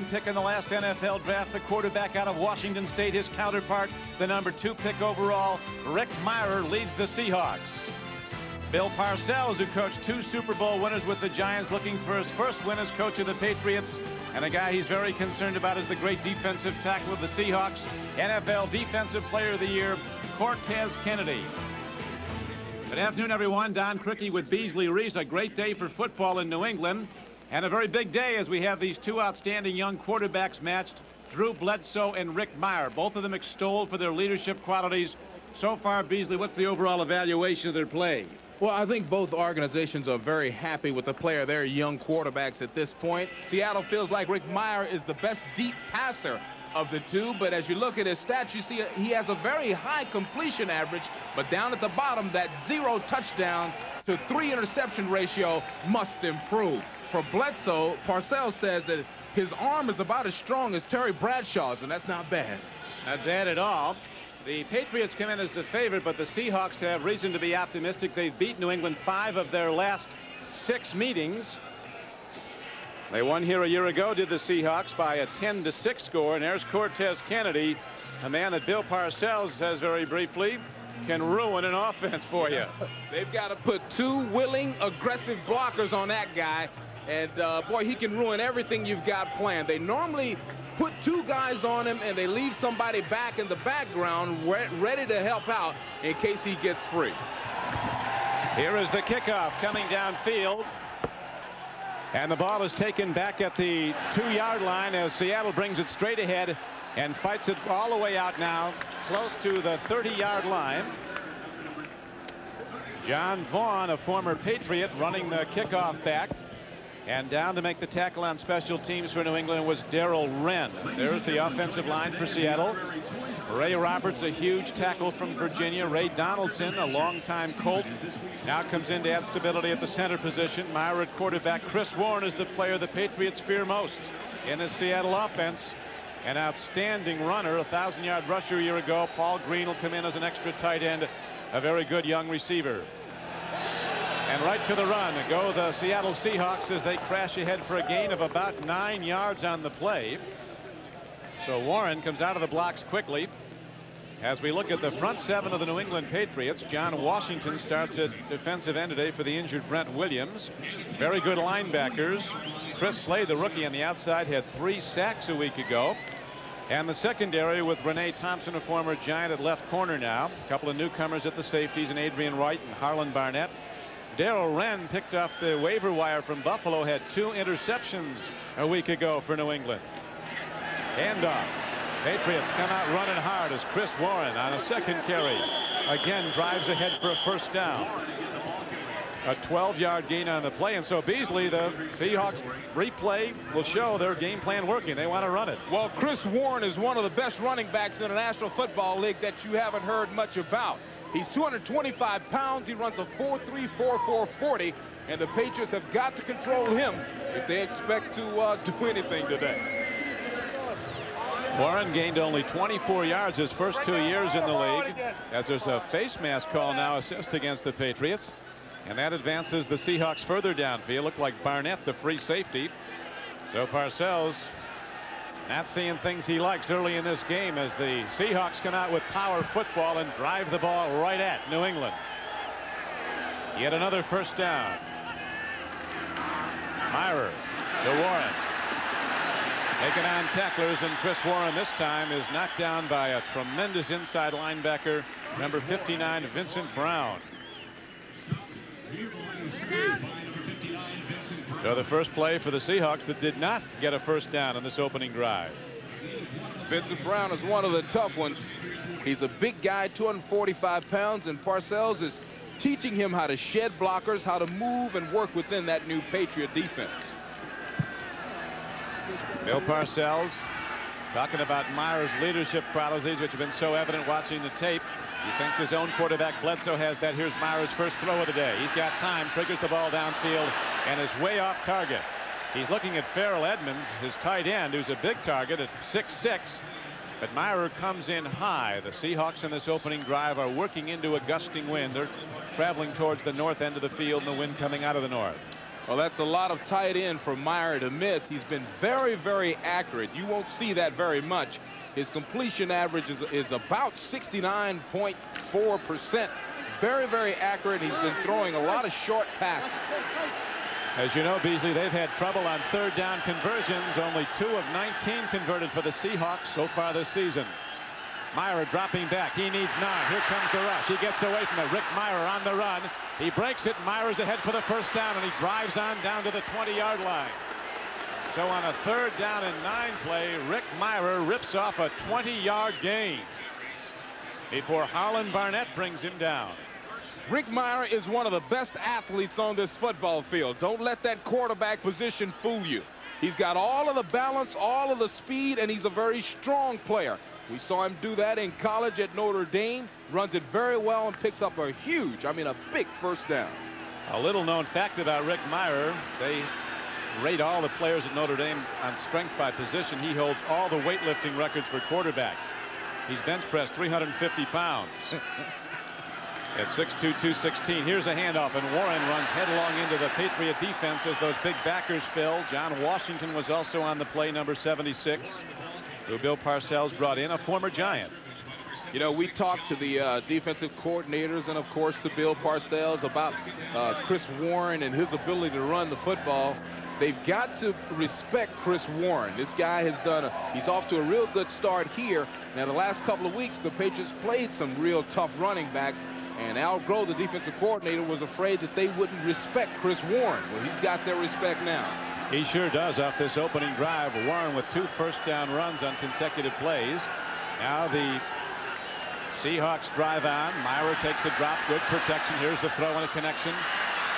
pick in the last NFL draft, the quarterback out of Washington State. His counterpart, the number 2 pick overall, Rick Mirer, leads the Seahawks. Bill Parcells, who coached 2 Super Bowl winners with the Giants, looking for his first win as coach of the Patriots. And a guy he's very concerned about is the great defensive tackle of the Seahawks, NFL Defensive Player of the Year, Cortez Kennedy. Good afternoon, everyone. Don Criqui with Beasley, Reece. A great day for football in New England, and a very big day as we have these 2 outstanding young quarterbacks matched, Drew Bledsoe and Rick Mirer, both of them extolled for their leadership qualities. So far, Beasley, what's the overall evaluation of their play? Well, I think both organizations are very happy with the play of their young quarterbacks at this point. Seattle feels like Rick Mirer is the best deep passer of the 2, but as you look at his stats, you see he has a very high completion average, but down at the bottom, that 0 touchdown to 3 interception ratio must improve. For Bledsoe, Parcells says that his arm is about as strong as Terry Bradshaw's, and that's not bad. Not bad at all. The Patriots come in as the favorite, but the Seahawks have reason to be optimistic. They've beat New England 5 of their last 6 meetings. They won here a year ago, did the Seahawks, by a 10-6 score. And there's Cortez Kennedy, a man that Bill Parcells says very briefly can ruin an offense for you. They've got to put 2 willing, aggressive blockers on that guy. And, boy, he can ruin everything you've got planned. They normally put 2 guys on him, and they leave somebody back in the background ready to help out in case he gets free. Here is the kickoff coming downfield. And the ball is taken back at the 2-yard line as Seattle brings it straight ahead and fights it all the way out now, close to the 30-yard line. John Vaughn, a former Patriot, running the kickoff back. And down to make the tackle on special teams for New England was Darrell Wren. There's the offensive line for Seattle. Ray Roberts, a huge tackle from Virginia. Ray Donaldson, a longtime Colt, now comes in to add stability at the center position. Mirer at quarterback. Chris Warren is the player the Patriots fear most in the Seattle offense. An outstanding runner, a 1,000-yard rusher a year ago. Paul Green will come in as an extra tight end, a very good young receiver. And right to the run go the Seattle Seahawks as they crash ahead for a gain of about 9 yards on the play. So Warren comes out of the blocks quickly. As we look at the front 7 of the New England Patriots, John Washington starts at defensive end today for the injured Brent Williams. Very good linebackers. Chris Slade, the rookie on the outside, had 3 sacks a week ago. And the secondary with Renee Thompson, a former Giant, at left corner now. A couple of newcomers at the safeties, and Adrian Wright and Harlan Barnett. Darrell Wren, picked off the waiver wire from Buffalo, had 2 interceptions a week ago for New England. Handoff. Patriots come out running hard as Chris Warren on a second carry again drives ahead for a first down. A 12-yard gain on the play, and so Beasley, the Seahawks replay will show their game plan working. They want to run it. Well, Chris Warren is one of the best running backs in the National Football League that you haven't heard much about. He's 225 pounds. He runs a 4.3 4.4 40, and the Patriots have got to control him if they expect to do anything today. Warren gained only 24 yards his first 2 years in the league, as there's a face mask call now, assist against the Patriots, and that advances the Seahawks further downfield. Looked like Barnett, the free safety. So Parcells not seeing things he likes early in this game as the Seahawks come out with power football and drive the ball right at New England. Yet another first down. Mirer to Warren. Taking on tacklers, and Chris Warren this time is knocked down by a tremendous inside linebacker, number 59, Vincent Brown. So the first play for the Seahawks that did not get a first down in this opening drive. Vincent Brown is one of the tough ones. He's a big guy, 245 pounds, and Parcells is teaching him how to shed blockers, how to move and work within that new Patriot defense. Bill Parcells talking about Mirer's leadership qualities, which have been so evident watching the tape. He thinks his own quarterback Bledsoe has that. Here's Mirer's first throw of the day. He's got time, triggers the ball downfield, and is way off target. He's looking at Farrell Edmonds, his tight end, who's a big target at 6'6". But Mirer comes in high. The Seahawks in this opening drive are working into a gusting wind. They're traveling towards the north end of the field, and the wind coming out of the north. Well, that's a lot of tight end for Mirer to miss. He's been very, very accurate. You won't see that very much. His completion average is about 69.4%. Very, very accurate. He's been throwing a lot of short passes. As you know, Beasley, they've had trouble on third down conversions. Only 2 of 19 converted for the Seahawks so far this season. Mirer dropping back. He needs 9. Here comes the rush. He gets away from it. Rick Mirer on the run. He breaks it. Mirer's ahead for the first down, and he drives on down to the 20-yard line. So on a third down and 9 play, Rick Mirer rips off a 20-yard gain before Harlan Barnett brings him down. Rick Mirer is one of the best athletes on this football field. Don't let that quarterback position fool you. He's got all of the balance, all of the speed, and he's a very strong player. We saw him do that in college at Notre Dame, runs it very well and picks up a huge, a big first down. A little known fact about Rick Mirer, they rate all the players at Notre Dame on strength by position. He holds all the weightlifting records for quarterbacks. He's bench pressed 350 pounds. At 6'2", 216. Here's a handoff, and Warren runs headlong into the Patriot defense as those big backers fill. John Washington was also on the play, number 76, who Bill Parcells brought in, a former Giant. You know, we talked to the defensive coordinators and, of course, to Bill Parcells about Chris Warren and his ability to run the football. They've got to respect Chris Warren. This guy has he's off to a real good start here. Now, the last couple of weeks, the Patriots played some real tough running backs. And Al Groh, the defensive coordinator, was afraid that they wouldn't respect Chris Warren. Well, he's got their respect now. He sure does off this opening drive. Warren with 2 first-down runs on consecutive plays. Now the Seahawks drive on. Mirer takes a drop. Good protection. Here's the throw and a connection.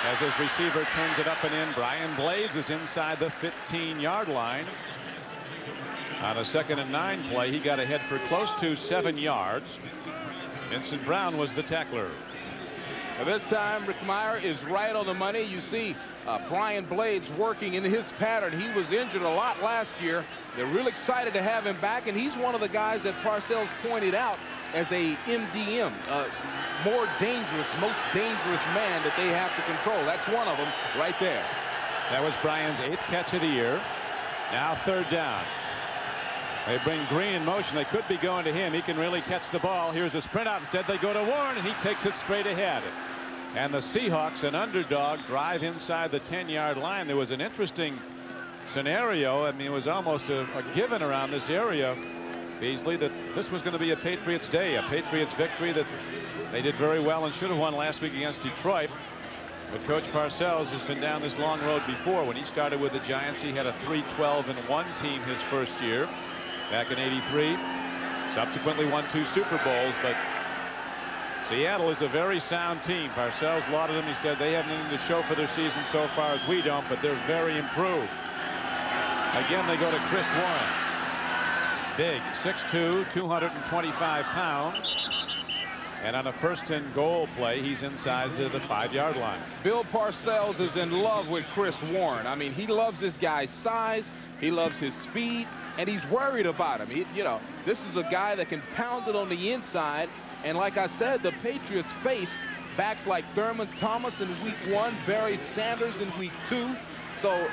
As his receiver turns it up and in, Brian Blades is inside the 15-yard line. On a 2nd and 9 play, he got ahead for close to 7 yards. Vincent Brown was the tackler. Now this time, Rick Mirer is right on the money. You see Brian Blades working in his pattern. He was injured a lot last year. They're real excited to have him back, and he's one of the guys that Parcells pointed out as a MDM, more dangerous, most dangerous man that they have to control. That's one of them right there. That was Brian's 8th catch of the year. Now 3rd down. They bring Green in motion. They could be going to him. He can really catch the ball. Here's a sprint out. Instead, they go to Warren, and he takes it straight ahead. And the Seahawks, an underdog, drive inside the 10-yard line. There was an interesting scenario. I mean, it was almost a given around this area, Beasley, that this was going to be a Patriots day, a Patriots victory that they did very well and should have won last week against Detroit. But Coach Parcells has been down this long road before. When he started with the Giants, he had a 3-12-1 team his first year. Back in '83, subsequently won 2 Super Bowls, but Seattle is a very sound team. Parcells lauded them. He said they have nothing to show for their season so far as we don't, but they're very improved. Again, they go to Chris Warren. Big, 6'2", 225 pounds. And on a 1st and goal play, he's inside the 5-yard line. Bill Parcells is in love with Chris Warren. I mean, he loves this guy's size. He loves his speed. And he's worried about him. This is a guy that can pound it on the inside. And like I said, the Patriots faced backs like Thurman Thomas in week 1, Barry Sanders in week 2. So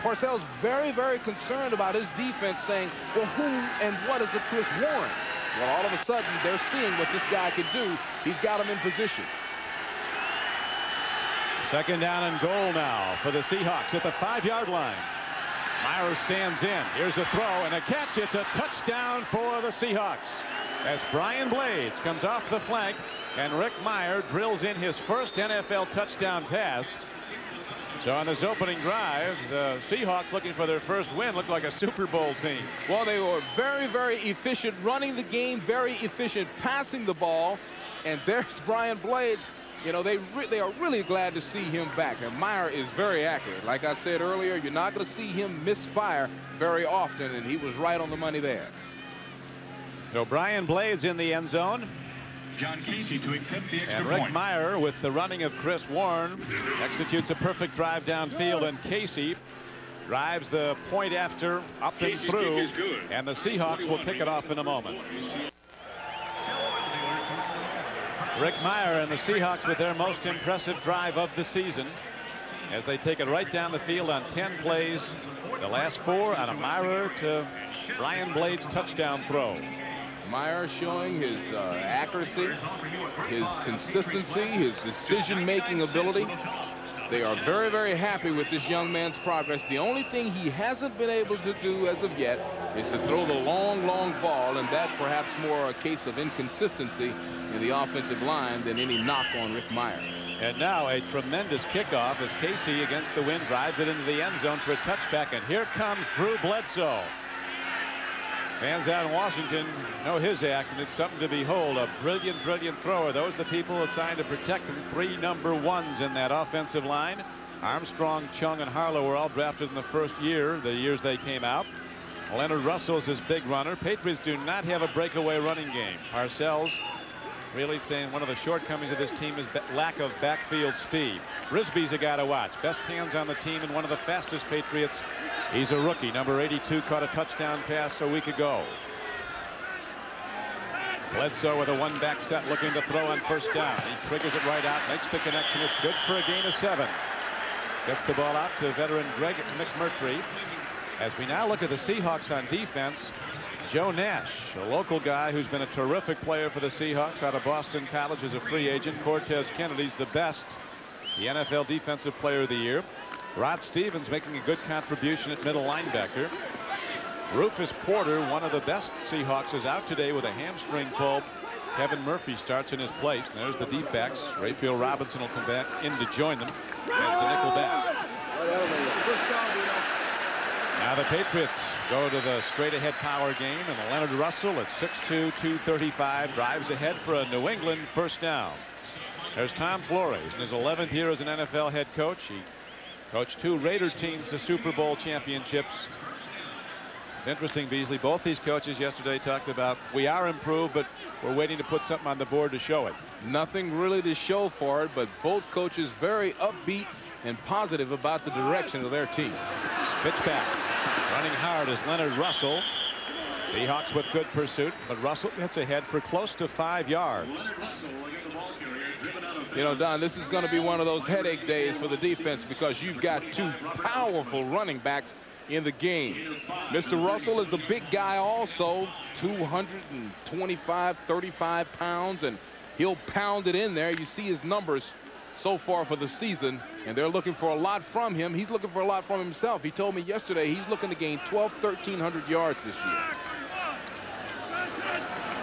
Parcells very, very concerned about his defense, saying, well, who and what is a Chris Warren? Well, all of a sudden, they're seeing what this guy can do. He's got him in position. 2nd down and goal now for the Seahawks at the 5-yard line. Mirer stands in. Here's a throw and a catch. It's a touchdown for the Seahawks as Brian Blades comes off the flank and Rick Mirer drills in his first NFL touchdown pass. So on this opening drive, the Seahawks, looking for their first win, looked like a Super Bowl team. Well, they were very, very efficient running the game, very efficient passing the ball. And there's Brian Blades. You know, they are really glad to see him back. And Mirer is very accurate. Like I said earlier, you're not going to see him misfire very often, and he was right on the money there. So Brian Blades in the end zone. John Casey to accept the extra and Rick point. Mirer, with the running of Chris Warren, executes a perfect drive downfield, and Casey drives the point after up and through, and the Seahawks will kick it off in a moment. Rick Mirer and the Seahawks with their most impressive drive of the season. as they take it right down the field on 10 plays. The last 4 on a Mirer to Brian Blade's touchdown throw. Mirer showing his accuracy, his consistency, his decision-making ability. They are very, very happy with this young man's progress. The only thing he hasn't been able to do as of yet is to throw the long, long ball, and that perhaps more a case of inconsistency in the offensive line than any knock on Rick Mirer. And now a tremendous kickoff as Casey against the wind drives it into the end zone for a touchback. And here comes Drew Bledsoe. Fans out in Washington know his act, and it's something to behold. A brilliant, brilliant thrower. Those are the people assigned to protect him. 3 number 1s in that offensive line. Armstrong, Chung, and Harlow were all drafted in the first year, the years they came out. Leonard Russell is his big runner. Patriots do not have a breakaway running game. Parcells really saying one of the shortcomings of this team is lack of backfield speed. Brisby's a guy to watch. Best hands on the team and one of the fastest Patriots. He's a rookie. Number 82 caught a touchdown pass a week ago. Bledsoe with a 1-back set looking to throw on first down. He triggers it right out, makes the connection. It's good for a gain of 7. Gets the ball out to veteran Greg McMurtry. As we now look at the Seahawks on defense, Joe Nash, a local guy who's been a terrific player for the Seahawks out of Boston College as a free agent. Cortez Kennedy's the best, the NFL Defensive Player of the Year. Rod Stevens making a good contribution at middle linebacker. Rufus Porter, one of the best Seahawks, is out today with a hamstring pull. Kevin Murphy starts in his place. And there's the deep backs. Rayfield Robinson will come back in to join them as the nickel back. Now the Patriots go to the straight ahead power game, and Leonard Russell at 6'2", 235 drives ahead for a New England first down. There's Tom Flores in his 11th year as an NFL head coach. He coached 2 Raider teams to Super Bowl championships. It's interesting, Beasley, both these coaches yesterday talked about we are improved, but we're waiting to put something on the board to show it. Nothing really to show for it, but both coaches very upbeat and positive about the direction of their team. Pitch back. Running hard is Leonard Russell. Seahawks with good pursuit, but Russell gets ahead for close to 5 yards. You know, Don, this is going to be one of those headache days for the defense because you've got 2 powerful running backs in the game. Mr. Russell is a big guy also, 225, 35 pounds, and he'll pound it in there. You see his numbers so far for the season, and they're looking for a lot from him. He's looking for a lot from himself. He told me yesterday he's looking to gain 1,300 yards this year.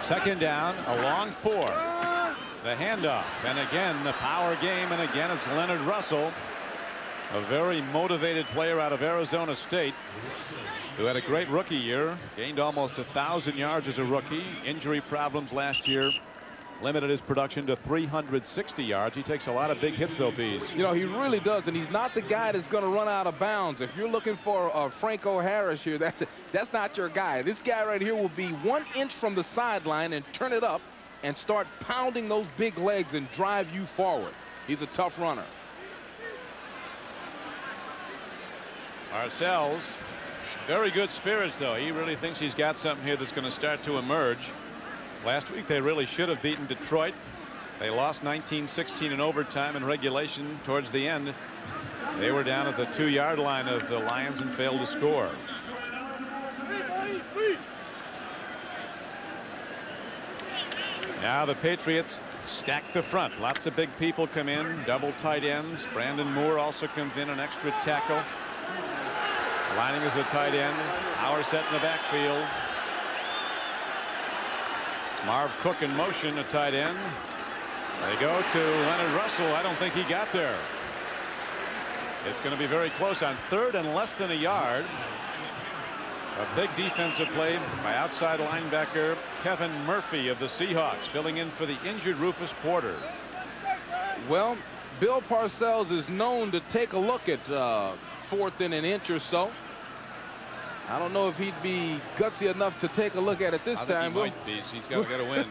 Second down, a long 4. The handoff, and again the power game, and again it's Leonard Russell, a very motivated player out of Arizona State, who had a great rookie year, gained almost 1,000 yards as a rookie. Injury problems last year limited his production to 360 yards. He takes a lot of big hits, though, Bees. You know, he really does, and he's not the guy that's going to run out of bounds. If you're looking for Franco Harris here, that's not your guy. This guy right here will be 1 inch from the sideline and turn it up and start pounding those big legs and drive you forward. He's a tough runner. Parcells, very good spirits, though. He really thinks he's got something here that's going to start to emerge. Last week they really should have beaten Detroit. They lost 19-16 in overtime and regulation. Towards the end, they were down at the 2-yard line of the Lions and failed to score. Now the Patriots stack the front. Lots of big people come in, double tight ends. Brandon Moore also comes in, an extra tackle. Lining as a tight end. Howard set in the backfield. Marv Cook in motion, a tight end. They go to Leonard Russell. I don't think he got there. It's going to be very close on 3rd and less than a yard. A big defensive play by outside linebacker Kevin Murphy of the Seahawks, filling in for the injured Rufus Porter. Well, Bill Parcells is known to take a look at 4th and an inch or so. I don't know if he'd be gutsy enough to take a look at it this time. He might be. He's got to get a win.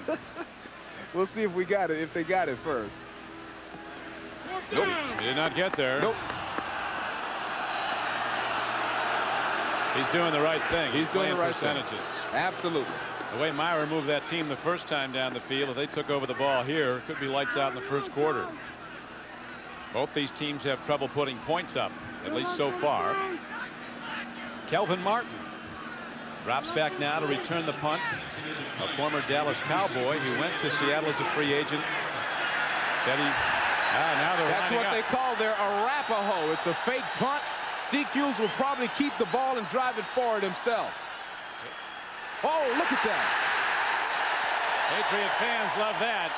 We'll see if we got it, if they got it first. Nope. He did not get there. Nope. He's doing the right thing. He's doing the right percentages. thing. Absolutely. The way Mirer moved that team the first time down the field, if they took over the ball here, it could be lights out in the first quarter. Both these teams have trouble putting points up, at least so far. Kelvin Martin drops back now to return the punt. A former Dallas Cowboy who went to Seattle as a free agent. Said he, now they're That's what up. they call their Arapaho. It's a fake punt. CQs will probably keep the ball and drive it forward himself. Oh, look at that. Patriot fans love that.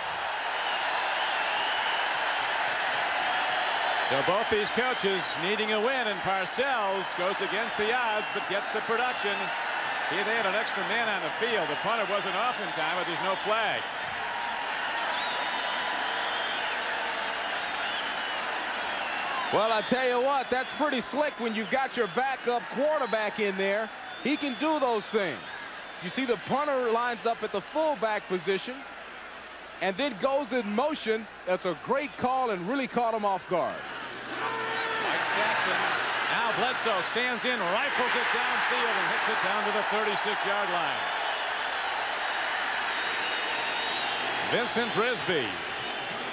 So both these coaches needing a win, and Parcells goes against the odds but gets the production. They had an extra man on the field. The punter wasn't off in time, but there's no flag. Well, I tell you what, that's pretty slick when you've got your backup quarterback in there. He can do those things. You see the punter lines up at the fullback position and then goes in motion. That's a great call and really caught him off guard. Mike Saxon. Now Bledsoe stands in, rifles it downfield, and hits it down to the 36-yard line. Vincent Brisby,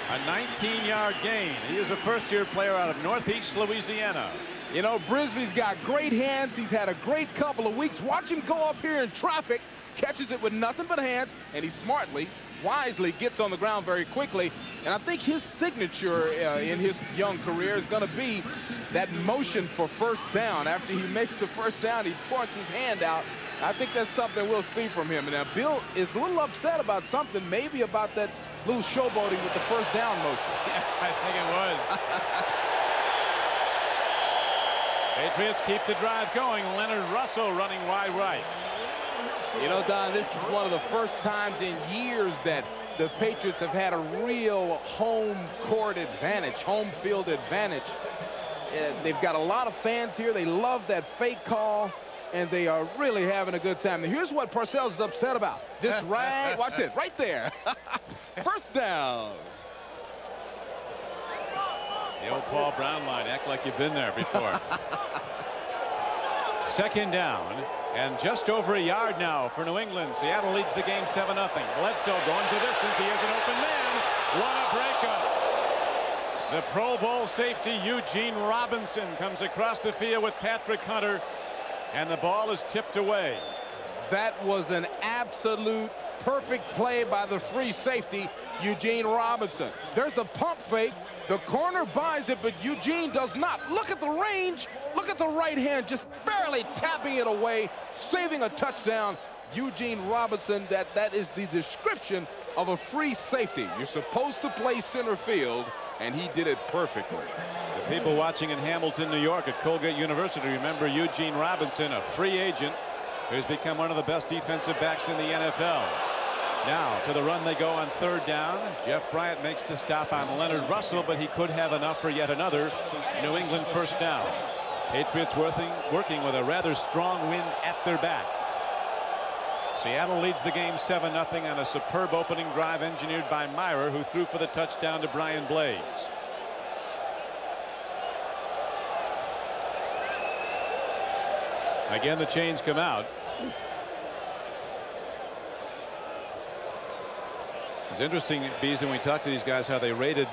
a 19-yard gain. He is a first-year player out of Northeast Louisiana. You know, Brisby's got great hands. He's had a great couple of weeks. Watch him go up here in traffic, catches it with nothing but hands, and he smartly, wisely gets on the ground very quickly. And I think his signature in his young career is going to be that motion for first down. After he makes the first down, he points his hand out. I think that's something we'll see from him. And now Bill is a little upset about something, maybe about that little showboating with the first down motion. Yeah, I think it was. Patriots keep the drive going. Leonard Russell running wide right. You know, Don, this is one of the first times in years that the Patriots have had a real home court advantage, home field advantage. They've got a lot of fans here. They love that fake call, and they are really having a good time. Now, here's what Parcells is upset about. This right, watch it, right there. First down. The old Paul Brown line. Act like you've been there before. Second down. And just over a yard now for New England. Seattle leads the game 7-0. Bledsoe going the distance. He has an open man. What a breakup. The Pro Bowl safety Eugene Robinson comes across the field with Patrick Hunter. And the ball is tipped away. That was an absolute perfect play by the free safety, Eugene Robinson. There's the pump fake. The corner buys it, but Eugene does not. Look at the range. Look at the right hand, just barely tapping it away, saving a touchdown. Eugene Robinson, that is the description of a free safety. You're supposed to play center field, and he did it perfectly. The people watching in Hamilton, New York at Colgate University remember Eugene Robinson, a free agent who's become one of the best defensive backs in the NFL. Now to the run they go on third down. Jeff Bryant makes the stop on Leonard Russell, but he could have enough for yet another New England first down. Patriots working with a rather strong wind at their back. Seattle leads the game 7-0 on a superb opening drive engineered by Mirer, who threw for the touchdown to Brian Blaze. Again, the chains come out. It's interesting, Beasley, when we talked to these guys, how they rated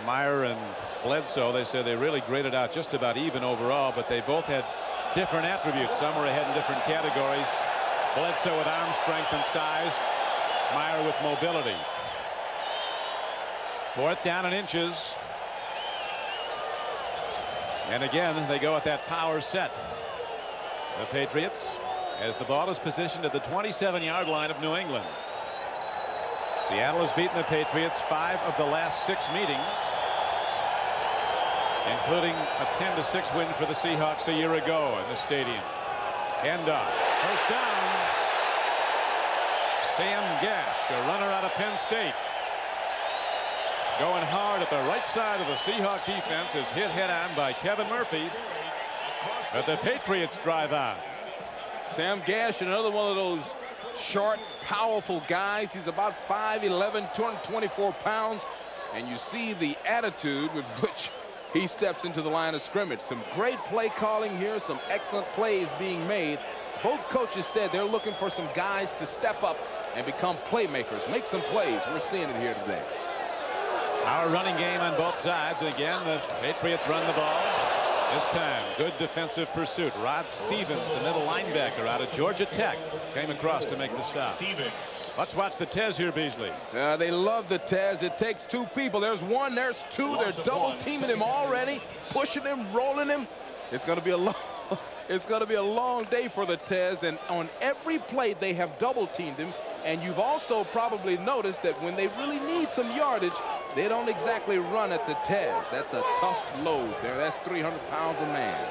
Mirer and Bledsoe. They said they really graded out just about even overall, but they both had different attributes. Some were ahead in different categories. Bledsoe with arm strength and size. Mirer with mobility. Fourth down and inches. And again, they go with that power set. The Patriots, as the ball is positioned at the 27-yard line of New England. Seattle has beaten the Patriots 5 of the last 6 meetings, including a 10-6 win for the Seahawks a year ago in the stadium. Handoff. First down. Sam Gash, a runner out of Penn State. Going hard at the right side of the Seahawk defense is hit head-on by Kevin Murphy. But the Patriots drive on. Sam Gash, another one of those short, powerful guys. He's about 5'11", 224 pounds. And you see the attitude with which he steps into the line of scrimmage. Some great play calling here, some excellent plays being made. Both coaches said they're looking for some guys to step up and become playmakers, make some plays. We're seeing it here today. Our running game on both sides. And again, the Patriots run the ball. This time, good defensive pursuit. Rod Stevens, the middle linebacker out of Georgia Tech, came across to make the stop. Let's watch the Tez here, Beasley. They love the Tez. It takes two people. There's one, there's two. They're double teaming him already, pushing him, rolling him. It's going to be a long, it's going to be a long day for the Tez. And on every play, they have double teamed him. And you've also probably noticed that when they really need some yardage, they don't exactly run at the Tez. That's a tough load there. That's 300 pounds a man.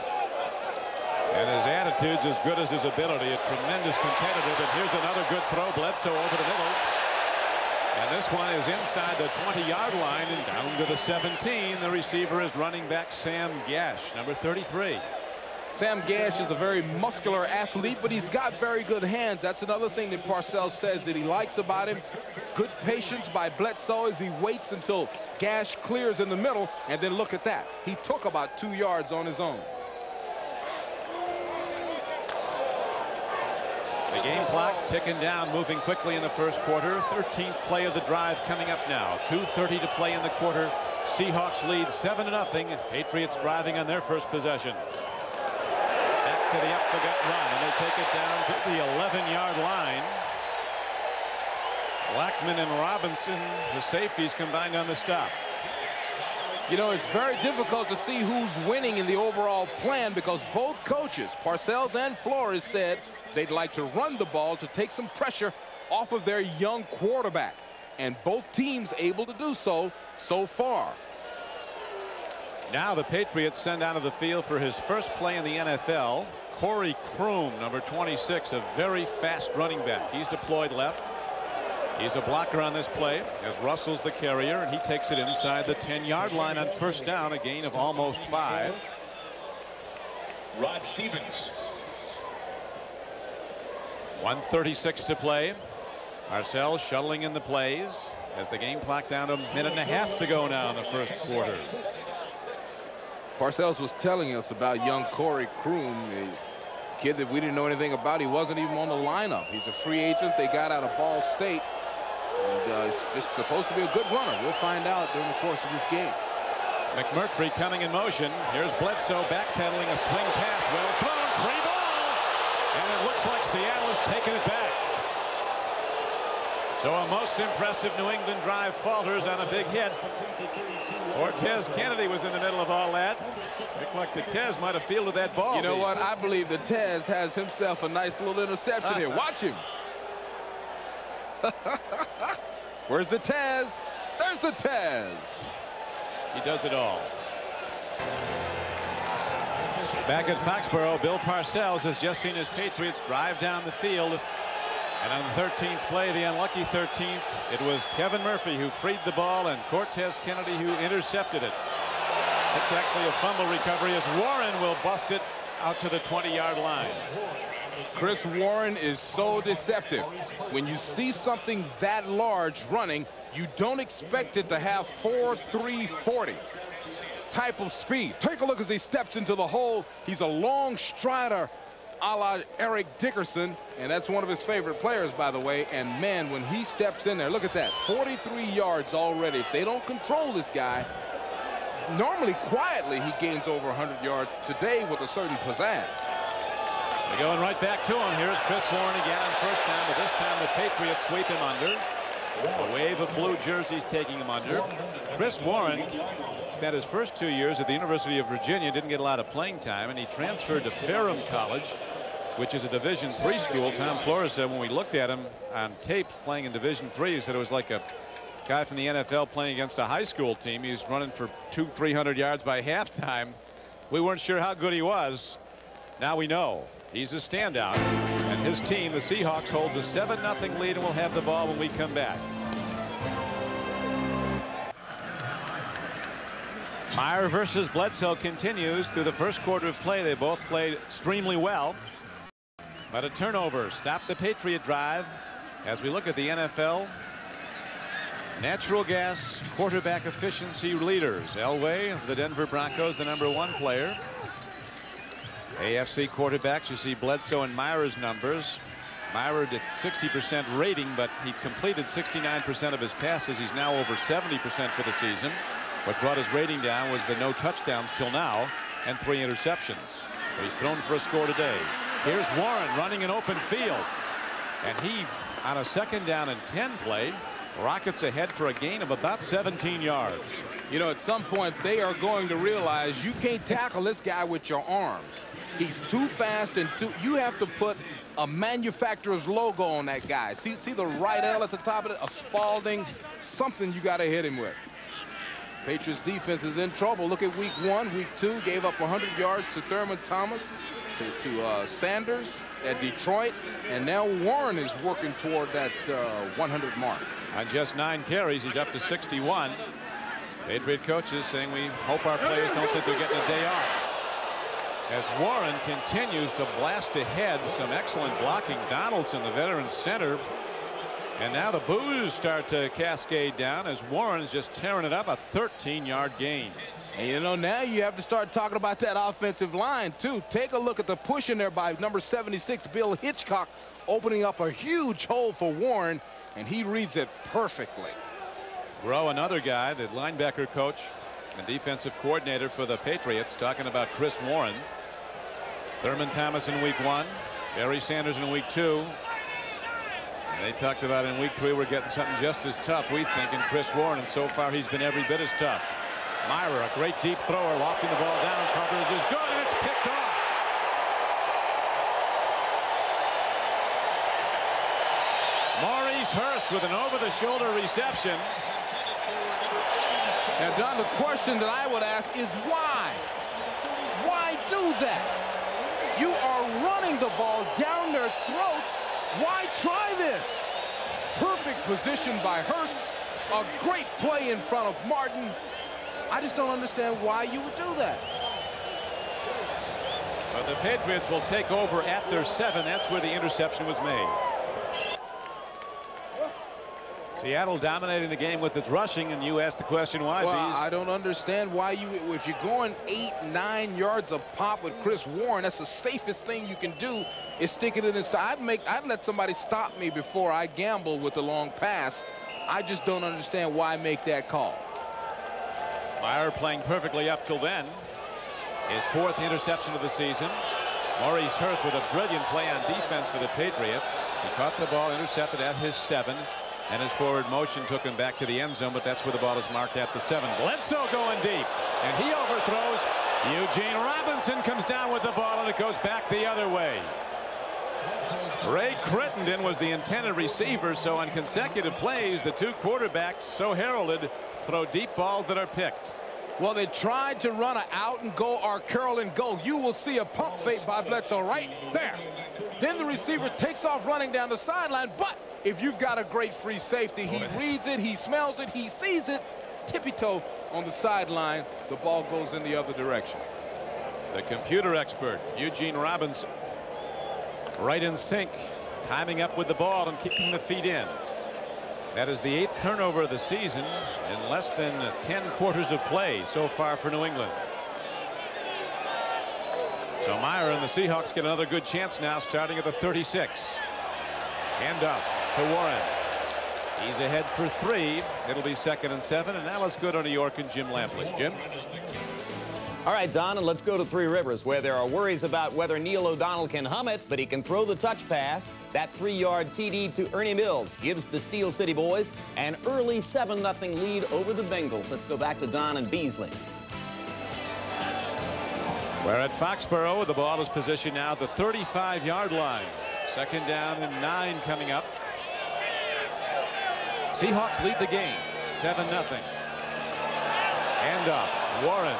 And his attitude's as good as his ability. A tremendous competitor. And here's another good throw. Bledsoe over the middle. And this one is inside the 20-yard line and down to the 17. The receiver is running back Sam Gash, number 33. Sam Gash is a very muscular athlete, but he's got very good hands. That's another thing that Parcells says that he likes about him. Good patience by Bledsoe as he waits until Gash clears in the middle, and then look at that. He took about 2 yards on his own. The game clock ticking down, moving quickly in the first quarter. 13th play of the drive coming up now. 2:30 to play in the quarter. Seahawks lead 7-0. Patriots driving on their first possession. To the up the gut run, and they take it down to the 11-yard line. Blackman and Robinson, the safeties, combined on the stop. You know, it's very difficult to see who's winning in the overall plan because both coaches, Parcells and Flores, said they'd like to run the ball to take some pressure off of their young quarterback. And both teams able to do so far. Now the Patriots send out of the field for his first play in the NFL. Corey Kroom, number 26, a very fast running back. He's deployed left. He's a blocker on this play as Russell's the carrier, and he takes it inside the 10-yard line on first down, a gain of almost 5. Rod Stevens. 1:36 to play. Parcells shuttling in the plays as the game clock down to a minute and a half to go now in the first quarter. Parcells was telling us about young Corey Kroom, a kid that we didn't know anything about. He wasn't even on the lineup. He's a free agent. They got out of Ball State. And he's just supposed to be a good runner. We'll find out during the course of this game. McMurtry coming in motion. Here's Bledsoe backpedaling a swing pass. Well thrown. Free ball. And it looks like Seattle is taking it back. So a most impressive New England drive falters on a big hit. Cortez Kennedy was in the middle of all that. Looked like the Tez might have fielded that ball. You know what? I believe the Tez has himself a nice little interception here. Watch him. Where's the Tez? There's the Tez. He does it all. Back at Foxborough, Bill Parcells has just seen his Patriots drive down the field. And on the 13th play, the unlucky 13th, it was Kevin Murphy who freed the ball and Cortez Kennedy who intercepted it. It's actually a fumble recovery as Warren will bust it out to the 20-yard line. Chris Warren is so deceptive. When you see something that large running, you don't expect it to have 4.340 type of speed. Take a look as he steps into the hole. He's a long strider, a la Eric Dickerson, and that's one of his favorite players, by the way. And man, when he steps in there, look at that, 43 yards already. If they don't control this guy, normally quietly he gains over 100 yards. Today with a certain pizzazz. They're going right back to him. Here's Chris Warren again on first down, but this time the Patriots sweep him under. A wave of blue jerseys taking him under. Chris Warren spent his first 2 years at the University of Virginia, didn't get a lot of playing time, and he transferred to Ferrum College, which is a Division III school. Tom Flores said when we looked at him on tape playing in Division III, he said it was like a guy from the NFL playing against a high school team. He's running for 200-300 yards by halftime. We weren't sure how good he was. Now we know. He's a standout, and his team, the Seahawks, holds a 7-0 lead and will have the ball when we come back. Mirer versus Bledsoe continues through the first quarter of play. They both played extremely well, but a turnover stopped the Patriot drive. As we look at the NFL natural gas quarterback efficiency leaders, Elway of the Denver Broncos, the #1 player. AFC quarterbacks, you see Bledsoe and Mirer's numbers. Mirer at 60% rating, but he completed 69% of his passes. He's now over 70% for the season. What brought his rating down was the no touchdowns till now and 3 interceptions. But he's thrown for a score today. Here's Warren running an open field, and he, on a 2nd down and 10 play, rockets ahead for a gain of about 17 yards. You know, at some point they are going to realize you can't tackle this guy with your arms. He's too fast, and you have to put a manufacturer's logo on that guy. See the right L at the top of it, a Spalding, something you got to hit him with. Patriots defense is in trouble. Look at week 1, week 2, gave up 100 yards to Thurman Thomas, to Sanders at Detroit, and now Warren is working toward that 100 mark. On just 9 carries, he's up to 61. Patriot coaches saying we hope our players don't think they're getting a day off. As Warren continues to blast ahead, some excellent blocking. Donaldson, the veteran center. And now the boos start to cascade down as Warren's just tearing it up, a 13-yard gain. And you know, now you have to start talking about that offensive line, too. Take a look at the push in there by number 76, Bill Hitchcock, opening up a huge hole for Warren, and he reads it perfectly. Grow, another guy, the linebacker coach and defensive coordinator for the Patriots, talking about Chris Warren. Thurman Thomas in week 1, Barry Sanders in week 2. And they talked about in week 3 we're getting something just as tough, we think, in Chris Warren, and so far he's been every bit as tough. Mirer, a great deep thrower, lofting the ball down. Coverage is good, and it's picked off. Maurice Hurst with an over-the-shoulder reception. Now, Don, the question that I would ask is why? Why do that? You are running the ball down their throats. Why try this? Perfect position by Hurst. A great play in front of Martin. I just don't understand why you would do that. But the Patriots will take over at their 7. That's where the interception was made. Seattle dominating the game with its rushing, and you asked the question why. Well, Bees. I don't understand why if you're going 8, 9 yards a pop with Chris Warren, that's the safest thing you can do is stick it in his. I'd let somebody stop me before I gamble with the long pass. I just don't understand why make that call. Mirer playing perfectly up till then. His 4th interception of the season. Maurice Hurst with a brilliant play on defense for the Patriots. He caught the ball, intercepted at his 7. And his forward motion took him back to the end zone, but that's where the ball is marked at the 7. Bledsoe going deep, and he overthrows. Eugene Robinson comes down with the ball, and it goes back the other way. Ray Crittenden was the intended receiver, so on consecutive plays, the 2 quarterbacks, so heralded, throw deep balls that are picked. Well, they tried to run an out and go or curl and go. You will see a pump fake by Bledsoe right there. Then the receiver takes off running down the sideline, but if you've got a great free safety, he reads it, he smells it, he sees it, tippy-toe on the sideline, the ball goes in the other direction. The computer expert, Eugene Robinson, right in sync, timing up with the ball and keeping the feet in. That is the 8th turnover of the season in less than 10 quarters of play so far for New England. So Mirer and the Seahawks get another good chance now, starting at the 36. Hand up to Warren. He's ahead for 3. It'll be 2nd and 7. And now let's go to New York and Jim Lampley. Jim? All right, Don, and let's go to Three Rivers, where there are worries about whether Neil O'Donnell can hum it, but he can throw the touch pass. That 3-yard TD to Ernie Mills gives the Steel City boys an early 7-0 lead over the Bengals. Let's go back to Don and Beasley. We're at Foxborough. The ball is positioned now at the 35-yard line. 2nd down and 9 coming up. Seahawks lead the game 7-0. Hand off. Warren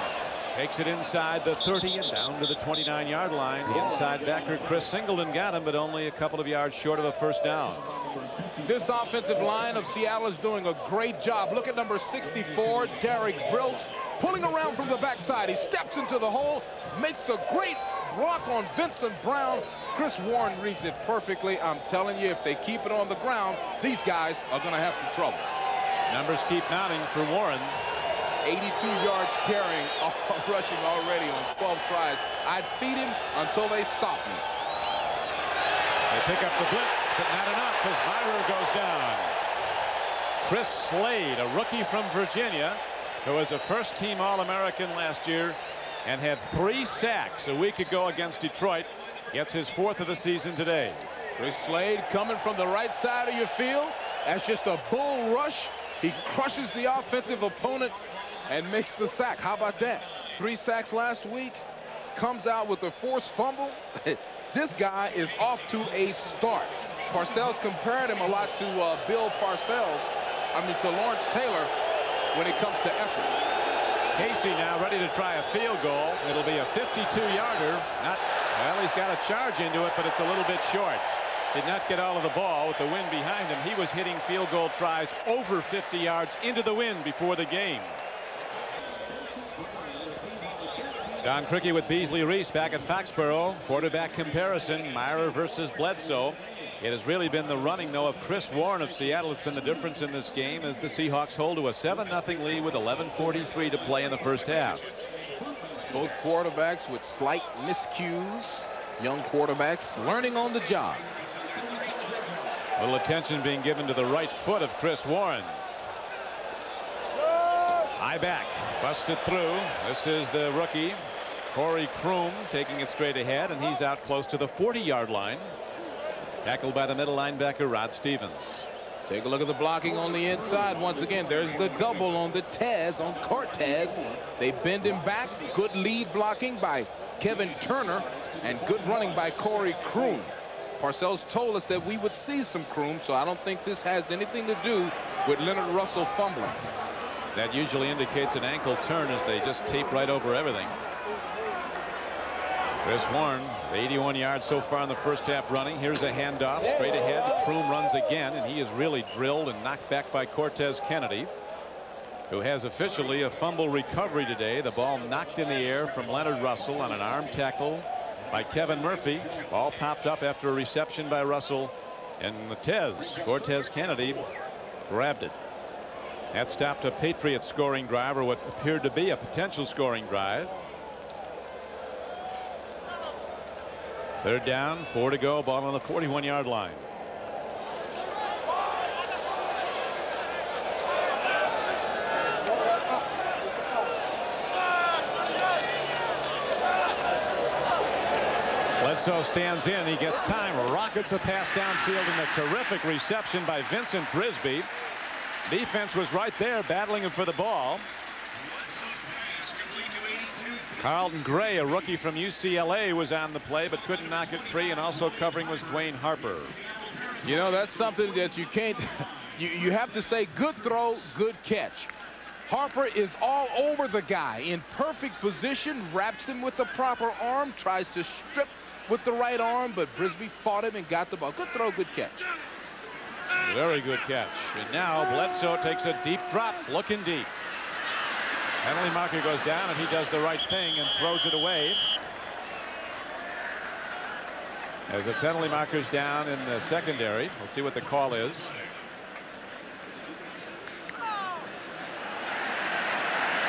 takes it inside the 30 and down to the 29-yard line. The inside backer Chris Singleton got him, but only a couple of yards short of a 1st down. This offensive line of Seattle is doing a great job. Look at number 64, Derek Brilch, pulling around from the backside. He steps into the hole, makes a great block on Vincent Brown. Chris Warren reads it perfectly. I'm telling you, if they keep it on the ground, these guys are going to have some trouble. Numbers keep mounting for Warren. 82 yards carrying, rushing already on 12 tries. I'd feed him until they stop me. They They pick up the blitz, but not enough as Mirer goes down. Chris Slade, a rookie from Virginia, who was a first-team All-American last year and had 3 sacks a week ago against Detroit, gets his 4th of the season today. Chris Slade coming from the right side of your field. That's just a bull rush. He crushes the offensive opponent and makes the sack. How about that? 3 sacks last week. Comes out with a forced fumble. This guy is off to a start. Parcells compared him a lot to Bill Parcells. To Lawrence Taylor when it comes to effort. Casey now ready to try a field goal. It'll be a 52-yarder. Well, he's got a charge into it, but it's a little bit short. Did not get all of the ball with the wind behind him. He was hitting field goal tries over 50 yards into the wind before the game. Don Criqui with Beasley Reece back at Foxborough. Quarterback comparison, Mirer versus Bledsoe. It has really been the running, though, of Chris Warren of Seattle. It's been the difference in this game as the Seahawks hold to a 7-0 lead with 11:43 to play in the first half. Both quarterbacks with slight miscues. Young quarterbacks learning on the job. A little attention being given to the right foot of Chris Warren. High back, busts it through. This is the rookie, Corey Kroom, taking it straight ahead, and he's out close to the 40-yard line. Tackled by the middle linebacker, Rod Stevens. Take a look at the blocking on the inside. Once again, there's the double on the Taz, on Cortez. They bend him back. Good lead blocking by Kevin Turner, and good running by Corey Kroom. Parcells told us that we would see some Kroom, so I don't think this has anything to do with Leonard Russell fumbling. That usually indicates an ankle turn as they just tape right over everything. Chris Warren, 81 yards so far in the first half running. Here's a handoff straight ahead. Kroom runs again, and he is really drilled and knocked back by Cortez Kennedy, who has officially a fumble recovery today. The ball knocked in the air from Leonard Russell on an arm tackle by Kevin Murphy. Ball popped up after a reception by Russell, and Cortez Kennedy grabbed it. That stopped a Patriots scoring drive, or what appeared to be a potential scoring drive. Third down, 4 to go, ball on the 41-yard line. Bledsoe stands in, he gets time, rockets a pass downfield, and a terrific reception by Vincent Brisby. Defense was right there battling him for the ball. Carlton Gray, a rookie from UCLA, was on the play but couldn't knock it free, and also covering was Dwayne Harper. You know, that's something that you can't you have to say good throw, good catch. Harper is all over the guy in perfect position, wraps him with the proper arm, tries to strip with the right arm, but Brisby fought him and got the ball. Good throw, good catch. Very good catch. And now Bledsoe takes a deep drop, looking deep. Penalty marker goes down, and he does the right thing and throws it away. As the penalty marker's down in the secondary, we'll see what the call is.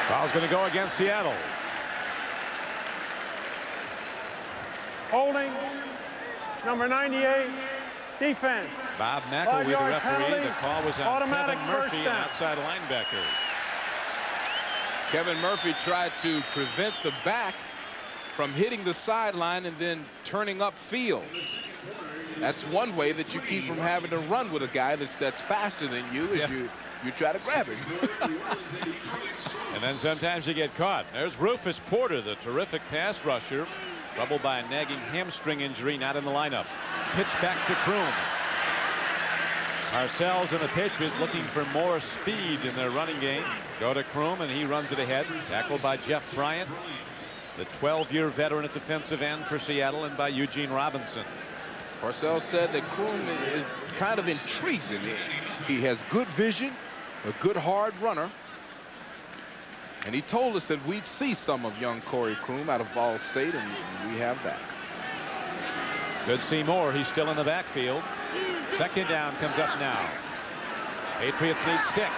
Foul's going to go against Seattle. Holding, number 98, defense. Bob McElwee, the referee. Penalty, The call was on automatic Kevin Murphy, first an down. outside linebacker. Kevin Murphy tried to prevent the back from hitting the sideline and then turning upfield. That's one way that you keep from having to run with a guy that's faster than you, is you try to grab him. And then sometimes you get caught. There's Rufus Porter, the terrific pass rusher, troubled by a nagging hamstring injury, not in the lineup. Pitch back to Kroom. Parcells and the Patriots looking for more speed in their running game. Go to Kroom, and he runs it ahead. Tackled by Jeff Bryant, the 12-year veteran at defensive end for Seattle, and by Eugene Robinson. Parcells said that Kroom is kind of intriguing. He has good vision, a good hard runner. And he told us that we'd see some of young Corey Kroom out of Ball State, and we have that. Could see more. He's still in the backfield. Second down comes up now. Patriots need 6.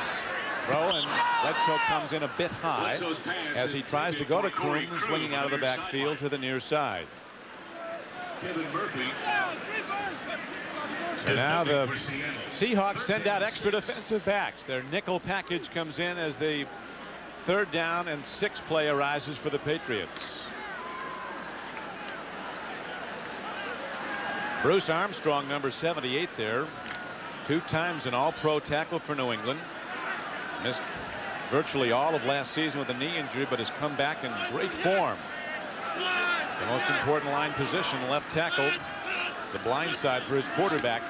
Throw, and Bledsoe comes in a bit high as he tries to go to Kroom, swinging out of the backfield to the near side. Kevin Murphy. So now the Seahawks send out extra defensive backs. Their nickel package comes in as the 3rd down and 6 play arises for the Patriots. Bruce Armstrong, number 78 there. 2 times an all-pro tackle for New England. Missed virtually all of last season with a knee injury, but has come back in great form. The most important line position, left tackle, the blind side for his quarterback.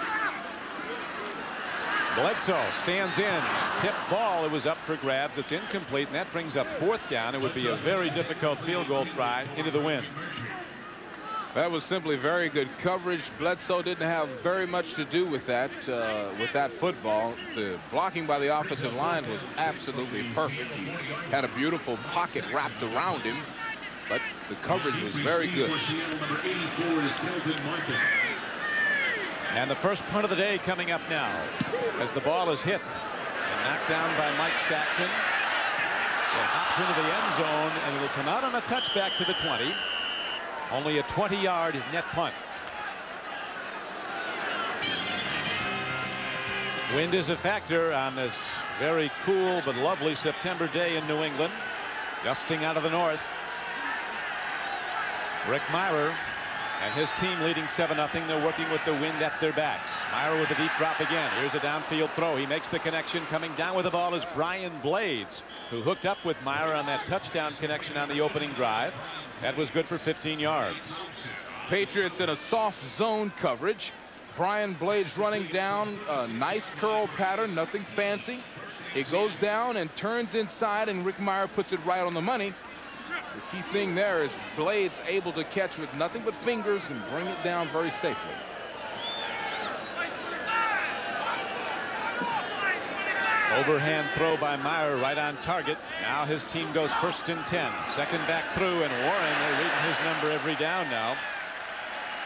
Bledsoe stands in, tipped ball. It was up for grabs. It's incomplete, and that brings up 4th down. It would be a very difficult field goal try into the wind. That was simply very good coverage. Bledsoe didn't have very much to do with that football. The blocking by the offensive line was absolutely perfect. He had a beautiful pocket wrapped around him, but the coverage was very good. And the first punt of the day coming up now as the ball is hit and knocked down by Mike Saxon. It hops into the end zone, and it'll come out on a touchback to the 20. Only a 20-yard net punt. Wind is a factor on this very cool but lovely September day in New England. Gusting out of the north. Rick Mirer and his team leading 7-0. They're working with the wind at their backs. Mirer with a deep drop again. Here's a downfield throw. He makes the connection. Coming down with the ball is Brian Blades, who hooked up with Mirer on that touchdown connection on the opening drive. That was good for 15 yards. Patriots in a soft zone coverage. Brian Blades running down a nice curl pattern, nothing fancy. It goes down and turns inside, and Rick Mirer puts it right on the money. The key thing there is Blades able to catch with nothing but fingers and bring it down very safely. Overhand throw by Mirer right on target. Now his team goes 1st and 10. Second back through, and Warren, they're reading his number every down now,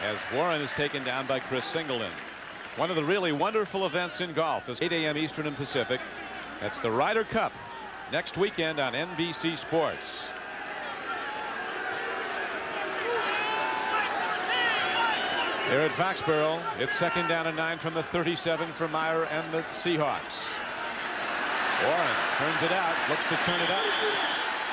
as Warren is taken down by Chris Singleton. One of the really wonderful events in golf is 8 a.m. Eastern and Pacific. That's the Ryder Cup next weekend on NBC Sports. Here at Foxborough, it's 2nd down and 9 from the 37 for Mirer and the Seahawks. Warren turns it out, looks to turn it up,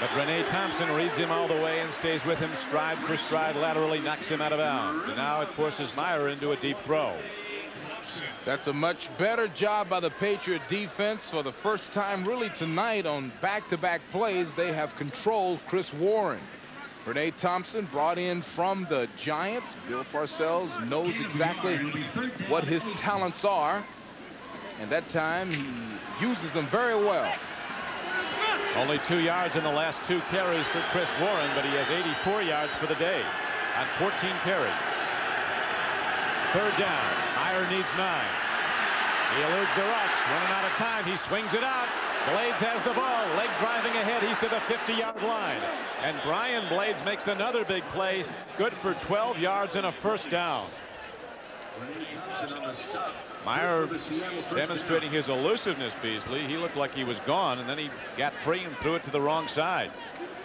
but Renee Thompson reads him all the way and stays with him stride for stride laterally, knocks him out of bounds. And now it forces Mirer into a deep throw. That's a much better job by the Patriot defense. For the first time really tonight on back-to-back plays, they have controlled Chris Warren. Renee Thompson brought in from the Giants. Bill Parcells knows exactly what his talents are, and that time he uses them very well. Only 2 yards in the last 2 carries for Chris Warren, but he has 84 yards for the day on 14 carries. 3rd down. Mirer needs 9. He eludes the rush. Running out of time. He swings it out. Blades has the ball. Leg driving ahead. He's to the 50-yard line. And Brian Blades makes another big play. Good for 12 yards and a 1st down. Mirer demonstrating his elusiveness, Beasley. He looked like he was gone, and then he got free and threw it to the wrong side.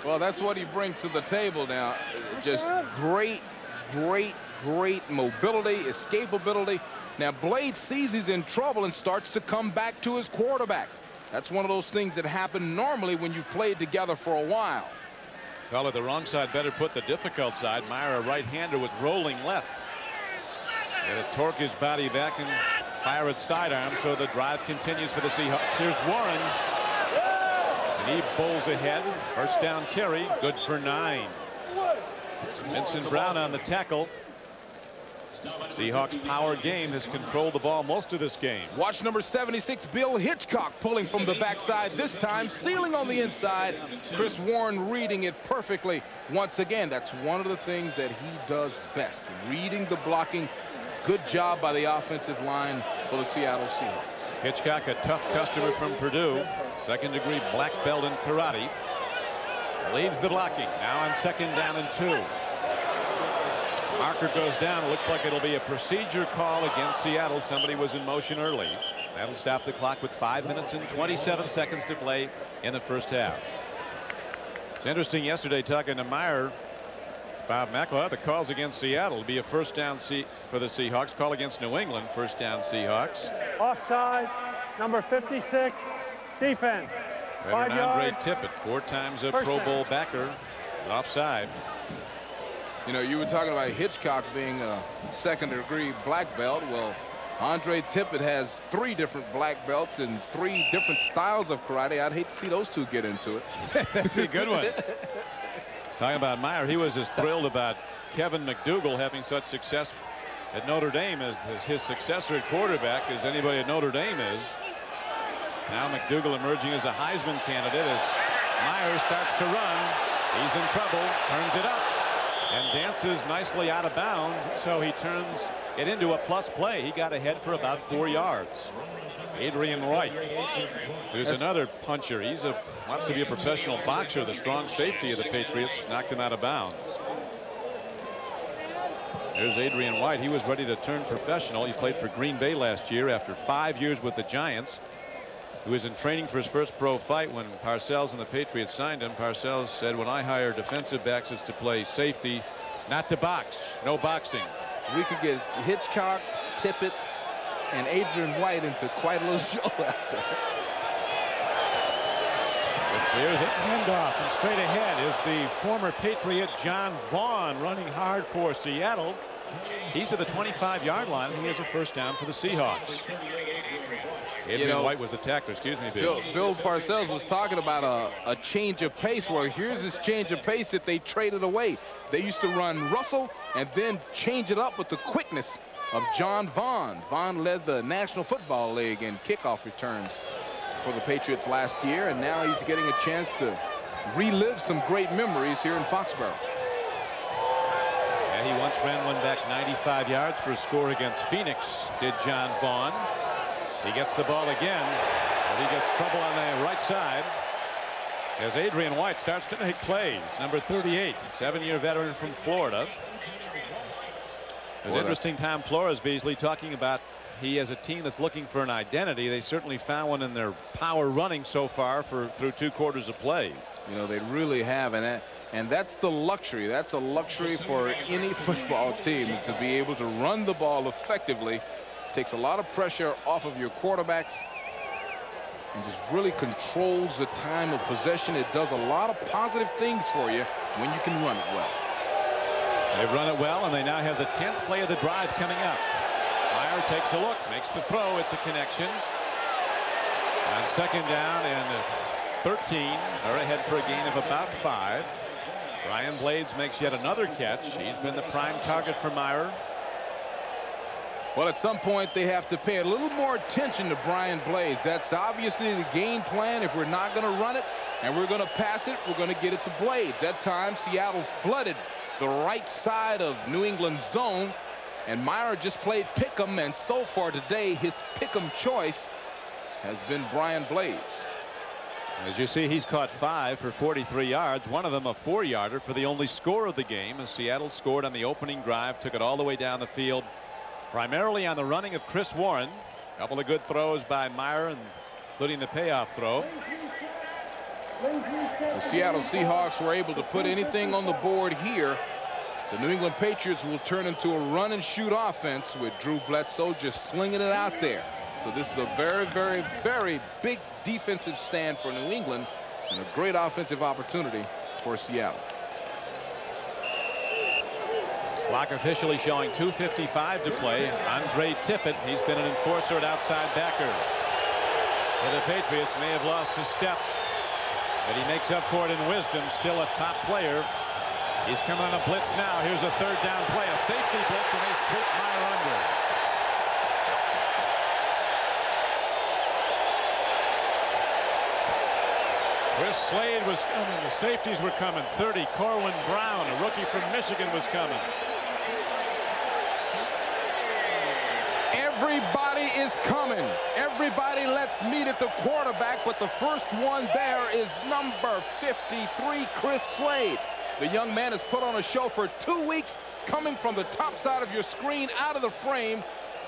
Well, that's what he brings to the table now. Just great mobility, escapability. Now, Blades sees he's in trouble and starts to come back to his quarterback. That's one of those things that happen normally when you've played together for a while. Well, at the wrong side, better put the difficult side. Mirer, a right-hander, was rolling left. Going to torque his body back and fire its sidearm, so the drive continues for the Seahawks. Here's Warren. And he bowls ahead. 1st down carry, good for 9. Vincent Brown on the tackle. Seahawks power game has controlled the ball most of this game. Watch number 76, Bill Hitchcock, pulling from the backside this time, sealing on the inside. Chris Warren reading it perfectly. Once again, that's one of the things that he does best, reading the blocking. Good job by the offensive line for the Seattle Seahawks. Hitchcock, a tough customer from Purdue, 2nd-degree black belt in karate, leads the blocking. Now on 2nd down and 2. Marker goes down. It looks like it'll be a procedure call against Seattle. Somebody was in motion early. That'll stop the clock with 5 minutes and 27 seconds to play in the 1st half. It's interesting, yesterday talking to Mirer, Bob McElroy, the calls against Seattle will be a first down for the Seahawks. Call against New England, first down Seahawks. Offside, number 56, defense. Veteran 5 Andre yards. Tippett, 4 times a First Pro down. Bowl backer, offside. You know, you were talking about Hitchcock being a second-degree black belt. Well, Andre Tippett has 3 different black belts and 3 different styles of karate. I'd hate to see those two get into it. That'd be a good one. Talking about Mirer, he was as thrilled about Kevin McDougal having such success at Notre Dame as his successor at quarterback as anybody at Notre Dame is. Now McDougal emerging as a Heisman candidate as Mirer starts to run. He's in trouble, turns it up, and dances nicely out of bounds, so he turns it into a plus play. He got ahead for about 4 yards. Adrian White, who's another puncher. He's wants to be a professional boxer. The strong safety of the Patriots knocked him out of bounds. There's Adrian White. He was ready to turn professional. He played for Green Bay last year after 5 years with the Giants. He was in training for his first pro fight when Parcells and the Patriots signed him. Parcells said, when I hire defensive backs, it's to play safety, not to box. No boxing. We could get Hitchcock, Tippett, and Adrian White into quite a little show out there. Here's a handoff, and straight ahead is the former Patriot John Vaughn running hard for Seattle. He's at the 25-yard line, and he has a first down for the Seahawks. Adrian White was the tackler. Excuse me, Bill Parcells was talking about a change of pace. Well, here's this change of pace that they traded away. They used to run Russell and then change it up with the quickness of John Vaughn. Vaughn led the National Football League in kickoff returns for the Patriots last year, and now he's getting a chance to relive some great memories here in Foxborough. Yeah, he once ran one back 95 yards for a score against Phoenix, did John Vaughn. He gets the ball again, but he gets trouble on the right side as Adrian White starts to make plays. Number 38, 7-year veteran from Florida. It was interesting. Tom Flores, Beasley, talking about he has a team that's looking for an identity. They certainly found one in their power running so far through 2 quarters of play. You know, they really have, and that's the luxury. That's a luxury for any football team, is to be able to run the ball effectively. It takes a lot of pressure off of your quarterbacks and just really controls the time of possession. It does a lot of positive things for you when you can run it well. They've run it well, and they now have the 10th play of the drive coming up. Mirer takes a look, makes the throw. It's a connection. On second down and 13, they're ahead for a gain of about 5. Brian Blades makes yet another catch. He's been the prime target for Mirer. Well, at some point they have to pay a little more attention to Brian Blades. That's obviously the game plan. If we're not going to run it and we're going to pass it, we're going to get it to Blades. That time Seattle flooded the right side of New England's zone, and Mirer just played pick'em, and so far today his pick'em choice has been Brian Blades. As you see, he's caught 5 for 43 yards, one of them a 4-yarder for the only score of the game, as Seattle scored on the opening drive, took it all the way down the field, primarily on the running of Chris Warren. A couple of good throws by Mirer, including the payoff throw. The Seattle Seahawks were able to put anything on the board here. The New England Patriots will turn into a run and shoot offense with Drew Bledsoe just slinging it out there. So this is a very, very, very big defensive stand for New England and a great offensive opportunity for Seattle. Clock officially showing 2:55 to play. Andre Tippett, he's been an enforcer at outside backer. And the Patriots may have lost his step, but he makes up for it in wisdom. Still a top player. He's coming on a blitz now. Here's a third down play, a safety blitz, and they sweep Mirer under. Chris Slade was coming. The safeties were coming. 30, Corwin Brown, a rookie from Michigan, was coming. Everybody is coming. Everybody let's meet at the quarterback, but the first one there is number 53, Chris Slade. The young man has put on a show for 2 weeks, coming from the top side of your screen out of the frame,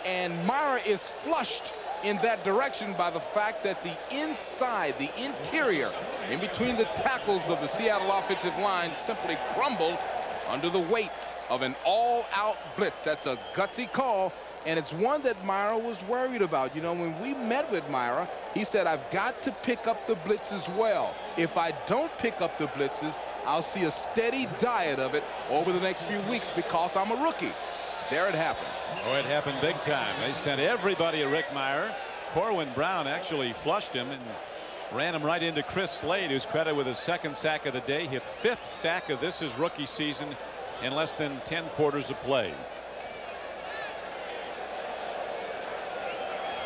and Mirer is flushed in that direction by the fact that the inside, the interior, in between the tackles of the Seattle offensive line simply crumbled under the weight of an all-out blitz. That's a gutsy call, and it's one that Mirer was worried about. You know, when we met with Mirer, he said, I've got to pick up the blitzes well. If I don't pick up the blitzes, I'll see a steady diet of it over the next few weeks because I'm a rookie. There it happened. Oh, it happened big time. They sent everybody at Rick Mirer. Corwin Brown actually flushed him and ran him right into Chris Slade, who's credited with his 2nd sack of the day, his 5th sack of his rookie season in less than 10 quarters of play.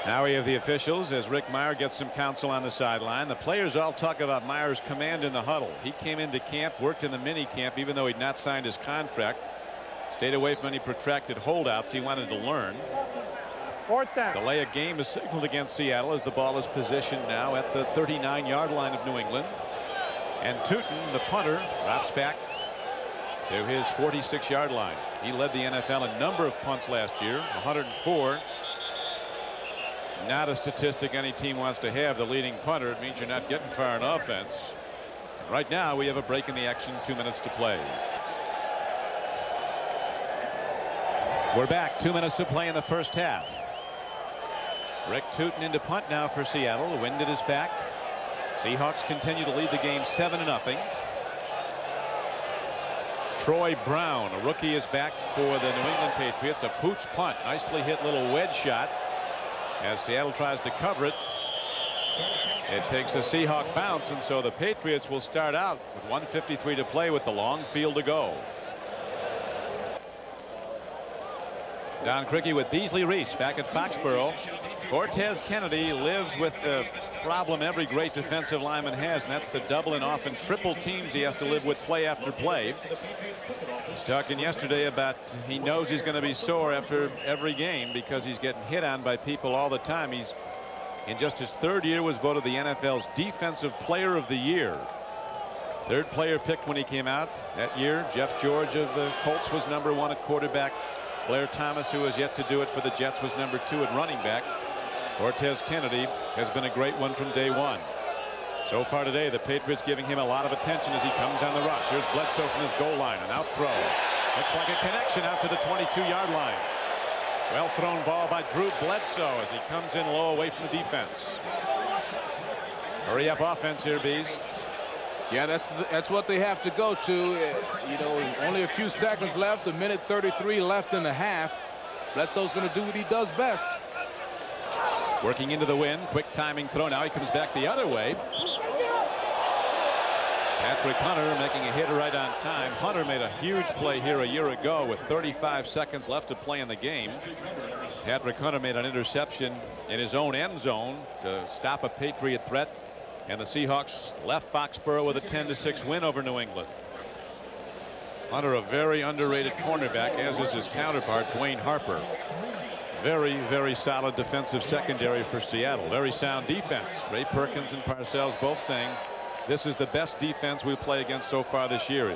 Now we have the officials as Rick Mirer gets some counsel on the sideline. The players all talk about Meyer's command in the huddle. He came into camp, worked in the mini camp, even though he'd not signed his contract. Stayed away from any protracted holdouts. He wanted to learn. Delay of game is signaled against Seattle as the ball is positioned now at the 39-yard line of New England. And Tootin, the punter, drops back to his 46-yard line. He led the NFL in number of punts last year, 104. Not a statistic any team wants to have, the leading punter. It means you're not getting far in offense. Right now we have a break in the action, 2 minutes to play. We're back, 2 minutes to play in the first half. Rick Tootin into punt now for Seattle. The wind at his back. Seahawks continue to lead the game 7-0. Troy Brown, a rookie, is back for the New England Patriots. A pooch punt, nicely hit little wedge shot. As Seattle tries to cover it, it takes a Seahawk bounce, and so the Patriots will start out with 1:53 to play with the long field to go. Don Criqui with Beasley Reece back at Foxborough. Cortez Kennedy lives with the problem every great defensive lineman has, and that's the double and often triple teams he has to live with play after play. He's talking yesterday about he knows he's going to be sore after every game because he's getting hit on by people all the time. He's in just his 3rd year was voted the NFL's Defensive Player of the Year. 3rd player picked when he came out that year. Jeff George of the Colts was #1 at quarterback. Blair Thomas, who has yet to do it for the Jets, was #2 at running back. Cortez Kennedy has been a great one from day one. So far today, the Patriots giving him a lot of attention as he comes on the rush. Here's Bledsoe from his goal line. An out throw. Looks like a connection out to the 22-yard line. Well thrown ball by Drew Bledsoe as he comes in low away from the defense. Hurry up offense here, Bees. Yeah, that's what they have to go to. You know, only a few seconds left, 1:33 left in the half. Bledsoe's going to do what he does best. Working into the wind, quick timing throw. Now he comes back the other way. Patrick Hunter making a hit right on time. Hunter made a huge play here a year ago with 35 seconds left to play in the game. Patrick Hunter made an interception in his own end zone to stop a Patriot threat. And the Seahawks left Foxborough with a 10-6 win over New England. Hunter, a very underrated cornerback, as is his counterpart, Dwayne Harper. Very, very solid defensive secondary for Seattle. Very sound defense. Ray Perkins and Parcells both saying this is the best defense we play against so far this year.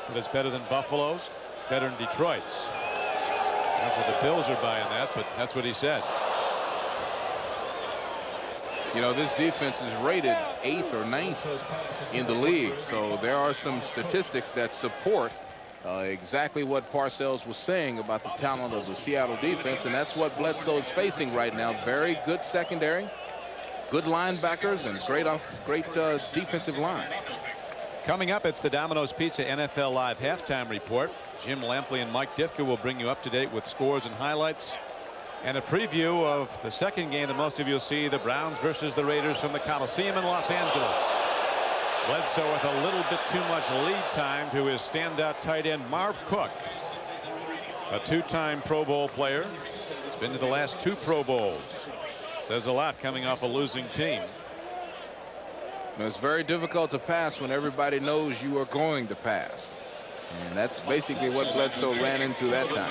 But it's better than Buffalo's, better than Detroit's. Not that the Bills are buying that, but that's what he said. You know, this defense is rated 8th or 9th in the league, so there are some statistics that support exactly what Parcells was saying about the talent of the Seattle defense, and that's what Bledsoe is facing right now. Very good secondary, good linebackers, and great defensive line. Coming up, it's the Domino's Pizza NFL Live halftime report. Jim Lampley and Mike Ditka will bring you up to date with scores and highlights. And a preview of the second game that most of you will see, the Browns versus the Raiders from the Coliseum in Los Angeles. Bledsoe with a little bit too much lead time to his standout tight end Marv Cook, a 2-time Pro Bowl player. He's been to the last 2 Pro Bowls. Says a lot coming off a losing team. It's very difficult to pass when everybody knows you are going to pass. And that's basically what Bledsoe ran into that time.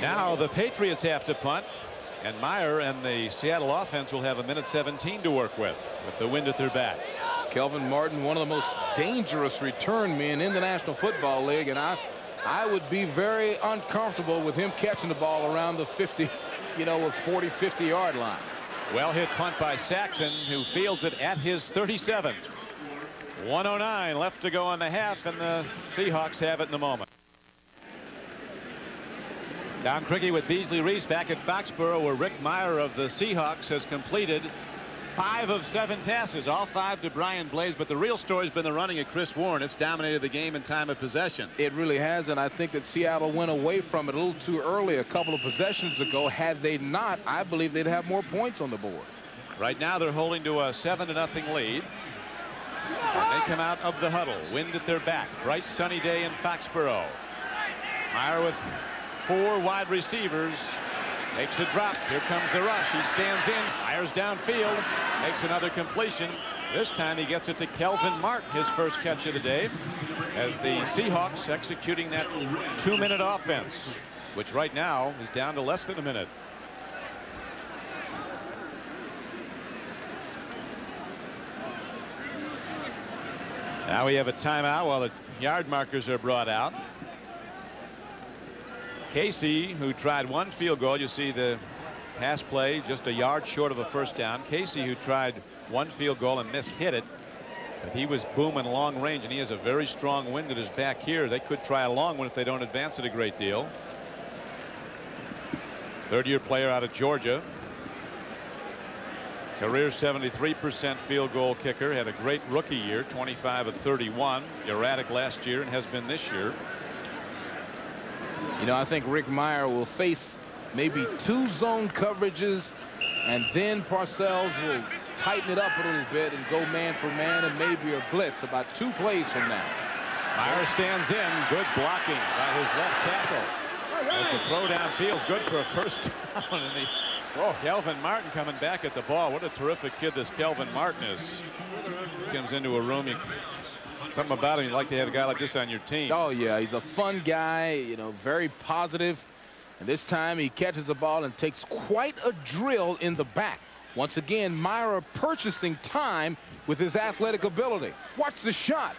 Now the Patriots have to punt, and Mirer and the Seattle offense will have 1:17 to work with the wind at their back. Kelvin Martin, one of the most dangerous return men in the National Football League, and I would be very uncomfortable with him catching the ball around the 50, you know, 40, 50-yard line. Well hit punt by Saxon, who fields it at his 37. 1:09 left to go in the half, and the Seahawks have it in a moment. Don Criqui with Beasley Reece back at Foxborough, where Rick Mirer of the Seahawks has completed 5 of 7 passes, all 5 to Brian Blaze. But the real story has been the running of Chris Warren. It's dominated the game in time of possession. It really has, and I think that Seattle went away from it a little too early a couple of possessions ago. Had they not, I believe they'd have more points on the board. Right now they're holding to a 7-0 lead. And they come out of the huddle. Wind at their back. Bright sunny day in Foxborough. Mirer with 4 wide receivers. Makes a drop. Here comes the rush. He stands in. Fires downfield. Makes another completion. This time he gets it to Kelvin Martin, his first catch of the day, as the Seahawks executing that 2-minute offense, which right now is down to less than a minute. Now we have a timeout while the yard markers are brought out. Casey, who tried 1 field goal, you see the pass play just a yard short of a first down. Casey, who tried 1 field goal and hit it, but he was booming long range, and he has a very strong wind at his back here. They could try a long one if they don't advance it a great deal. Third-year player out of Georgia. Career 73% field goal kicker. Had a great rookie year, 25 of 31. Erratic last year and has been this year. You know, I think Rick Mirer will face maybe 2 zone coverages, and then Parcells will tighten it up a little bit and go man for man and maybe a blitz about 2 plays from now. Mirer stands in. Good blocking by his left tackle. As the throw downfield's good for a first down. And Kelvin Martin coming back at the ball. What a terrific kid this Kelvin Martin is. He comes into a room. Something about him, you'd like to have a guy like this on your team. Oh, yeah, he's a fun guy, you know, very positive. And this time he catches the ball and takes quite a drill in the back. Once again, Mirer purchasing time with his athletic ability. Watch the shot.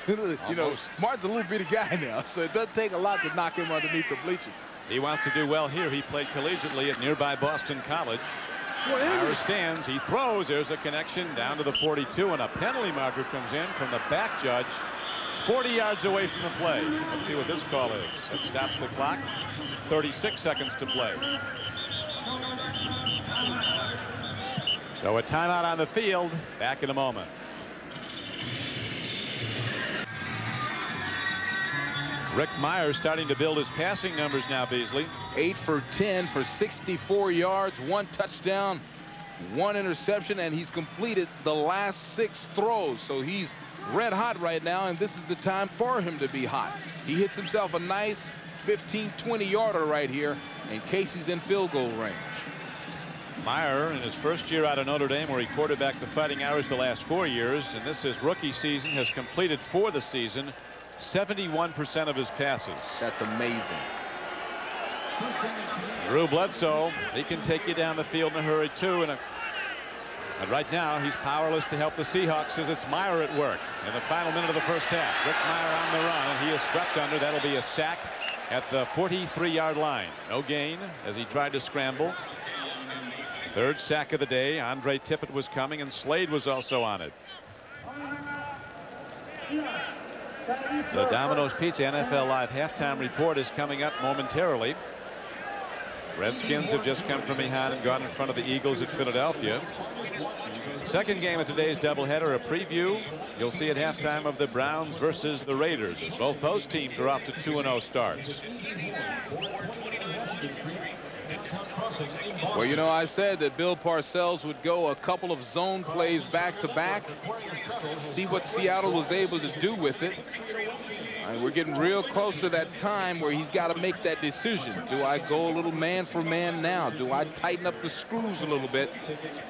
You know, Martin's a little bitty guy now, so it doesn't take a lot to knock him underneath the bleachers. He wants to do well here. He played collegiately at nearby Boston College. Mirer stands. He throws. There's a connection down to the 42, and a penalty marker comes in from the back judge 40 yards away from the play. Let's see what this call is. It stops the clock. 36 seconds to play. So a timeout on the field. Back in a moment. Rick Mirer starting to build his passing numbers now, Beasley. 8 for 10 for 64 yards, 1 touchdown, 1 interception, and he's completed the last 6 throws. So he's red hot right now, and this is the time for him to be hot. He hits himself a nice 15-20 yarder right here, and Casey's in field goal range. Mirer in his first year out of Notre Dame, where he quarterbacked the Fighting Irish the last 4 years, and this is rookie season, has completed for the season 71% of his passes. That's amazing. Drew Bledsoe, he can take you down the field in a hurry too, and right now he's powerless to help the Seahawks as it's Mirer at work in the final minute of the first half. Rick Mirer on the run, and he is swept under. That'll be a sack at the 43-yard line. No gain as he tried to scramble. 3rd sack of the day. Andre Tippett was coming, and Slade was also on it. The Domino's Pizza NFL Live halftime report is coming up momentarily. Redskins have just come from behind and gone in front of the Eagles at Philadelphia. Second game of today's doubleheader, a preview you'll see at halftime of the Browns versus the Raiders. Both those teams are off to 2-0 starts. Well, you know, I said that Bill Parcells would go a couple of zone plays back to back, see what Seattle was able to do with it. And we're getting real close to that time where he's got to make that decision. Do I go a little man for man now? Do I tighten up the screws a little bit?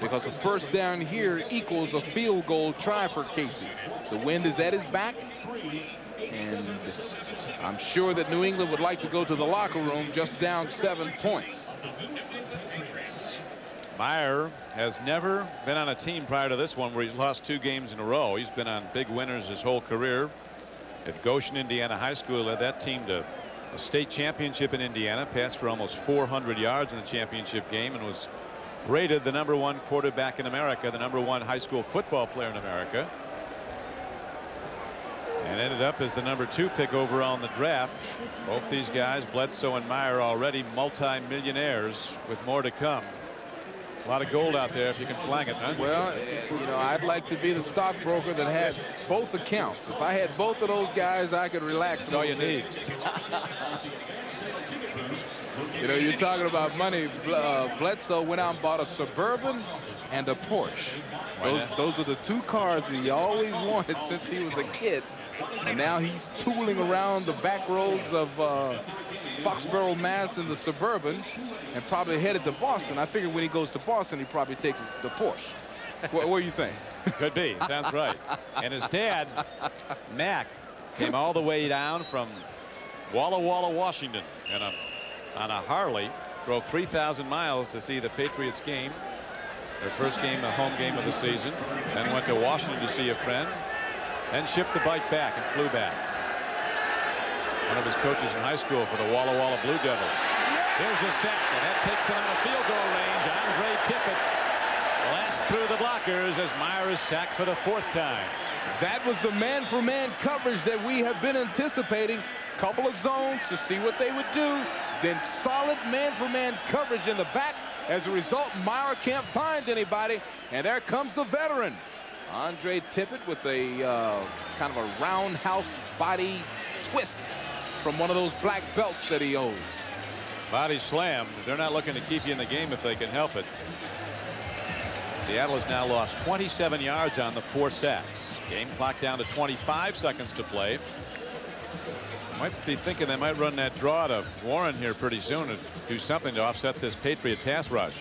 Because a first down here equals a field goal try for Casey. The wind is at his back, and I'm sure that New England would like to go to the locker room just down 7 points. Mirer has never been on a team prior to this one where he's lost 2 games in a row. He's been on big winners his whole career. At Goshen, Indiana High School, led that team to a state championship in Indiana, passed for almost 400 yards in the championship game, and was rated the #1 quarterback in America, the #1 high school football player in America. and ended up as the #2 pick overall in the draft. Both these guys, Bledsoe and Mirer, already multi-millionaires with more to come. A lot of gold out there if you can flag it, huh? Well, you know, I'd like to be the stockbroker that had both accounts. If I had both of those guys, I could relax. That's all you need. You know, you're talking about money. Bledsoe went out and bought a Suburban and a Porsche. Those are the two cars he always wanted since he was a kid. And now he's tooling around the back roads of Foxborough, Mass in the Suburban and probably headed to Boston. I figure when he goes to Boston, he probably takes the Porsche. What do you think? Could be. Sounds right. And his dad, Mac, came all the way down from Walla Walla, Washington, and on a Harley, drove 3,000 miles to see the Patriots game, their first game, a home game of the season, then went to Washington to see a friend, then shipped the bike back and flew back. One of his coaches in high school for the Walla Walla Blue Devils. Here's a sack, and that takes them out of field goal range. Andre Tippett blasts through the blockers as Mirer is sacked for the 4th time. That was the man-for-man coverage that we have been anticipating. Couple of zones to see what they would do. Then solid man-for-man coverage in the back. As a result, Mirer can't find anybody. And there comes the veteran, Andre Tippett, with a kind of a roundhouse body twist from one of those black belts that he owns. Body slam. They're not looking to keep you in the game if they can help it. Seattle has now lost 27 yards on the 4 sacks. Game clock down to 25 seconds to play. Might be thinking they might run that draw to Warren here pretty soon to do something to offset this Patriot pass rush.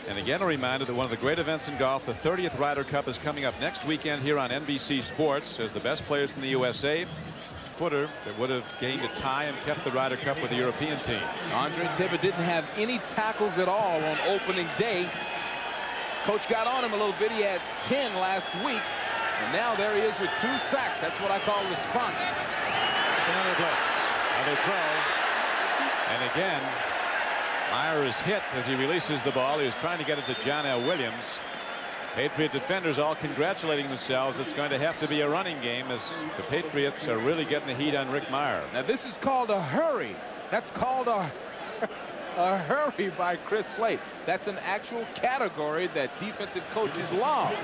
And again, a reminder that one of the great events in golf, the 30th Ryder Cup, is coming up next weekend here on NBC Sports as the best players from the USA. Footer that would have gained a tie and kept the Ryder Cup with the European team. Andre Tippett didn't have any tackles at all on opening day. Coach got on him a little bit. He had 10 last week. And now there he is with 2 sacks. That's what I call responding. Another blitz. Another throw. And again, Mirer is hit as he releases the ball. He was trying to get it to John L. Williams. Patriot defenders all congratulating themselves. It's going to have to be a running game as the Patriots are really getting the heat on Rick Mirer. Now this is called a hurry. That's called a hurry by Chris Slate. That's an actual category that defensive coaches love.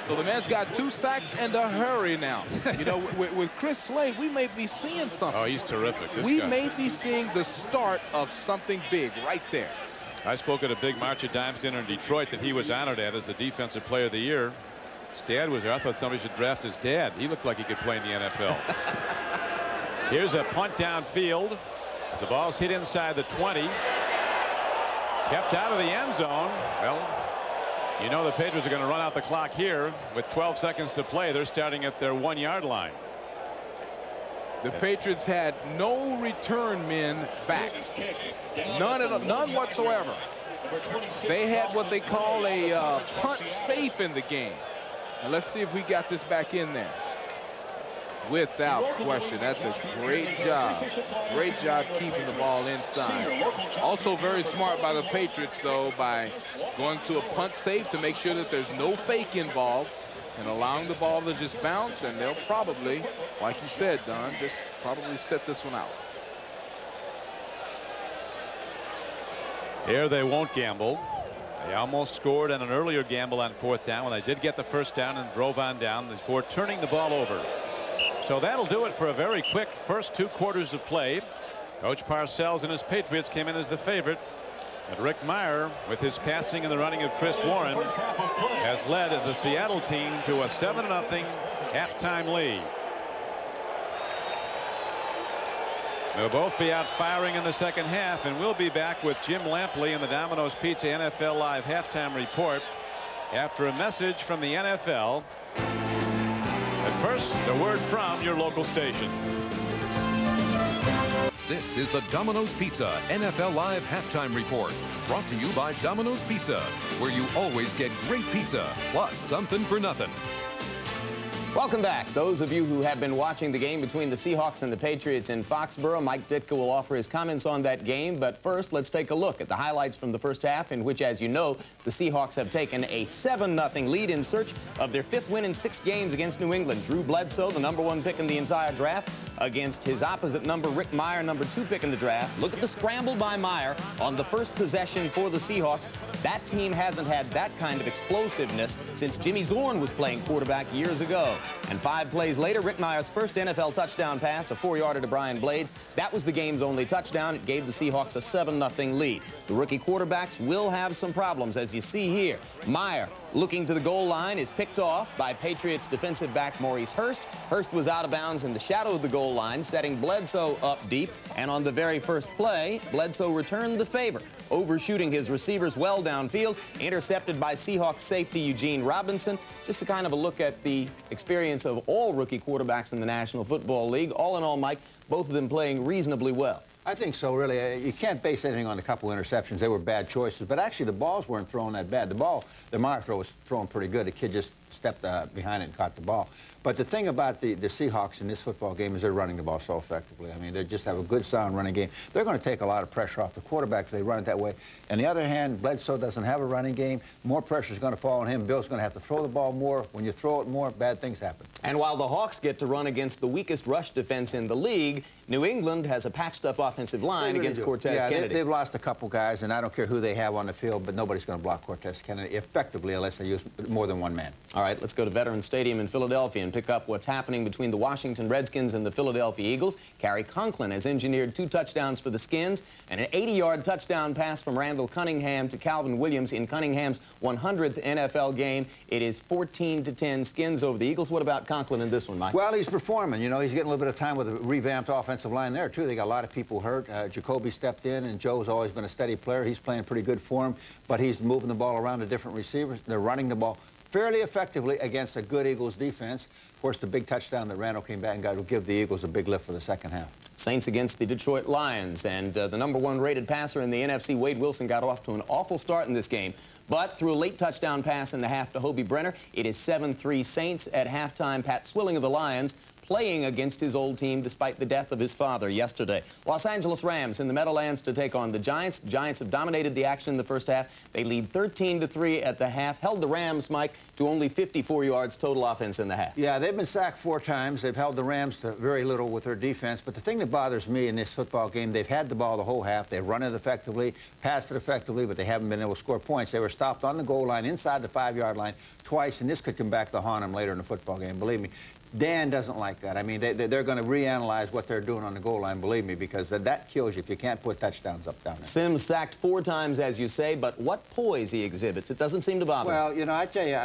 So the man's got 2 sacks and a hurry now. You know, with Chris Slate, we may be seeing something. Oh, he's terrific. We may be seeing the start of something big right there. I spoke at a big March of Dimes dinner in Detroit that he was honored at as the Defensive Player of the Year. His dad was there. I thought somebody should draft his dad. He looked like he could play in the NFL. Here's a punt downfield as the ball's hit inside the 20. Kept out of the end zone. Well, you know the Patriots are going to run out the clock here with 12 seconds to play. They're starting at their 1-yard line. The Patriots had no return men back. None whatsoever. They had what they call a punt safe in the game. And let's see if we got this back in there. Without question, that's a great job. Great job keeping the ball inside. Also very smart by the Patriots, though, by going to a punt safe to make sure that there's no fake involved and allowing the ball to just bounce. And they'll probably, like you said, Don, just probably set this one out. Here they won't gamble. They almost scored on an earlier gamble on 4th down when they did get the 1st down and drove on down before turning the ball over. So that'll do it for a very quick first 2 quarters of play. Coach Parcells and his Patriots came in as the favorite. But Rick Mirer, with his passing and the running of Chris Warren, has led the Seattle team to a 7-0 halftime lead. They'll both be out firing in the second half, and we'll be back with Jim Lampley in the Domino's Pizza NFL Live halftime report after a message from the NFL. But first, a word from your local station. This is the Domino's Pizza NFL Live halftime report, brought to you by Domino's Pizza, where you always get great pizza plus something for nothing. Welcome back. Those of you who have been watching the game between the Seahawks and the Patriots in Foxborough, Mike Ditka will offer his comments on that game. But first, let's take a look at the highlights from the first half, in which, as you know, the Seahawks have taken a 7-0 lead in search of their 5th win in 6 games against New England. Drew Bledsoe, the #1 pick in the entire draft, against his opposite number, Rick Mirer, #2 pick in the draft. Look at the scramble by Mirer on the first possession for the Seahawks. That team hasn't had that kind of explosiveness since Jimmy Zorn was playing quarterback years ago. And 5 plays later, Rick Meyer's first NFL touchdown pass, a 4-yarder to Brian Blades. That was the game's only touchdown. It gave the Seahawks a 7-0 lead. The rookie quarterbacks will have some problems, as you see here. Mirer, looking to the goal line, is picked off by Patriots defensive back Maurice Hurst. Hurst was out of bounds in the shadow of the goal line, setting Bledsoe up deep. And on the very first play, Bledsoe returned the favor, overshooting his receivers well downfield, intercepted by Seahawks safety Eugene Robinson. Just a kind of a look at the experience of all rookie quarterbacks in the National Football League. All in all, Mike, both of them playing reasonably well. I think so, really. You can't base anything on a couple interceptions. They were bad choices, but actually the balls weren't thrown that bad. The ball, the Mirer throw was thrown pretty good. The kid just stepped behind it and caught the ball. But the thing about the Seahawks in this football game is they're running the ball so effectively. I mean, they just have a good, sound running game. They're going to take a lot of pressure off the quarterback if they run it that way. On the other hand, Bledsoe doesn't have a running game. More pressure is going to fall on him. Bill's going to have to throw the ball more. When you throw it more, bad things happen. And while the Hawks get to run against the weakest rush defense in the league, New England has a patched-up offensive line against Cortez Kennedy. They've lost a couple guys, and I don't care who they have on the field, but nobody's going to block Cortez Kennedy effectively unless they use more than one man. All right, let's go to Veterans Stadium in Philadelphia and pick up what's happening between the Washington Redskins and the Philadelphia Eagles. Kerry Conklin has engineered 2 touchdowns for the Skins and an 80-yard touchdown pass from Randall Cunningham to Calvin Williams in Cunningham's 100th NFL game. It is 14-10 Skins over the Eagles. What about Conklin in this one, Mike? Well, he's performing. You know, he's getting a little bit of time with a revamped offensive line there, too. They got a lot of people hurt. Jacoby stepped in, and Joe's always been a steady player. He's playing pretty good for him, but he's moving the ball around to different receivers. They're running the ball fairly effectively against a good Eagles defense. Of course, the big touchdown that Randall came back and got will give the Eagles a big lift for the second half. Saints against the Detroit Lions, and the #1 rated passer in the NFC, Wade Wilson, got off to an awful start in this game. But through a late touchdown pass in the half to Hobie Brenner, it is 7-3 Saints at halftime. Pat Swilling of the Lions playing against his old team despite the death of his father yesterday. Los Angeles Rams in the Meadowlands to take on the Giants. The Giants have dominated the action in the first half. They lead 13-3 at the half. Held the Rams, Mike, to only 54 yards total offense in the half. Yeah, they've been sacked 4 times. They've held the Rams to very little with their defense. But the thing that bothers me in this football game, they've had the ball the whole half. They've run it effectively, passed it effectively, but they haven't been able to score points. They were stopped on the goal line, inside the 5-yard line twice, and this could come back to haunt them later in the football game, believe me. Dan doesn't like that. I mean, they're going to reanalyze what they're doing on the goal line, believe me, because that kills you if you can't put touchdowns up down there. Sims sacked 4 times, as you say, but what poise he exhibits. It doesn't seem to bother him. Well, you know, I tell you,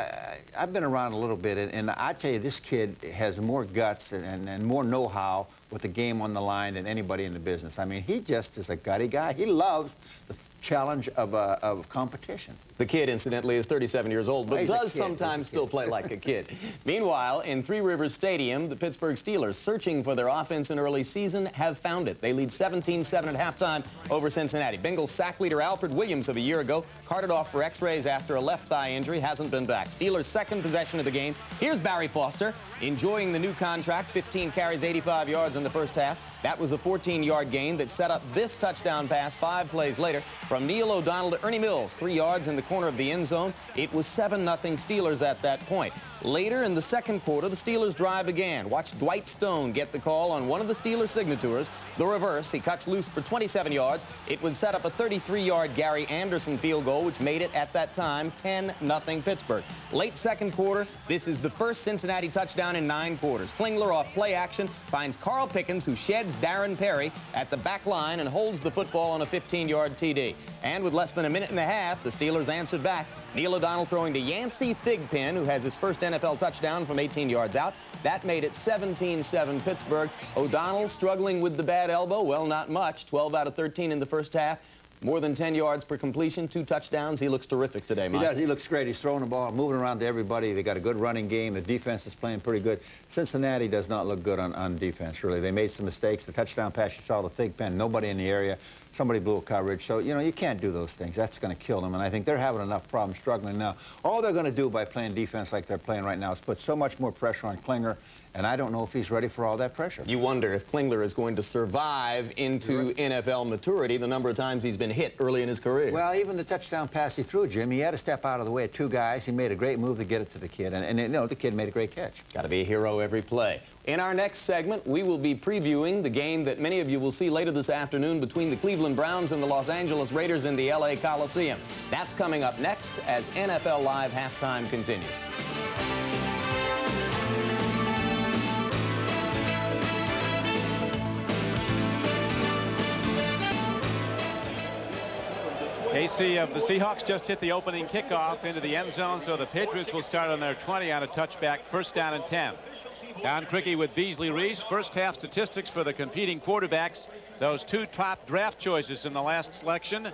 I've been around a little bit, and I tell you, this kid has more guts and more know-how with the game on the line than anybody in the business. I mean, he just is a gutty guy. He loves the challenge of competition. The kid, incidentally, is 37 years old, but does sometimes still play like a kid. Meanwhile, in Three Rivers Stadium, the Pittsburgh Steelers, searching for their offense in early season, have found it. They lead 17-7 at halftime over Cincinnati. Bengals sack leader Alfred Williams of a year ago carted off for x-rays after a left thigh injury, hasn't been back. Steelers' second possession of the game. Here's Barry Foster, enjoying the new contract, 15 carries, 85 yards in the first half. That was a 14-yard gain that set up this touchdown pass 5 plays later from Neil O'Donnell to Ernie Mills, 3 yards in the corner of the end zone. It was 7-0 Steelers at that point. Later in the second quarter, the Steelers drive again. Watch Dwight Stone get the call on one of the Steelers' signatures, the reverse. He cuts loose for 27 yards. It would set up a 33-yard Gary Anderson field goal, which made it at that time 10-0 Pittsburgh. Late second quarter, this is the first Cincinnati touchdown in 9 quarters. Klingler off play action finds Carl Pickens, who sheds Darren Perry at the back line and holds the football on a 15-yard TD. And with less than a minute and a half, the Steelers answered back. Neil O'Donnell throwing to Yancey Thigpen, who has his first NFL touchdown from 18 yards out. That made it 17-7 Pittsburgh. O'Donnell struggling with the bad elbow. Well, not much. 12 out of 13 in the first half. More than 10 yards per completion, 2 touchdowns. He looks terrific today, Mike. He does. He looks great. He's throwing the ball, moving around to everybody. They got a good running game. The defense is playing pretty good. Cincinnati does not look good on defense, really. They made some mistakes. The touchdown pass, you saw the Thigpen, nobody in the area. somebody blew a coverage. So, you know, you can't do those things. That's going to kill them. And I think they're having enough problems struggling now. All they're going to do by playing defense like they're playing right now is put so much more pressure on Klinger. And I don't know if he's ready for all that pressure. You wonder if Klingler is going to survive into NFL maturity, the number of times he's been hit early in his career. Well, even the touchdown pass he threw, Jim, he had to step out of the way of two guys. He made a great move to get it to the kid. And you know, the kid made a great catch. Got to be a hero every play. In our next segment, we will be previewing the game that many of you will see later this afternoon between the Cleveland Browns and the Los Angeles Raiders in the LA Coliseum. That's coming up next as NFL Live Halftime continues. Casey of the Seahawks just hit the opening kickoff into the end zone, so the Patriots will start on their 20 on a touchback, first down and 10. Down Criqui with Beasley, Reece. First half statistics for the competing quarterbacks. Those two top draft choices in the last selection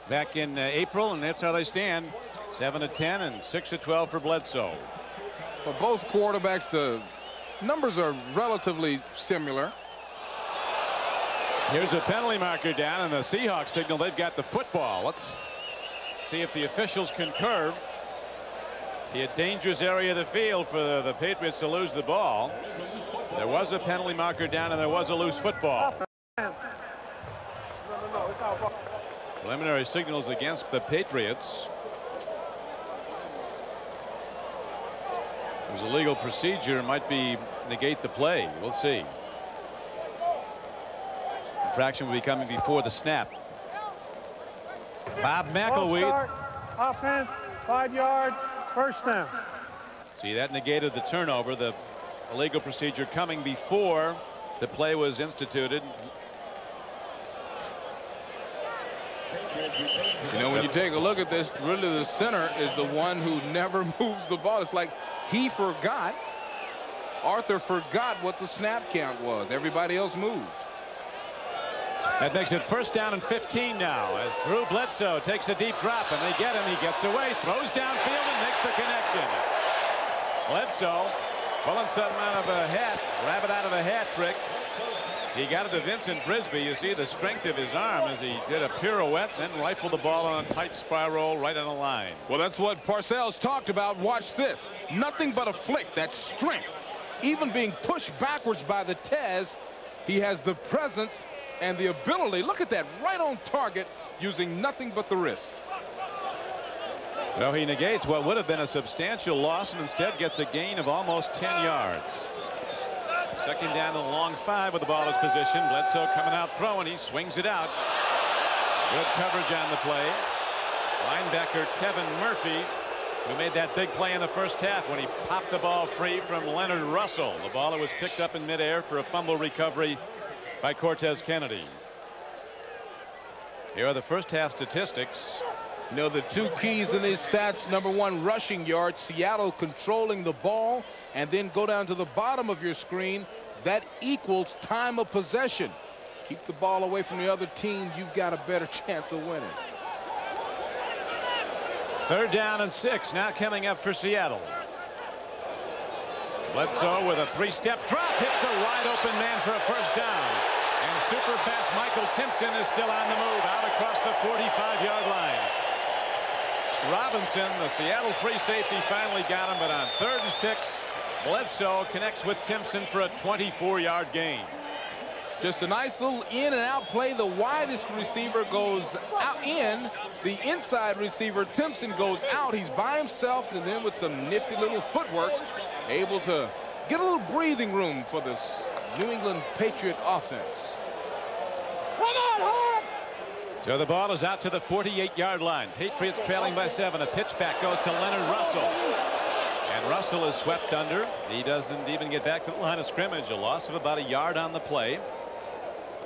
back in April, and that's how they stand. 7-10 and 6-12 for Bledsoe. For both quarterbacks, the numbers are relatively similar. Here's a penalty marker down, and the Seahawks signal they've got the football. Let's see if the officials concur. The dangerous area of the field for the Patriots to lose the ball. There was a penalty marker down, and there was a loose football. Preliminary signals against the Patriots. There's a legal procedure, might be negate the play. We'll see. Infraction will be coming before the snap. Bob McElwee. Offense, 5 yards, first down. See, that negated the turnover. The illegal procedure coming before the play was instituted. You know, when you take a look at this, really the center is the one who never moves the ball. It's like he forgot. Arthur forgot what the snap count was. Everybody else moved. That makes it first down and 15 now as Drew Bledsoe takes a deep drop, and they get him. He gets away, throws downfield, and makes the connection. Bledsoe pulling something out of a hat, rabbit out of a hat trick. He got it to Vincent Brisby. You see the strength of his arm as he did a pirouette, then rifled the ball on a tight spiral right on the line. Well, that's what Parcells talked about. Watch this. Nothing but a flick. That's strength. Even being pushed backwards by the Tez, he has the presence and the ability. Look at that, right on target, using nothing but the wrist. Well, he negates what would have been a substantial loss and instead gets a gain of almost 10 yards. Second down and a long 5 with the ball in position. Bledsoe coming out throwing. He swings it out. Good coverage on the play. Linebacker Kevin Murphy, who made that big play in the first half when he popped the ball free from Leonard Russell. The ball that was picked up in midair for a fumble recovery by Cortez Kennedy. Here are the first half statistics. You know, the two keys in these stats: number 1, rushing yards, Seattle controlling the ball, and then go down to the bottom of your screen. That equals time of possession. Keep the ball away from the other team, you've got a better chance of winning. Third down and 6 now coming up for Seattle. Bledsoe with a 3-step drop hits a wide open man for a first down. And super fast Michael Timpson is still on the move out across the 45-yard line. Robinson, the Seattle free safety, finally got him, but on 3rd and 6, Bledsoe connects with Timpson for a 24-yard gain. Just a nice little in and out play. The widest receiver goes out in. The inside receiver, Timpson, goes out. He's by himself, and then with some nifty little footwork, able to get a little breathing room for this New England Patriot offense. Come on, Hawk! So the ball is out to the 48-yard line. Patriots trailing by 7. A pitch back goes to Leonard Russell. And Russell is swept under. He doesn't even get back to the line of scrimmage. A loss of about a yard on the play.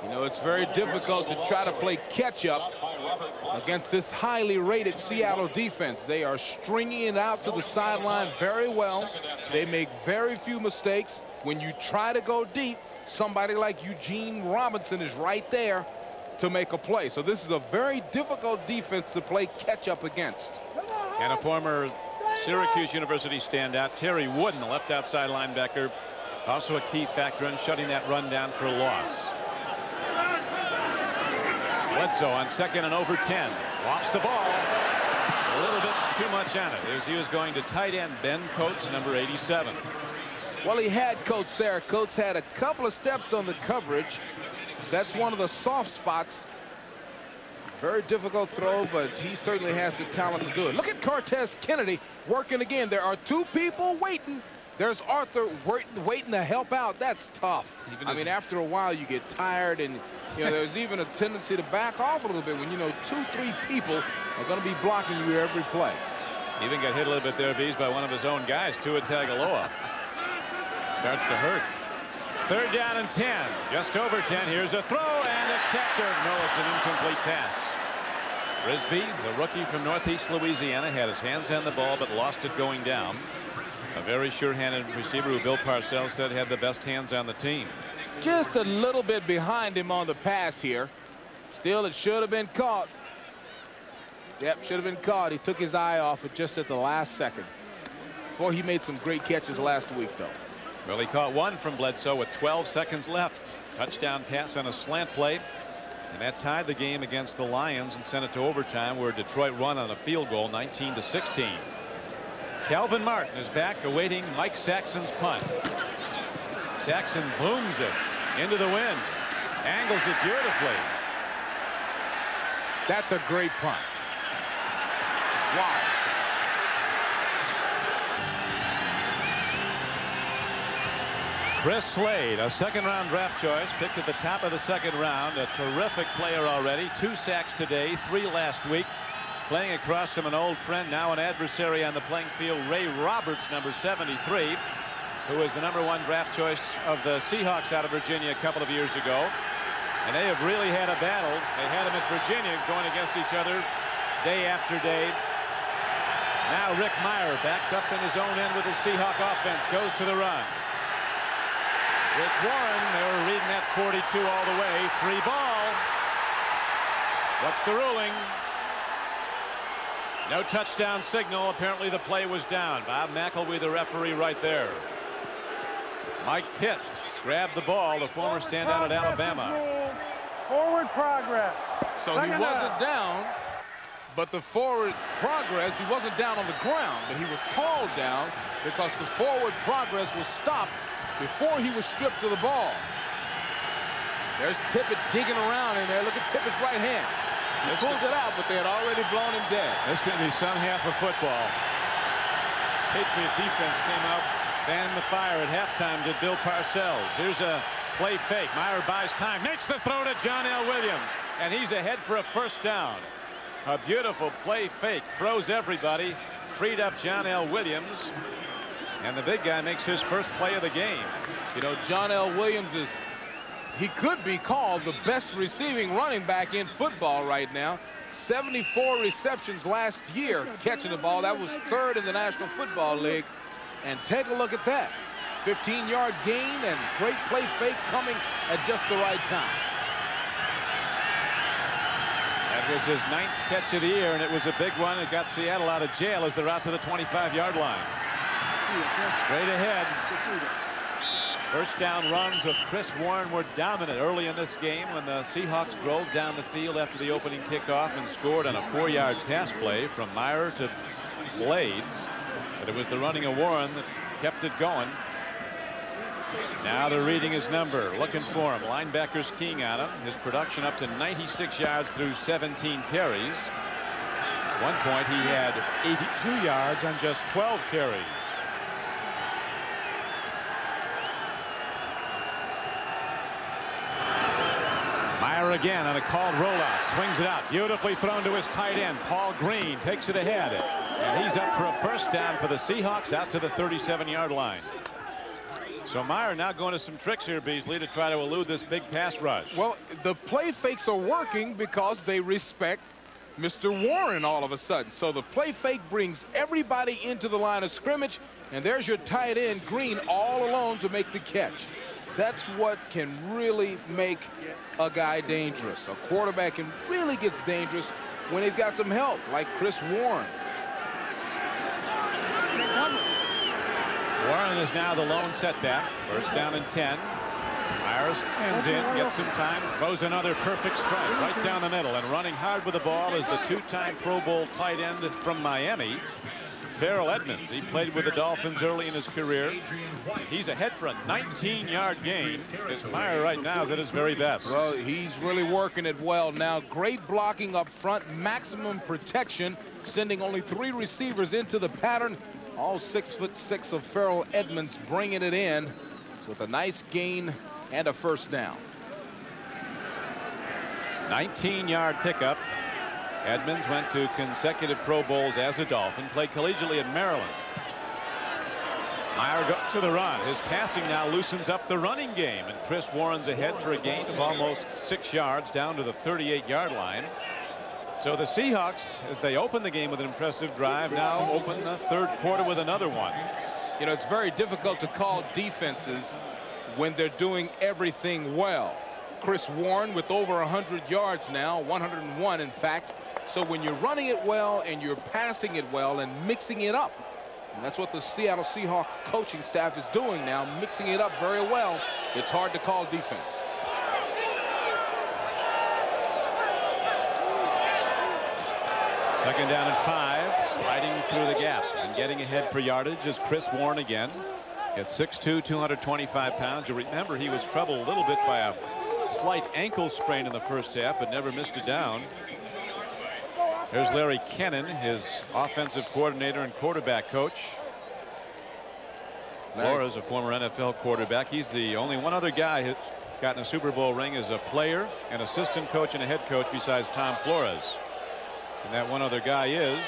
You know, it's very difficult to try to play catch-up against this highly rated Seattle defense. They are stringing it out to the sideline very well. They make very few mistakes. When you try to go deep, somebody like Eugene Robinson is right there to make a play. So this is a very difficult defense to play catch-up against. And a former Syracuse University standout, Terry Wooden, the left outside linebacker, also a key factor in shutting that run down for a loss. Bledsoe on 2nd and over 10. Lofts the ball. A little bit too much on it as he was going to tight end Ben Coates, number 87. Well, he had Coates there. Coates had a couple of steps on the coverage. That's one of the soft spots. Very difficult throw, but he certainly has the talent to do it. Look at Cortez Kennedy working again. There are two people waiting. There's Arthur waiting to help out. That's tough. I mean, after a while, you get tired, and you know there's even a tendency to back off a little bit when you know 2-3 people are going to be blocking you every play. Even got hit a little bit there, Bees, by one of his own guys, Tua Tagovailoa. Starts to hurt. 3rd down and 10. Just over 10. Here's a throw and a catcher. No, it's an incomplete pass. Risby, the rookie from Northeast Louisiana, had his hands on the ball but lost it going down. A very sure-handed receiver who Bill Parcells said had the best hands on the team. Just a little bit behind him on the pass here. Still, it should have been caught. Yep, should have been caught. He took his eye off it just at the last second. Boy, he made some great catches last week, though. Well, he caught one from Bledsoe with 12 seconds left. Touchdown pass on a slant play. And that tied the game against the Lions and sent it to overtime, where Detroit won on a field goal, 19-16. Calvin Martin is back awaiting Mike Saxon's punt. Saxon booms it into the wind. Angles it beautifully. That's a great punt. Wow. Chris Slade, a 2nd-round draft choice, picked at the top of the 2nd round. A terrific player already. 2 sacks today, 3 last week. Playing across from an old friend, now an adversary on the playing field, Ray Roberts, number 73, who was the #1 draft choice of the Seahawks out of Virginia a couple of years ago. And they have really had a battle. They had them at Virginia going against each other day after day. Now Rick Mirer, backed up in his own end with the Seahawk offense, goes to the run. With Warren, they were reading that 42 all the way. 3 ball. What's the ruling? No touchdown signal. Apparently the play was down. Bob McElwee, the referee, right there. Mike Pitts grabbed the ball, the former standout at Alabama. Forward progress. So he wasn't down, but the forward progress, he wasn't down on the ground, but he was called down because the forward progress was stopped before he was stripped of the ball. There's Tippett digging around in there. Look at Tippett's right hand. He pulled it out, but they had already blown him dead. This could be some half of football. Patriot defense came out, fanning the fire at halftime to Bill Parcells. Here's a play fake. Mirer buys time, makes the throw to John L. Williams, and he's ahead for a 1st down. A beautiful play fake, throws everybody, freed up John L. Williams, and the big guy makes his first play of the game. You know, John L. Williams is, he could be called the best receiving running back in football right now. 74 receptions last year catching the ball. That was 3rd in the National Football League. And take a look at that. 15-yard gain and great play fake coming at just the right time. That was his 9th catch of the year, and it was a big one. It got Seattle out of jail as they're out to the 25-yard line. Straight ahead. 1st down runs of Chris Warren were dominant early in this game when the Seahawks drove down the field after the opening kickoff and scored on a 4-yard pass play from Mirer to Blades. But it was the running of Warren that kept it going. Now they're reading his number, looking for him. Linebackers keying on him. His production up to 96 yards through 17 carries. At one point he had 82 yards on just 12 carries. Mirer again on a called rollout, swings it out, beautifully thrown to his tight end. Paul Green takes it ahead, and he's up for a 1st down for the Seahawks out to the 37-yard line. So Mirer now going to some tricks here, Beasley, to try to elude this big pass rush. Well, the play fakes are working because they respect Mr. Warren all of a sudden. So the play fake brings everybody into the line of scrimmage, and there's your tight end Green all alone to make the catch. That's what can really make a guy dangerous. A quarterback can really gets dangerous when he's got some help, like Chris Warren. Warren is now the lone setback. 1st down and 10. Mirer stands in, gets some time, throws another perfect strike right down the middle, and running hard with the ball is the two-time Pro Bowl tight end from Miami, Farrell Edmonds. He played with the Dolphins early in his career. He's ahead for a 19-yard gain. As Mirer right now is at his very best. Well, he's really working it well now. Great blocking up front, maximum protection, sending only 3 receivers into the pattern. All 6'6" of Farrell Edmonds bringing it in with a nice gain and a first down. 19-yard pickup. Edmonds went to consecutive Pro Bowls as a Dolphin, played collegiately at Maryland. Mirer goes to the run. His passing now loosens up the running game, and Chris Warren's ahead for a gain of almost 6 yards down to the 38-yard line. So the Seahawks, as they open the game with an impressive drive, now open the third quarter with another one. You know, it's very difficult to call defenses when they're doing everything well. Chris Warren with over 100 yards now, 101 in fact. So when you're running it well and you're passing it well and mixing it up, and that's what the Seattle Seahawks coaching staff is doing now, mixing it up very well, it's hard to call defense. Second down and 5, sliding through the gap and getting ahead for yardage is Chris Warren again. At 6'2", 225 pounds. You remember he was troubled a little bit by a slight ankle sprain in the first half, but never missed it down. There's Larry Kennan, his offensive coordinator and quarterback coach. Flores, a former NFL quarterback. He's the only one other guy who's gotten a Super Bowl ring as a player, an assistant coach, and a head coach besides Tom Flores. And that one other guy is,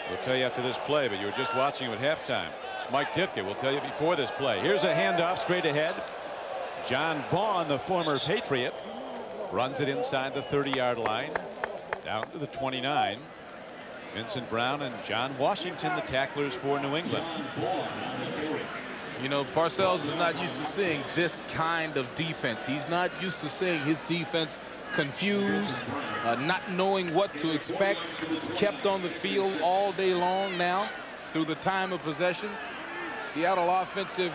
we'll tell you after this play, but you were just watching him at halftime. It's Mike Ditka. We'll tell you before this play. Here's a handoff straight ahead. John Vaughn, the former Patriot, runs it inside the 30-yard line down to the 29. Vincent Brown and John Washington, the tacklers for New England. You know, Parcells is not used to seeing this kind of defense. He's not used to seeing his defense confused, not knowing what to expect. Kept on the field all day long now through the time of possession. Seattle offensive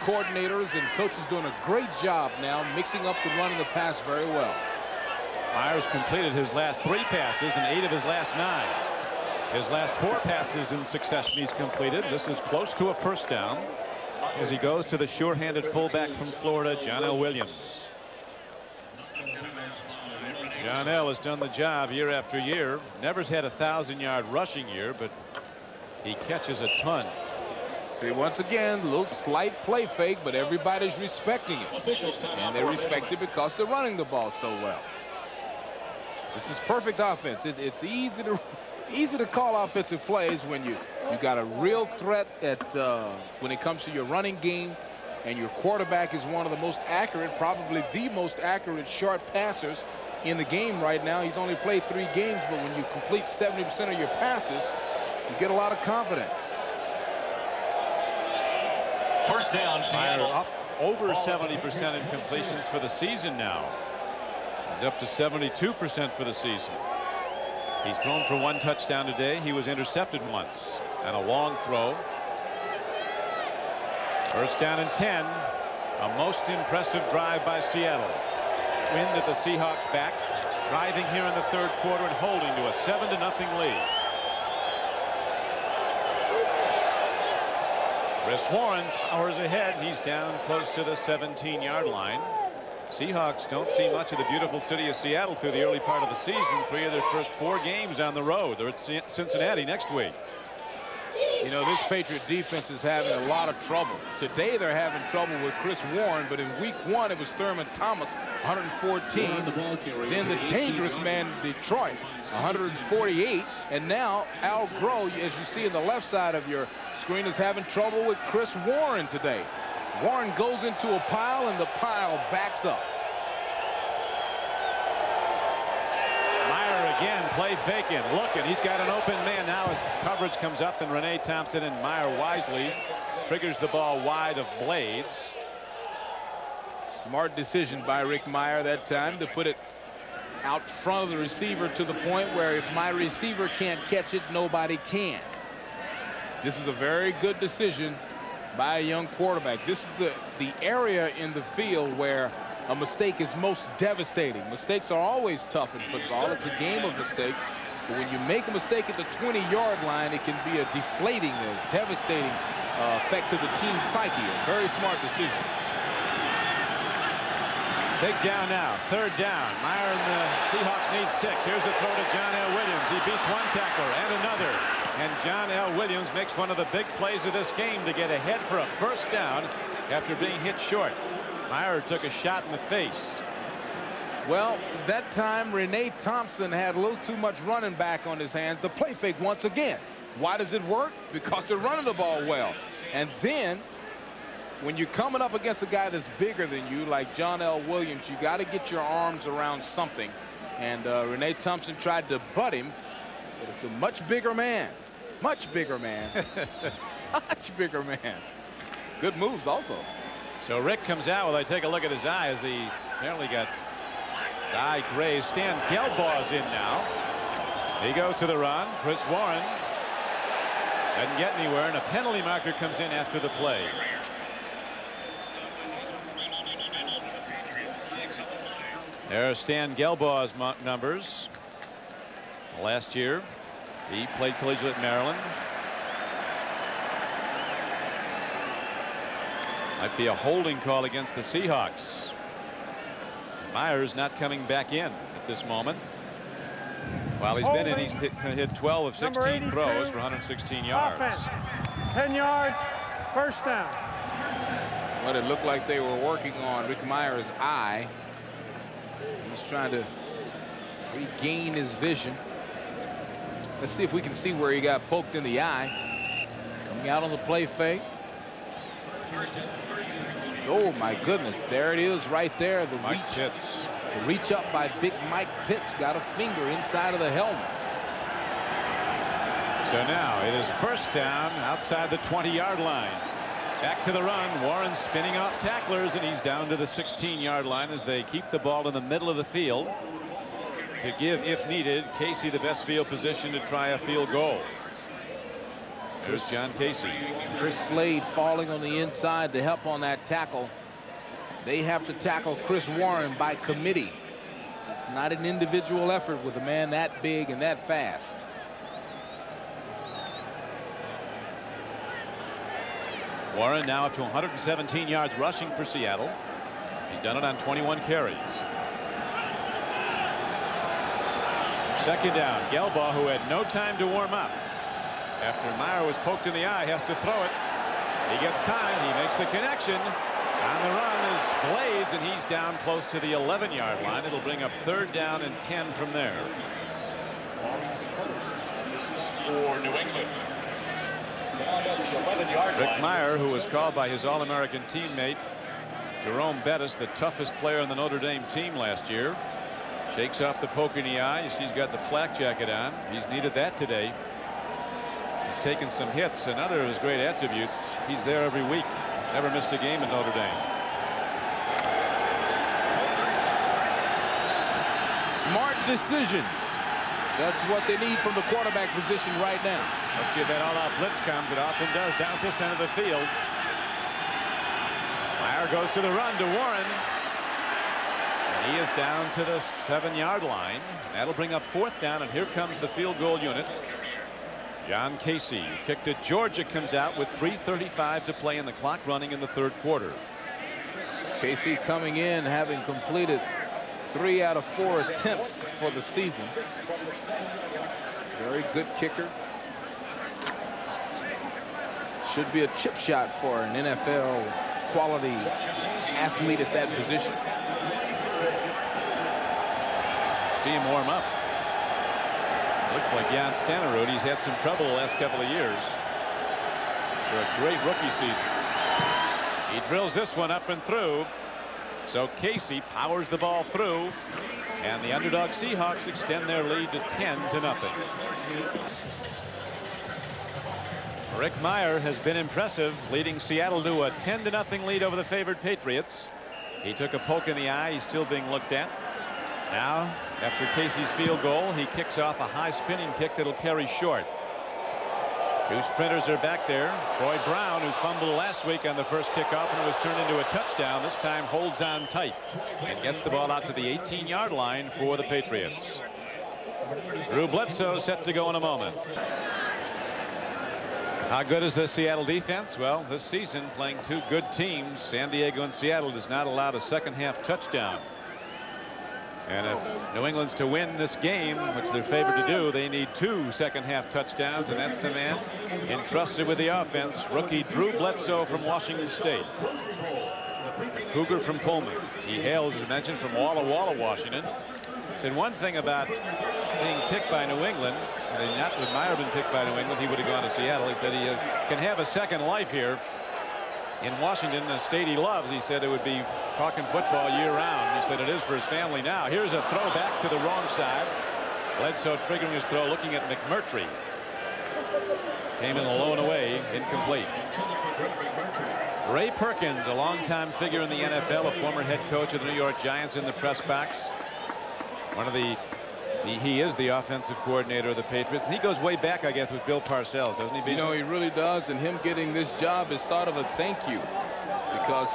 coordinators and coaches doing a great job now mixing up the run and the pass very well. Myers completed his last 3 passes and 8 of his last 9. His last 4 passes in succession he's completed. This is close to a first down as he goes to the sure-handed fullback from Florida, John L. Williams. John L. has done the job year after year. Never's had a 1,000-yard rushing year, but he catches a ton. See, once again, a little slight play fake, but everybody's respecting it. And they respect it because they're running the ball so well. This is perfect offense. It's easy to call offensive plays when you got a real threat at when it comes to your running game, and your quarterback is one of the most accurate, probably the most accurate short passers in the game right now. He's only played 3 games, but when you complete 70% of your passes, you get a lot of confidence. First down, Seattle. Up over 70% in completions for the season now. He's up to 72% for the season. He's thrown for 1 touchdown today. He was intercepted once and a long throw. First down and 10. A most impressive drive by Seattle. Wind at the Seahawks back, driving here in the third quarter and holding to a 7-0 lead. Chris Warren powers ahead. He's down close to the 17-yard line. Seahawks don't see much of the beautiful city of Seattle through the early part of the season. 3 of their first 4 games on the road. They're at Cincinnati next week. You know, this Patriot defense is having a lot of trouble. Today they're having trouble with Chris Warren, but in week 1 it was Thurman Thomas, 114. Then the dangerous man Detroit, 148. And now Al Groh, as you see in the left side of your screen, is having trouble with Chris Warren today. Warren goes into a pile and the pile backs up. Mirer again, play faking, looking. He's got an open man now as coverage comes up, and Renee Thompson and Mirer wisely triggers the ball wide of Blades. Smart decision by Rick Mirer that time to put it out front of the receiver to the point where if my receiver can't catch it, nobody can. This is a very good decision by a young quarterback. This is the area in the field where a mistake is most devastating. Mistakes are always tough in football. It's a game of mistakes. But when you make a mistake at the 20-yard line, it can be a deflating, a devastating effect to the team's psyche. A very smart decision. Big down now. Third down. Mirer and the Seahawks need 6. Here's the throw to John L. Williams. He beats one tackler and another. And John L. Williams makes one of the big plays of this game to get ahead for a first down after being hit short. Mirer took a shot in the face. Well, that time Renee Thompson had a little too much running back on his hands. The play fake once again. Why does it work? Because they're running the ball well. And then when you're coming up against a guy that's bigger than you, like John L. Williams, you got to get your arms around something. And Renee Thompson tried to butt him, but it's a much bigger man. Much bigger man. Much bigger man. Good moves also. So Rick comes out. Well, I take a look at his eye as he apparently got eye grazed. Stan Gelbaugh's in now. He goes to the run. Chris Warren doesn't get anywhere, and a penalty marker comes in after the play. There are Stan Gelbaugh's numbers. Last year, he played collegiate at Maryland. Might be a holding call against the Seahawks. Myers not coming back in at this moment. While he's been in, he's hit 12 of 16 throws for 116 yards. Offense. 10 yards, first down. Well, it looked like they were working on Rick Meyer's eye. He's trying to regain his vision. Let's see if we can see where he got poked in the eye. Coming out on the play fake. Oh my goodness, there it is right there. The Mike Pitts. The reach up by big Mike Pitts got a finger inside of the helmet. So now it is first down outside the 20-yard line. Back to the run. Warren spinning off tacklers, and he's down to the 16-yard line as they keep the ball in the middle of the field to give, if needed, Casey the best field position to try a field goal. There's John Casey. Chris Slade falling on the inside to help on that tackle. They have to tackle Chris Warren by committee. It's not an individual effort with a man that big and that fast. Warren now up to 117 yards rushing for Seattle. He's done it on 21 carries. Second down. Gelbaugh, who had no time to warm up after Mirer was poked in the eye, has to throw it. He gets time. He makes the connection. On the run is Blades, and he's down close to the 11-yard line. It'll bring up third down and 10 from there. For New England. Rick Mirer, who was called by his All-American teammate Jerome Bettis the toughest player on the Notre Dame team last year, shakes off the poke in the eye. You see he's got the flak jacket on. He's needed that today. He's taken some hits. Another of his great attributes, he's there every week. Never missed a game at Notre Dame. Smart decisions. That's what they need from the quarterback position right now. Let's see if that all-out blitz comes. It often does down to center of the field. Mirer goes to the run to Warren. And he is down to the 7-yard line. That'll bring up fourth down, and here comes the field goal unit. John Casey, kicked at Georgia, comes out with 3:35 to play and the clock running in the third quarter. Casey coming in having completed 3 out of 4 attempts for the season. Very good kicker. Should be a chip shot for an NFL quality athlete at that position. See him warm up. Looks like Jan Stenerud. He's had some trouble the last couple of years. For a great rookie season. He drills this one up and through. So Casey powers the ball through, and the underdog Seahawks extend their lead to 10-0. Rick Mirer has been impressive, leading Seattle to a 10-0 lead over the favored Patriots. He took a poke in the eye. He's still being looked at. Now, after Casey's field goal, he kicks off a high spinning kick that'll carry short. Two sprinters are back there. Troy Brown, who fumbled last week on the first kickoff and it was turned into a touchdown, this time holds on tight and gets the ball out to the 18-yard line for the Patriots. Drew Bledsoe set to go in a moment. How good is the Seattle defense? Well, this season, playing two good teams, San Diego and Seattle, does not allow a second-half touchdown. And if New England's to win this game, which they're favored to do, they need two second-half touchdowns, and that's the man entrusted with the offense, rookie Drew Bledsoe from Washington State. Cougar from Pullman. He hails, as I mentioned, from Walla Walla, Washington. Said one thing about being picked by New England, and not with Mirer been picked by New England, he would have gone to Seattle. He said he can have a second life here in Washington, a state he loves. He said it would be talking football year-round. He said it is for his family now. Here's a throw back to the wrong side. Bledsoe triggering his throw, looking at McMurtry. Came in the low and away, incomplete. Ray Perkins, a longtime figure in the NFL, a former head coach of the New York Giants, in the press box. One of he is the offensive coordinator of the Patriots, and he goes way back, I guess, with Bill Parcells, doesn't he, Beasley? You know, he really does, and him getting this job is sort of a thank you, because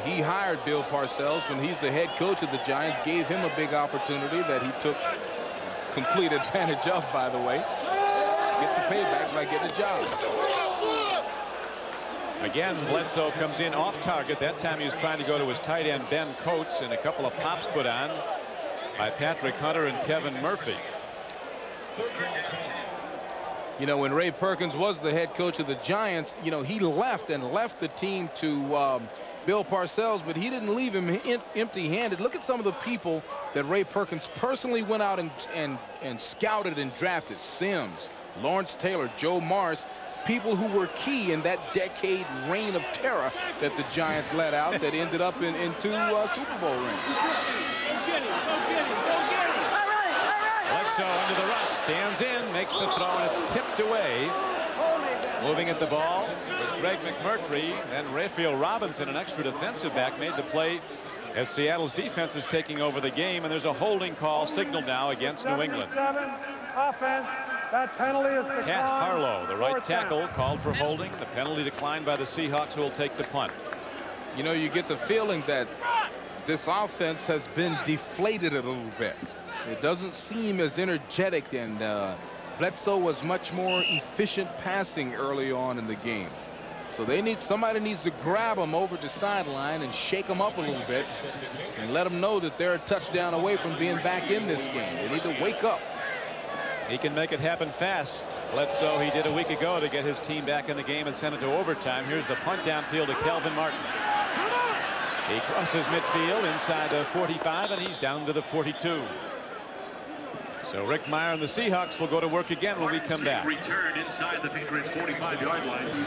he hired Bill Parcells when he's the head coach of the Giants, gave him a big opportunity that he took complete advantage of, by the way. Gets a payback by getting a job. Again, Bledsoe comes in off target. That time he was trying to go to his tight end, Ben Coates, and a couple of pops put on by Patrick Hunter and Kevin Murphy. You know, when Ray Perkins was the head coach of the Giants, you know, he left the team to Bill Parcells, but he didn't leave him empty-handed. Look at some of the people that Ray Perkins personally went out and scouted and drafted. Sims, Lawrence Taylor, Joe Morris, people who were key in that decade reign of terror that the Giants let out that ended up in two Super Bowl rings. Bledsoe under the rush, stands in, makes the throw, and it's tipped away. Moving at the ball was Greg McMurtry, and Raphael Robinson, an extra defensive back, made the play as Seattle's defense is taking over the game, and there's a holding call signaled now against New England. Offense. That penalty is declined. Pat Harlow, the right tackle, called for holding. The penalty declined by the Seahawks, who will take the punt. You know, you get the feeling that this offense has been deflated a little bit. It doesn't seem as energetic, and Bledsoe was much more efficient passing early on in the game. So somebody needs to grab them over the sideline and shake them up a little bit and let them know that they're a touchdown away from being back in this game. They need to wake up. He can make it happen fast. Bledsoe, he did a week ago to get his team back in the game and send it to overtime. Here's the punt downfield to Kelvin Martin. He crosses midfield inside the 45, and he's down to the 42. So Rick Mirer and the Seahawks will go to work again when we come back. Return inside the Patriots 45-yard line.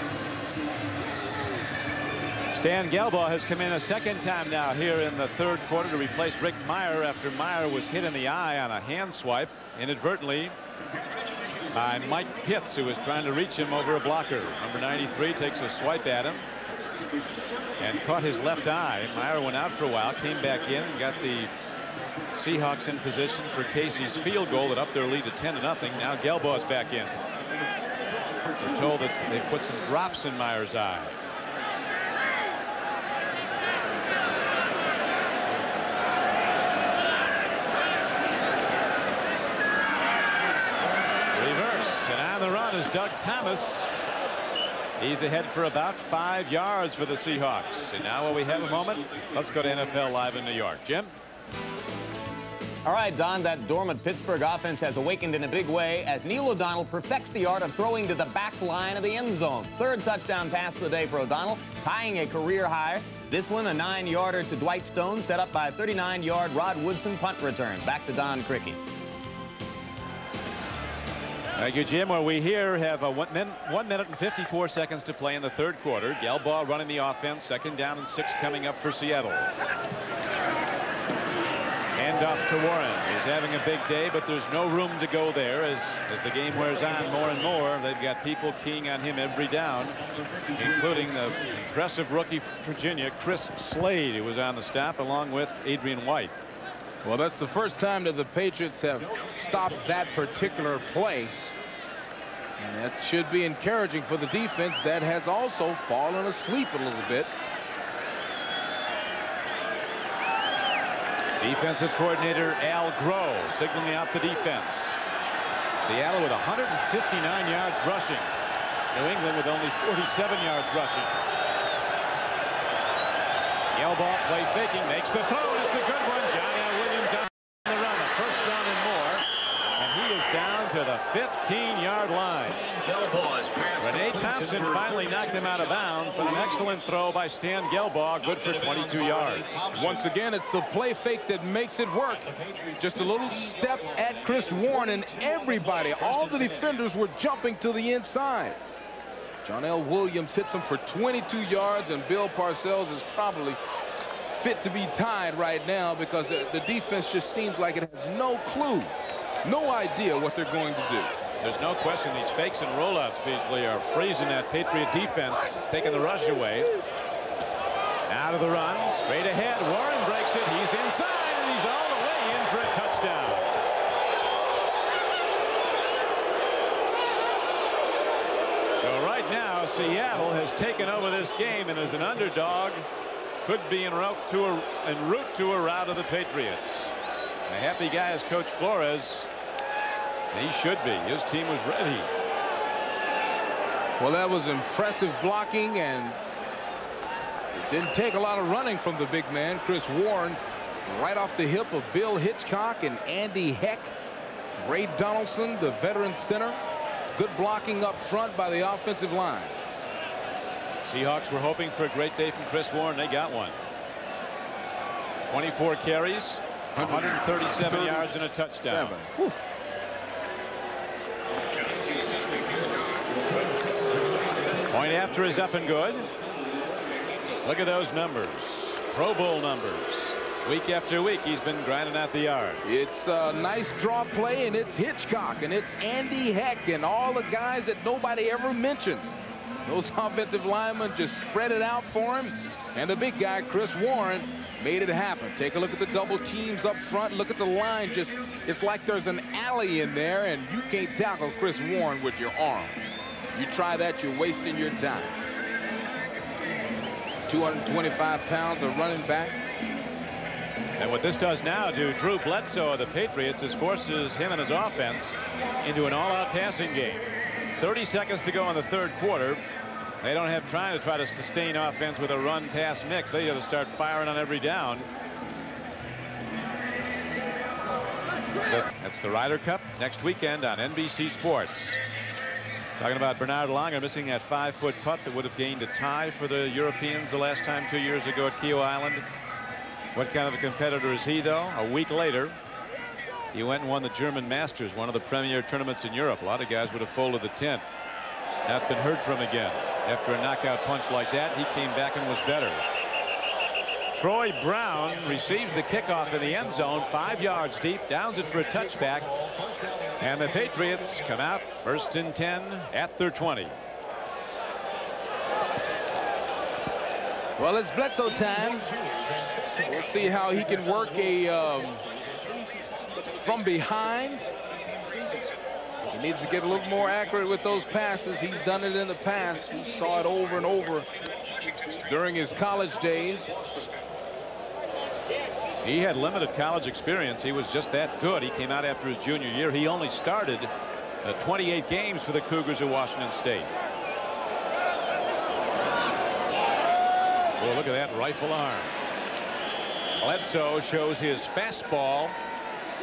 Stan Gelbaugh has come in a second time now here in the third quarter to replace Rick Mirer after Mirer was hit in the eye on a hand swipe inadvertently by Mike Pitts, who was trying to reach him over a blocker. Number 93 takes a swipe at him and caught his left eye. Mirer went out for a while, came back in, and got the Seahawks in position for Casey's field goal that upped their lead to 10-0. Now Gelbaugh's back in. We're told that they put some drops in Mirer's eye. And on the run is Doug Thomas. He's ahead for about 5 yards for the Seahawks. And now while we have a moment, let's go to NFL Live in New York. Jim? All right, Don, that dormant Pittsburgh offense has awakened in a big way as Neil O'Donnell perfects the art of throwing to the back line of the end zone. Third touchdown pass of the day for O'Donnell, tying a career high. This one, a 9-yarder to Dwight Stone, set up by a 39-yard Rod Woodson punt return. Back to Don Criqui. Thank you, Jim. Where we here have 1 minute and 54 seconds to play in the third quarter. Gelbaugh running the offense. 2nd down and 6 coming up for Seattle. Hand off to Warren. He's having a big day, but there's no room to go there as the game wears on more and more. They've got people keying on him every down, including the impressive rookie from Virginia, Chris Slade, who was on the stop, along with Adrian White. Well, that's the first time that the Patriots have stopped that particular play. And that should be encouraging for the defense that has also fallen asleep a little bit. Defensive coordinator Al Groh signaling out the defense. Seattle with 159 yards rushing. New England with only 47 yards rushing. Gelbaugh play faking, makes the throw, and it's a good one. John L. Williams out on the run, a first down and more. And he is down to the 15-yard line. Renee Thompson finally knocked him out of bounds, but an excellent throw by Stan Gelbaugh, good for 22 yards. Once again, it's the play fake that makes it work. Just a little step at Chris Warren, and everybody, all the defenders were jumping to the inside. John L. Williams hits him for 22 yards, and Bill Parcells is probably fit to be tied right now because the defense just seems like it has no clue, no idea what they're going to do. There's no question these fakes and rollouts, Beasley, are freezing that Patriot defense, taking the rush away. Out of the run, straight ahead. Warren breaks it. He's inside, and he's all the way in for a touchdown. So right now, Seattle has taken over this game and as an underdog could be en route to a rout of the Patriots. A happy guy is Coach Flores. He should be. His team was ready. Well, that was impressive blocking, and it didn't take a lot of running from the big man, Chris Warren, right off the hip of Bill Hitchcock and Andy Heck. Ray Donaldson, the veteran center. Good blocking up front by the offensive line. Seahawks were hoping for a great day from Chris Warren. They got one. 24 carries, 137 yards and a touchdown. Point after is up and good. Look at those numbers. Pro Bowl numbers. Week after week, he's been grinding out the yards. It's a nice draw play, and it's Hitchcock, and it's Andy Heck, and all the guys that nobody ever mentions. Those offensive linemen just spread it out for him, and the big guy, Chris Warren, made it happen. Take a look at the double teams up front. Look at the line. It's like there's an alley in there, and you can't tackle Chris Warren with your arms. You try that, you're wasting your time. 225 pounds of running back. And what this does now to Drew Bledsoe of the Patriots is forces him and his offense into an all-out passing game. 30 seconds to go in the third quarter. They don't have time to try to sustain offense with a run-pass mix. They got to start firing on every down. That's the Ryder Cup next weekend on NBC Sports. Talking about Bernard Langer missing that 5-foot putt that would have gained a tie for the Europeans the last time 2 years ago at Kiawah Island. What kind of a competitor is he, though? A week later, he went and won the German Masters, one of the premier tournaments in Europe. A lot of guys would have folded the tent. Not been heard from again. After a knockout punch like that, he came back and was better. Troy Brown receives the kickoff in the end zone, 5 yards deep, downs it for a touchback. And the Patriots come out first and 10 at their 20. Well, it's Bledsoe time. We'll see how he can work a from behind. He needs to get a little more accurate with those passes. He's done it in the past. We saw it over and over during his college days. He had limited college experience. He was just that good. He came out after his junior year. He only started 28 games for the Cougars of Washington State. Oh, look at that rifle arm. Bledsoe shows his fastball.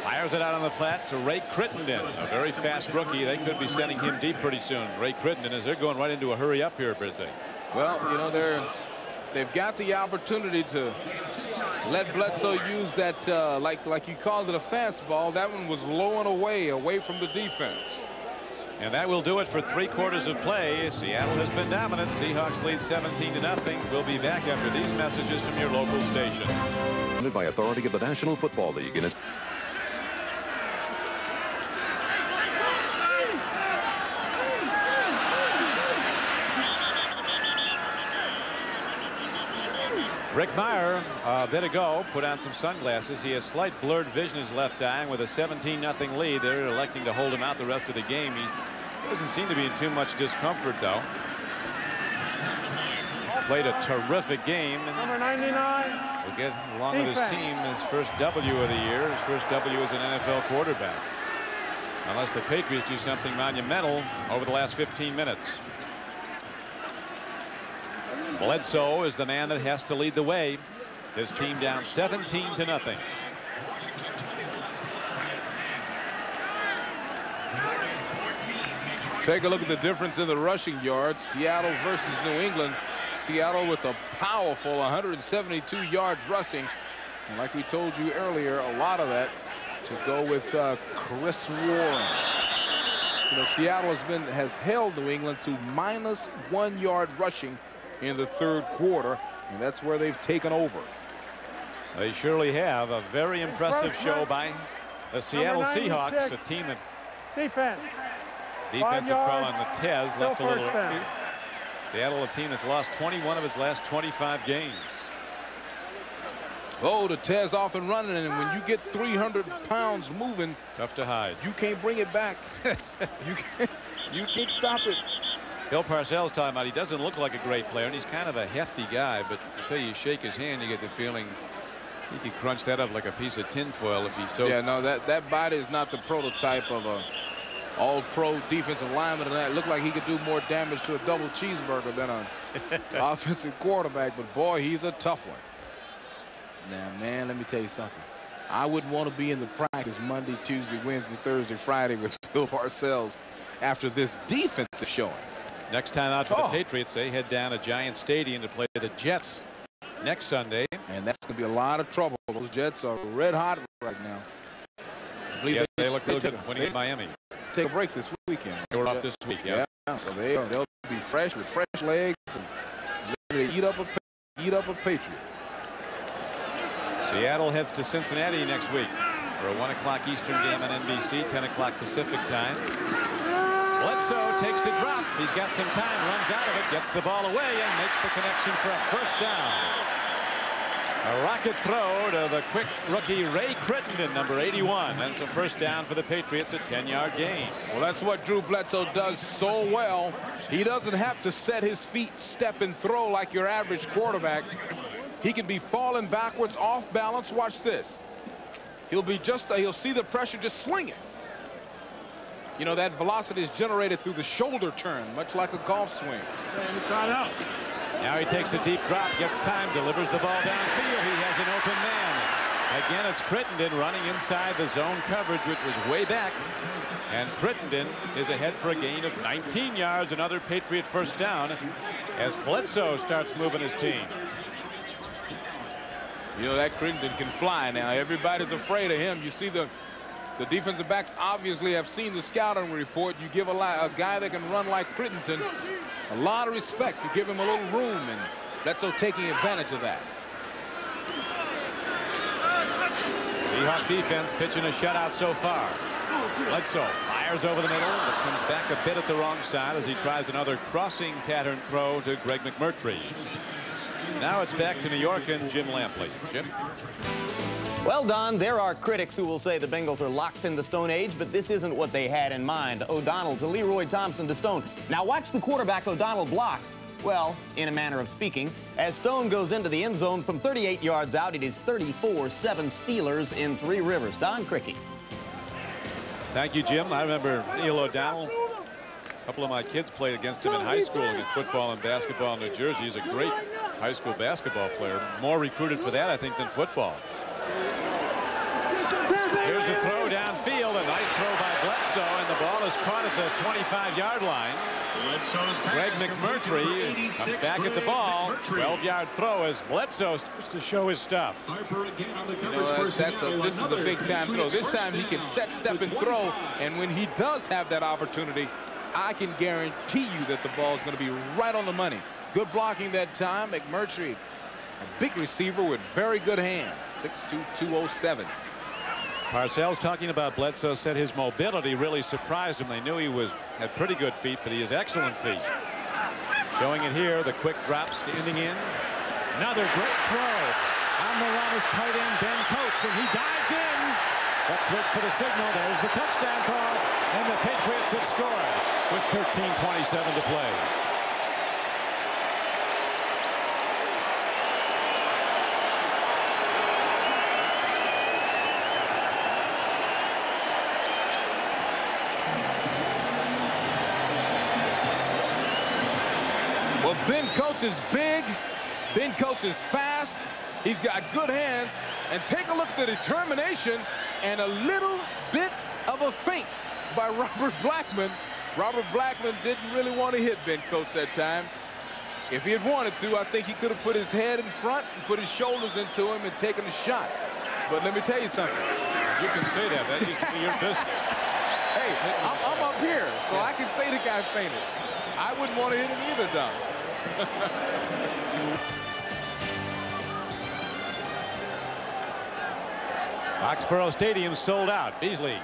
Fires it out on the flat to Ray Crittenden, a very fast rookie. They could be sending him deep pretty soon. Ray Crittenden, as they're going right into a hurry up here, Bridget. Well, you know, they've got the opportunity to let Bledsoe use that, like you called it, a fastball. That one was low and away from the defense. And that will do it for 3 quarters of play. Seattle has been dominant. Seahawks lead 17-0. We'll be back after these messages from your local station. By authority of the National Football League. Rick Mirer, a bit ago, put on some sunglasses. He has slight blurred vision in his left eye, and with a 17-0 lead, they're electing to hold him out the rest of the game. He Doesn't seem to be in too much discomfort, though. Played a terrific game. And Number 99. will get along with his team his first W of the year, his first W as an NFL quarterback. Unless the Patriots do something monumental over the last 15 minutes. Bledsoe is the man that has to lead the way. His team down 17-0. Take a look at the difference in the rushing yards. Seattle versus New England. Seattle with a powerful 172 yards rushing. And like we told you earlier, a lot of that to go with Chris Warren. You know, Seattle has held New England to -1 yard rushing in the third quarter, and that's where they've taken over. They surely have. A very impressive show by the Seattle Seahawks, a team that defensive call on the Tez left a little. Seattle, a team that's lost 21 of its last 25 games. Oh, the Tez off and running, and when you get 300 pounds moving, tough to hide. You can't bring it back. you can't stop it. Bill Parcells talking about he doesn't look like a great player, and he's kind of a hefty guy, but until you shake his hand, you get the feeling he could crunch that up like a piece of tinfoil if he's so. Yeah, no, that body is not the prototype of a all-pro defensive lineman, and that looked like he could do more damage to a double cheeseburger than an offensive quarterback. But boy, he's a tough one. Now, man, let me tell you something. I wouldn't want to be in the practice Monday, Tuesday, Wednesday, Thursday, Friday with Bill Parcells after this defensive showing. Next time out for the Patriots, they head down to Giant Stadium to play the Jets next Sunday. And that's going to be a lot of trouble. Those Jets are red hot right now. Yeah, they look real good winning in Miami. Take a break this weekend. They were off this week, yeah. So they'll be fresh with fresh legs and ready to eat up a Patriot. Seattle heads to Cincinnati next week for a 1 o'clock Eastern game on NBC, 10 o'clock Pacific time. Bledsoe takes a drop. He's got some time, runs out of it, gets the ball away, and makes the connection for a first down. A rocket throw to the quick rookie Ray Crittenden, number 81. And it's a first down for the Patriots, a 10-yard gain. Well, that's what Drew Bledsoe does so well. He doesn't have to set his feet, step, and throw like your average quarterback. He can be falling backwards, off balance. Watch this. He'll see the pressure, just swing it. You know, that velocity is generated through the shoulder turn, much like a golf swing. Now he takes a deep drop, gets time, delivers the ball downfield. He has an open man. Again, it's Crittenden running inside the zone coverage, which was way back. And Crittenden is ahead for a gain of 19 yards, another Patriot first down, as Bledsoe starts moving his team. You know, that Crittenden can fly now. Everybody's afraid of him. You see the defensive backs obviously have seen the scouting report. You give a guy that can run like Crittenden a lot of respect. You give him a little room, and Bledsoe taking advantage of that. Seahawks defense pitching a shutout so far. Bledsoe fires over the middle, but comes back a bit at the wrong side as he tries another crossing pattern throw to Greg McMurtry. Now it's back to New York and Jim Lampley. Jim? Well, Don, there are critics who will say the Bengals are locked in the Stone Age, but this isn't what they had in mind. O'Donnell to Leroy Thompson to Stone. Now watch the quarterback O'Donnell block. Well, in a manner of speaking, as Stone goes into the end zone from 38 yards out, it is 34-7 Steelers in Three Rivers. Don Criqui. Thank you, Jim. I remember Neil O'Donnell. A couple of my kids played against him in high school in football and basketball in New Jersey. He's a great high school basketball player. More recruited for that, I think, than football. Here's a throw downfield, a nice throw by Bledsoe, and the ball is caught at the 25-yard line. Greg McMurtry comes back at the ball. 12-yard throw as Bledsoe starts to show his stuff. You know, this is a big-time throw. This time he can set, step, and throw, and when he does have that opportunity, I can guarantee you that the ball is going to be right on the money. Good blocking that time. McMurtry, a big receiver with very good hands. 6'2", 207. Parcells talking about Bledsoe said his mobility really surprised him. They knew he had pretty good feet, but he has excellent feet. Showing it here, the quick drop standing in. Another great throw. On the run is tight end Ben Coates, and he dives in. Let's look for the signal. There's the touchdown call. And the Patriots have scored with 13:27 to play. Well, Ben Coates is big. Ben Coates is fast. He's got good hands. And take a look at the determination and a little bit of a feint by Robert Blackman. Robert Blackman didn't really want to hit Ben Coates that time. If he had wanted to, I think he could have put his head in front and put his shoulders into him and taken a shot. But let me tell you something. You can say that. That used to be your business. Hey, I'm up here, so I can say the guy fainted. I wouldn't want to hit him either, Don. Foxborough Stadium sold out. Beasley.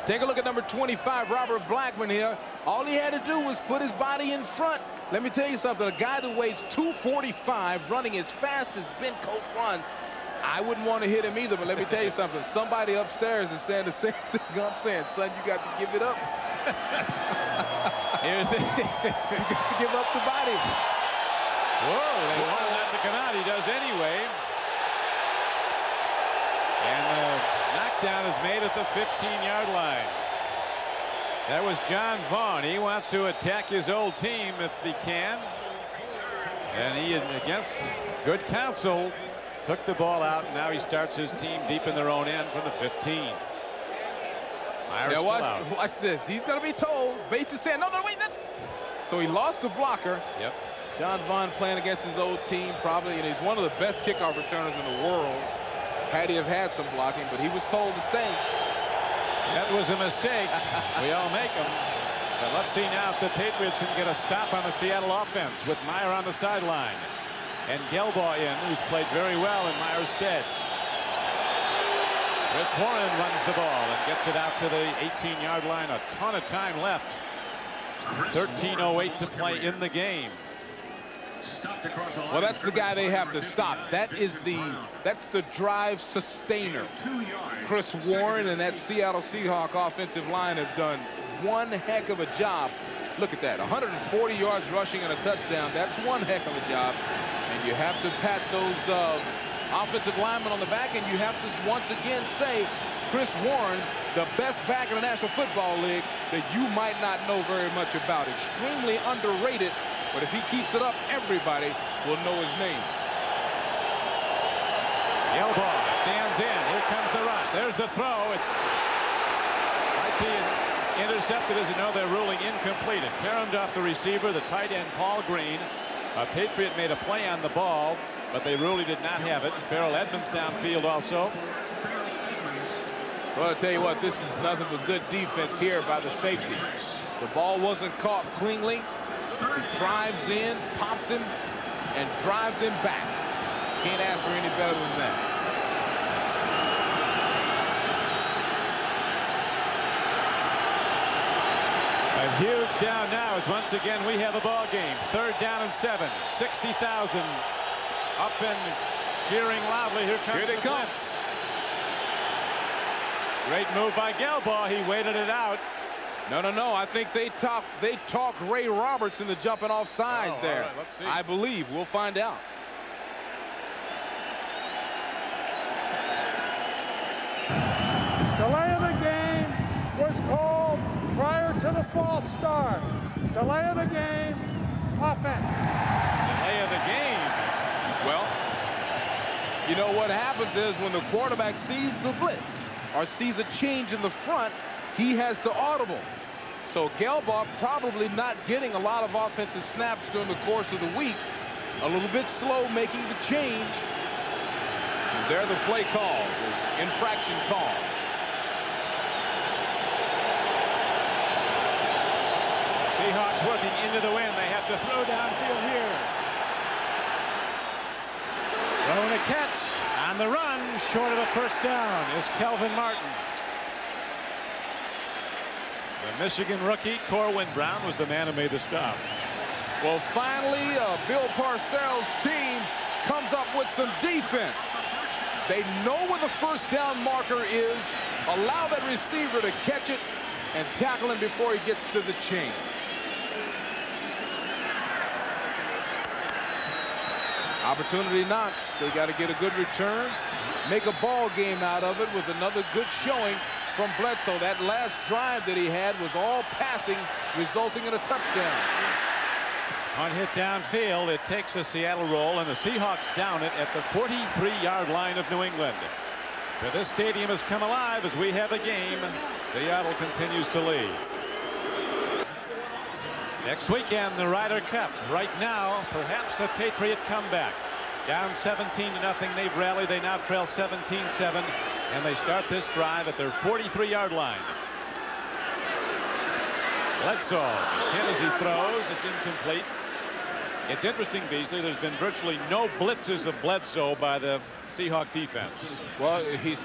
Take a look at number 25, Robert Blackman here. All he had to do was put his body in front. Let me tell you something. A guy that weighs 245 running as fast as Ben Coates runs, I wouldn't want to hit him either, but let me tell you something. Somebody upstairs is saying the same thing I'm saying. Son, you got to give it up. Here's the You got to give up the body. Whoa, they wanted that to come out. He does anyway. And the knockdown is made at the 15-yard line. That was John Vaughn. He wants to attack his old team if he can. And he, against good counsel, took the ball out, and now he starts his team deep in their own end from the 15. Now watch this. He's going to be told. Bates is saying, no, wait. So he lost the blocker. Yep. John Vaughn playing against his old team, probably, and he's one of the best kickoff returners in the world. Had he have had some blocking, but he was told to stay. That was a mistake. We all make them. But let's see now if the Patriots can get a stop on the Seattle offense with Mirer on the sideline. And Gelbaugh in, who's played very well in Meyer's stead. Chris Warren runs the ball and gets it out to the 18-yard line. A ton of time left. 13:08 to play in the game. Well, that's the guy they have to stop. That's the drive sustainer. Chris Warren and that Seattle Seahawks offensive line have done one heck of a job. Look at that, 140 yards rushing and a touchdown. That's one heck of a job. And you have to pat those offensive linemen on the back, and you have to once again say, Chris Warren, the best back in the National Football League that you might not know very much about. Extremely underrated. But if he keeps it up, everybody will know his name. Gelbaugh stands in. Here comes the rush. There's the throw. It's might be intercepted, as you know. They're ruling incomplete. It caromed off the receiver, the tight end, Paul Green. A Patriot made a play on the ball, but they really did not have it. Farrell Edmonds downfield also. Well, I'll tell you what, this is nothing but good defense here by the safety. The ball wasn't caught cleanly. He drives in, pops him, and drives him back. Can't ask for any better than that. A huge down now as once again we have a ball game. 3rd down and 7. 60,000 up and cheering loudly. Here comes the blitz. Great move by Gelbaugh. He waited it out. No. I think they talk Ray Roberts in the jumping off side there. Right, let's see. I believe. We'll find out. Delay of the game was called prior to the false start. Delay of the game, offense. Delay of the game. Well, you know what happens is when the quarterback sees the blitz or sees a change in the front, he has to audible. So Gelbaugh probably not getting a lot of offensive snaps during the course of the week. A little bit slow making the change. And there the play call, the infraction call. Seahawks working into the wind. They have to throw downfield here. Throwing a catch on the run, short of the first down is Kelvin Martin. The Michigan rookie Corwin Brown was the man who made the stop. Well, finally, Bill Parcells' team comes up with some defense. They know where the first down marker is, allow that receiver to catch it, and tackle him before he gets to the chain. Opportunity knocks. They got to get a good return, make a ball game out of it with another good showing from Bledsoe. That last drive that he had was all passing, resulting in a touchdown. On hit downfield, it takes a Seattle roll, and the Seahawks down it at the 43-yard line of New England. But this stadium has come alive as we have a game. Seattle continues to lead. Next weekend, the Ryder Cup. Right now, perhaps a Patriot comeback. Down 17-0, they've rallied. They now trail 17-7, and they start this drive at their 43-yard line. Bledsoe is hit as he throws. It's incomplete. It's interesting, Beasley, there's been virtually no blitzes of Bledsoe by the Seahawk defense. Well, he's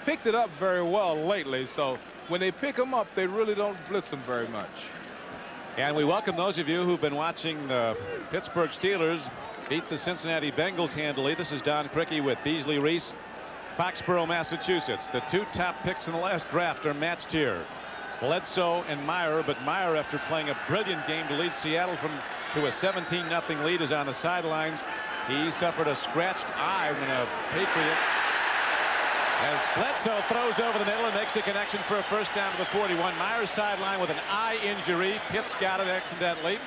picked it up very well lately, so when they pick him up, they really don't blitz him very much. And we welcome those of you who've been watching the Pittsburgh Steelers beat the Cincinnati Bengals handily. This is Don Criqui with Beasley, Reece, Foxborough, Massachusetts. The two top picks in the last draft are matched here. Bledsoe and Mirer, but Mirer, after playing a brilliant game to lead Seattle to a 17-0 lead, is on the sidelines. He suffered a scratched eye when a Patriot, as Bledsoe throws over the middle and makes a connection for a first down to the 41. Meyer's sideline with an eye injury. Pitts got it accidentally.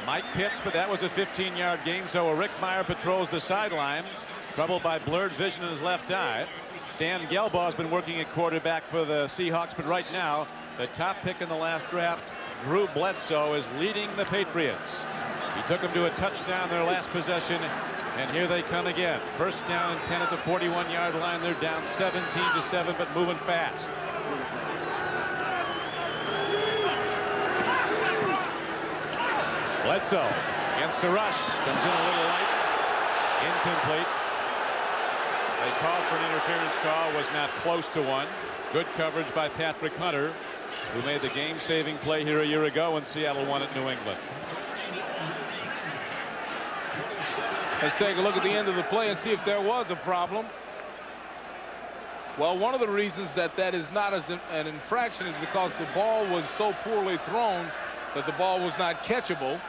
Mike Pitts, but that was a 15-yard gain, so Rick Mirer patrols the sidelines, troubled by blurred vision in his left eye. Stan Gelbaugh has been working at quarterback for the Seahawks, but right now, the top pick in the last draft, Drew Bledsoe, is leading the Patriots. He took them to a touchdown their last possession, and here they come again. First down and 10 at the 41-yard line. They're down 17-7, but moving fast. Bledsoe against a rush, comes in a little light, incomplete. They called for an interference call, was not close to one. Good coverage by Patrick Hunter, who made the game-saving play here a year ago when Seattle won at New England. Let's take a look at the end of the play and see if there was a problem. Well, one of the reasons that is not as an infraction is because the ball was so poorly thrown that the ball was not catchable.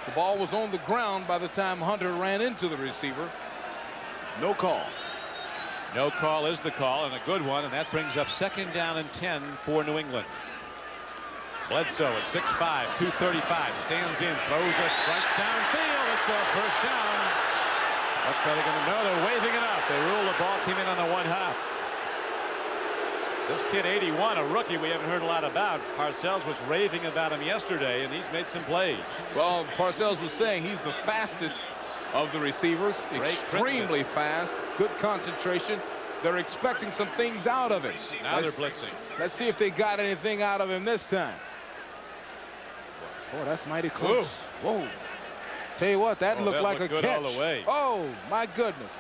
The ball was on the ground by the time Hunter ran into the receiver. No call. No call is the call, and a good one, and that brings up second down and 10 for New England. Bledsoe at 6'5", 235, stands in, throws a strike downfield. It's a first down. What are they going to know? They're waving it out. They rule the ball came in on the 1 hop. This kid, 81, a rookie we haven't heard a lot about. Parcells was raving about him yesterday, and he's made some plays. Well, Parcells was saying he's the fastest of the receivers, extremely fast, good concentration. They're expecting some things out of it. Now they're blitzing. Let's see if they got anything out of him this time. Oh, that's mighty close. Ooh. Whoa. Tell you what, that looked like a catch. All the way. Oh, my goodness.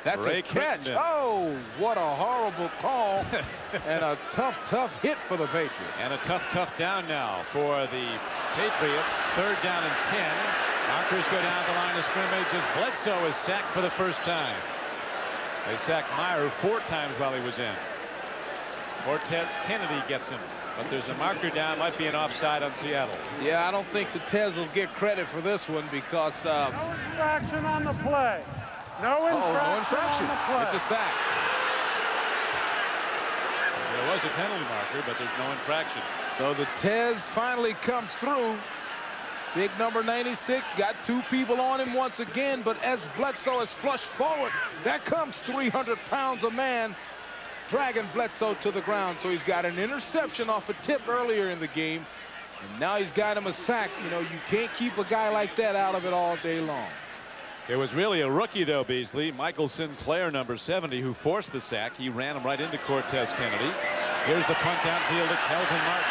That's a catch. Crittenden. Oh, what a horrible call. And a tough hit for the Patriots. And a tough down now for the Patriots. Third down and 10. Markers go down the line of scrimmage as Bledsoe is sacked for the first time. They sacked Mirer 4 times while he was in. Cortez Kennedy gets him, but there's a marker down. Might be an offside on Seattle. Yeah, I don't think the Tez will get credit for this one because no infraction on the play. No infraction on the play. It's a sack. There was a penalty marker, but there's no infraction. So the Tez finally comes through. Big number 96 got 2 people on him once again, but as Bledsoe is flushed forward, there comes 300 pounds of man dragging Bledsoe to the ground. So he's got an interception off a tip earlier in the game, and now he's got him a sack. You know, you can't keep a guy like that out of it all day long. It was really a rookie, though, Beasley. Michael Sinclair, number 70, who forced the sack. He ran him right into Cortez Kennedy. Here's the punt downfield at Kelvin Martin.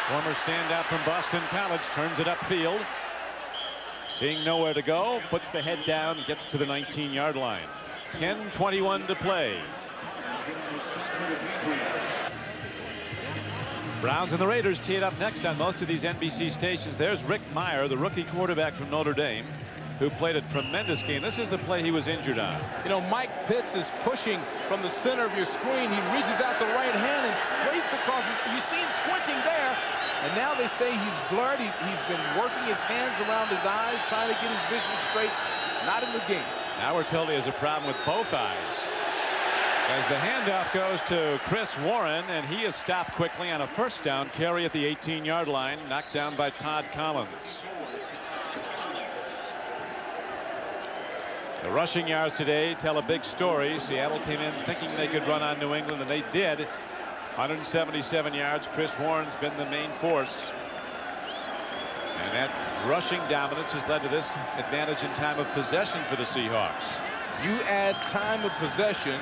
Former standout from Boston College, turns it upfield. Seeing nowhere to go, puts the head down, gets to the 19-yard line. 10:21 to play. Browns and the Raiders tee it up next on most of these NBC stations. There's Rick Mirer, the rookie quarterback from Notre Dame. who played a tremendous game. This is the play he was injured on. You know, Mike Pitts is pushing from the center of your screen. He reaches out the right hand and scrapes across his. You see him squinting there. And now they say he's blurred. He's been working his hands around his eyes, trying to get his vision straight. Not in the game. Now we're told he has a problem with both eyes. As the handoff goes to Chris Warren, and he is stopped quickly on a first down carry at the 18-yard line, knocked down by Todd Collins. The rushing yards today tell a big story. Seattle came in thinking they could run on New England, and they did. 177 yards. Chris Warren's been the main force. And that rushing dominance has led to this advantage in time of possession for the Seahawks. You add time of possession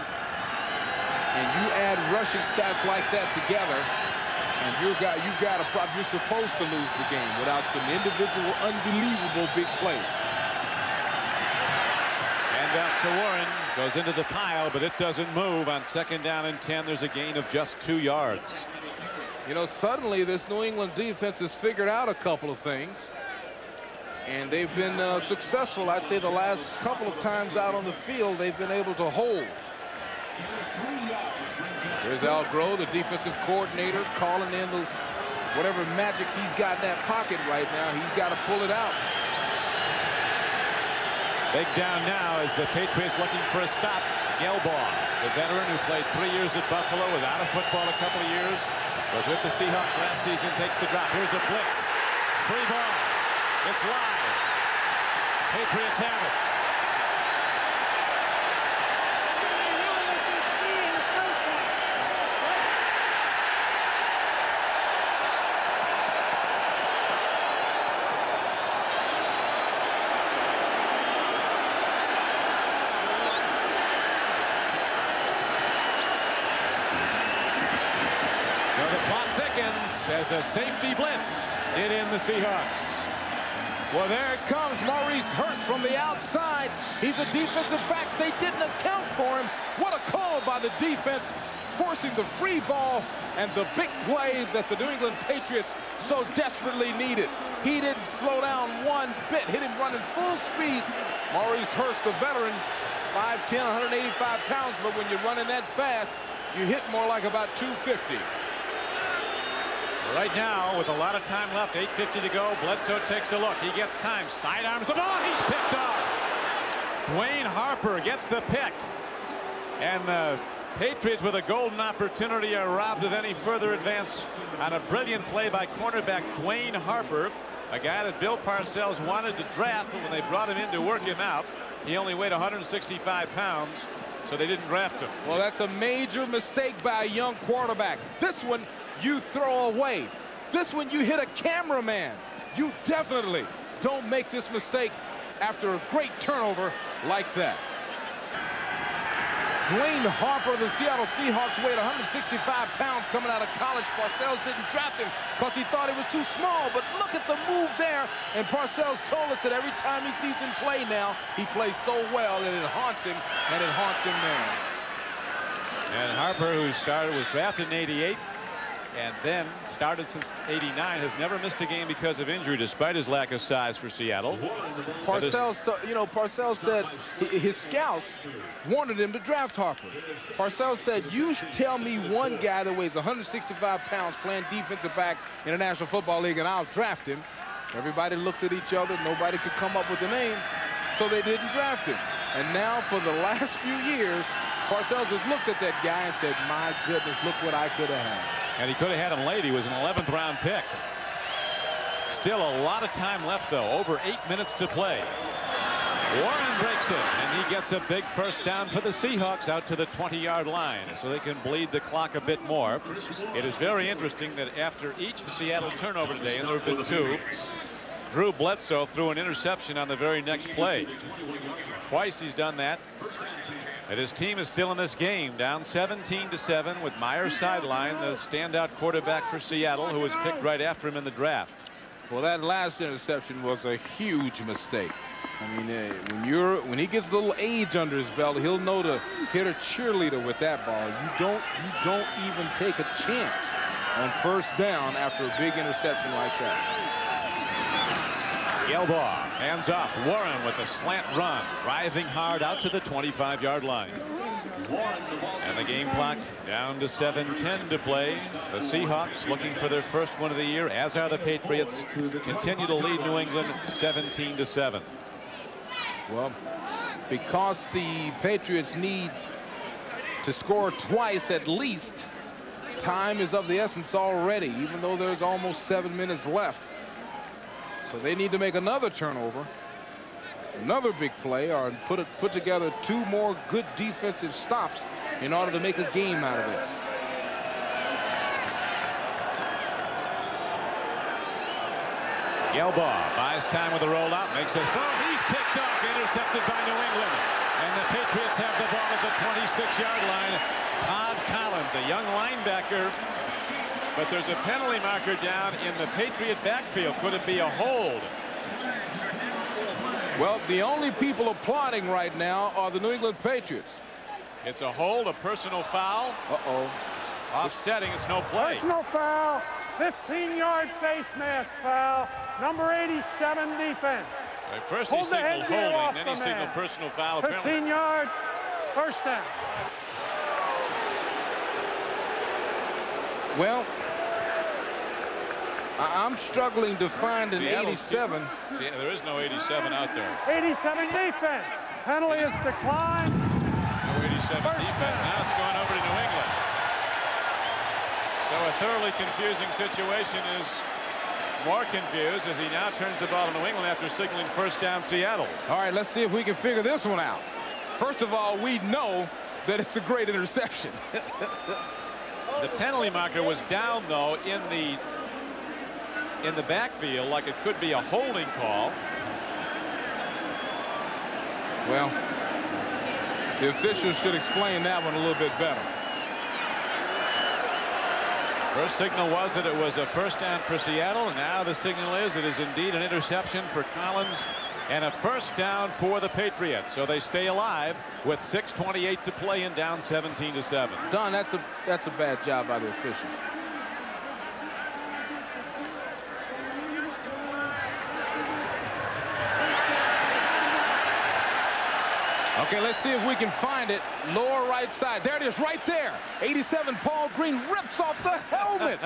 and you add rushing stats like that together, and you're supposed to lose the game without some individual, unbelievable big plays. And out to Warren, goes into the pile, but it doesn't move. On 2nd down and 10, there's a gain of just 2 yards. You know, suddenly this New England defense has figured out a couple of things, and they've been successful. I'd say the last couple of times out on the field, they've been able to hold. There's Al Groh, the defensive coordinator, calling in those whatever magic he's got in that pocket right now. He's got to pull it out. Big down now as the Patriots looking for a stop. Gelbaugh, the veteran who played 3 years at Buffalo, was out of football a couple of years, was with the Seahawks last season, takes the drop. Here's a blitz. Free ball. It's live. Patriots have it. As a safety blitz did in the Seahawks. Well, there it comes. Maurice Hurst from the outside. He's a defensive back. They didn't account for him. What a call by the defense, forcing the free ball and the big play that the New England Patriots so desperately needed. He didn't slow down one bit. Hit him running full speed. Maurice Hurst, the veteran, 5'10", 185 pounds, but when you're running that fast, you hit more like about 250. Right now, with a lot of time left, 8:50 to go, Bledsoe takes a look. He gets time, sidearms the ball. He's picked off. Dwayne Harper gets the pick. And the Patriots, with a golden opportunity, are robbed of any further advance on a brilliant play by cornerback Dwayne Harper, a guy that Bill Parcells wanted to draft, but when they brought him in to work him out, he only weighed 165 pounds, so they didn't draft him. Well, that's a major mistake by a young quarterback. This one you throw away. This one you hit a cameraman. You definitely don't make this mistake after a great turnover like that. Dwayne Harper, the Seattle Seahawks, weighed 165 pounds coming out of college. Parcells didn't draft him because he thought he was too small, but look at the move there. And Parcells told us that every time he sees him play now, he plays so well that it haunts him, and it haunts him now. And Harper, who was drafted in '88, and then started since '89, has never missed a game because of injury, despite his lack of size for Seattle. Parcells, you know, Parcells said his scouts wanted him to draft Harper. Parcells said, you should tell me one guy that weighs 165 pounds playing defensive back in the National Football League, and I'll draft him. Everybody looked at each other. Nobody could come up with a name, so they didn't draft him. And now, for the last few years, Parcells has looked at that guy and said, my goodness, look what I could have had. And he could have had him late. He was an 11th round pick. Still a lot of time left, though. Over 8 minutes to play. Warren breaks it, and he gets a big first down for the Seahawks out to the 20-yard line, so they can bleed the clock a bit more. It is very interesting that after each Seattle turnover today, and there have been 2, Drew Bledsoe threw an interception on the very next play. Twice he's done that. And his team is still in this game, down 17-7 with Mirer sideline, the standout quarterback for Seattle, who was picked right after him in the draft. Well, that last interception was a huge mistake. I mean, when he gets a little age under his belt, he'll know to hit a cheerleader with that ball. You don't even take a chance on first down after a big interception like that. Gilbaugh hands off. Warren with a slant run, driving hard out to the 25-yard line. And the game clock down to 7:10 to play. The Seahawks looking for their first one of the year, as are the Patriots. Continue to lead New England 17-7. Well, because the Patriots need to score twice at least, time is of the essence already, even though there's almost 7 minutes left. So they need to make another turnover, another big play, or put together 2 more good defensive stops in order to make a game out of this. Gilbaugh buys time with a rollout, makes a throw. He's picked off, intercepted by New England. And the Patriots have the ball at the 26-yard line. Todd Collins, a young linebacker. But there's a penalty marker down in the Patriot backfield. Could it be a hold? Well, the only people applauding right now are the New England Patriots. It's a hold, a personal foul. Uh-oh. Offsetting, it's no play. Personal foul, 15-yard face mask foul, number 87 defense. First he Hold the signaled headgear holding, off then the he signaled man. personal foul. 15 yards, first down. Well, I'm struggling to find an 87. Yeah, there is no 87 out there. 87 defense. Penalty is declined. No 87 First defense. down. Now it's going over to New England. So a thoroughly confusing situation is more confused as he now turns the ball to New England after signaling first down Seattle. All right, let's see if we can figure this one out. First of all, we know that it's a great interception. The penalty marker was down, though, in the backfield, like it could be a holding call. Well, the officials should explain that one a little bit better. First signal was that it was a first down for Seattle, and now the signal is it is indeed an interception for Collins and a first down for the Patriots. So they stay alive with 6:28 to play and down 17-7. Don, that's a bad job by the officials. Okay, let's see if we can find it. Lower right side. There it is, right there. 87 Paul Green rips off the helmet.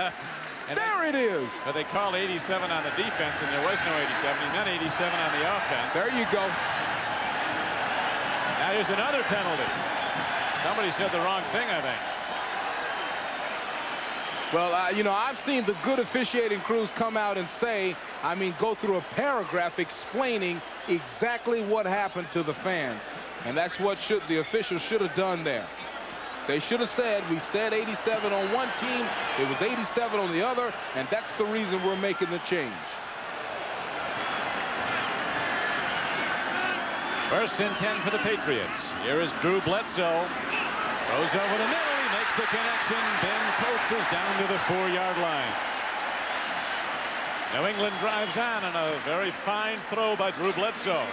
There it is. But they called 87 on the defense, and there was no 87. He meant 87 on the offense. There you go. Now here's another penalty. Somebody said the wrong thing, I think. Well, you know, I've seen the good officiating crews come out and say, I mean, go through a paragraph explaining exactly what happened to the fans. And that's what the officials should have done there. They should have said, we said 87 on one team, it was 87 on the other, and that's the reason we're making the change. First and 10 for the Patriots. Here is Drew Bledsoe. Throws over the middle. He makes the connection. Ben Coates is down to the 4-yard line. New England drives on a very fine throw by Drew Bledsoe.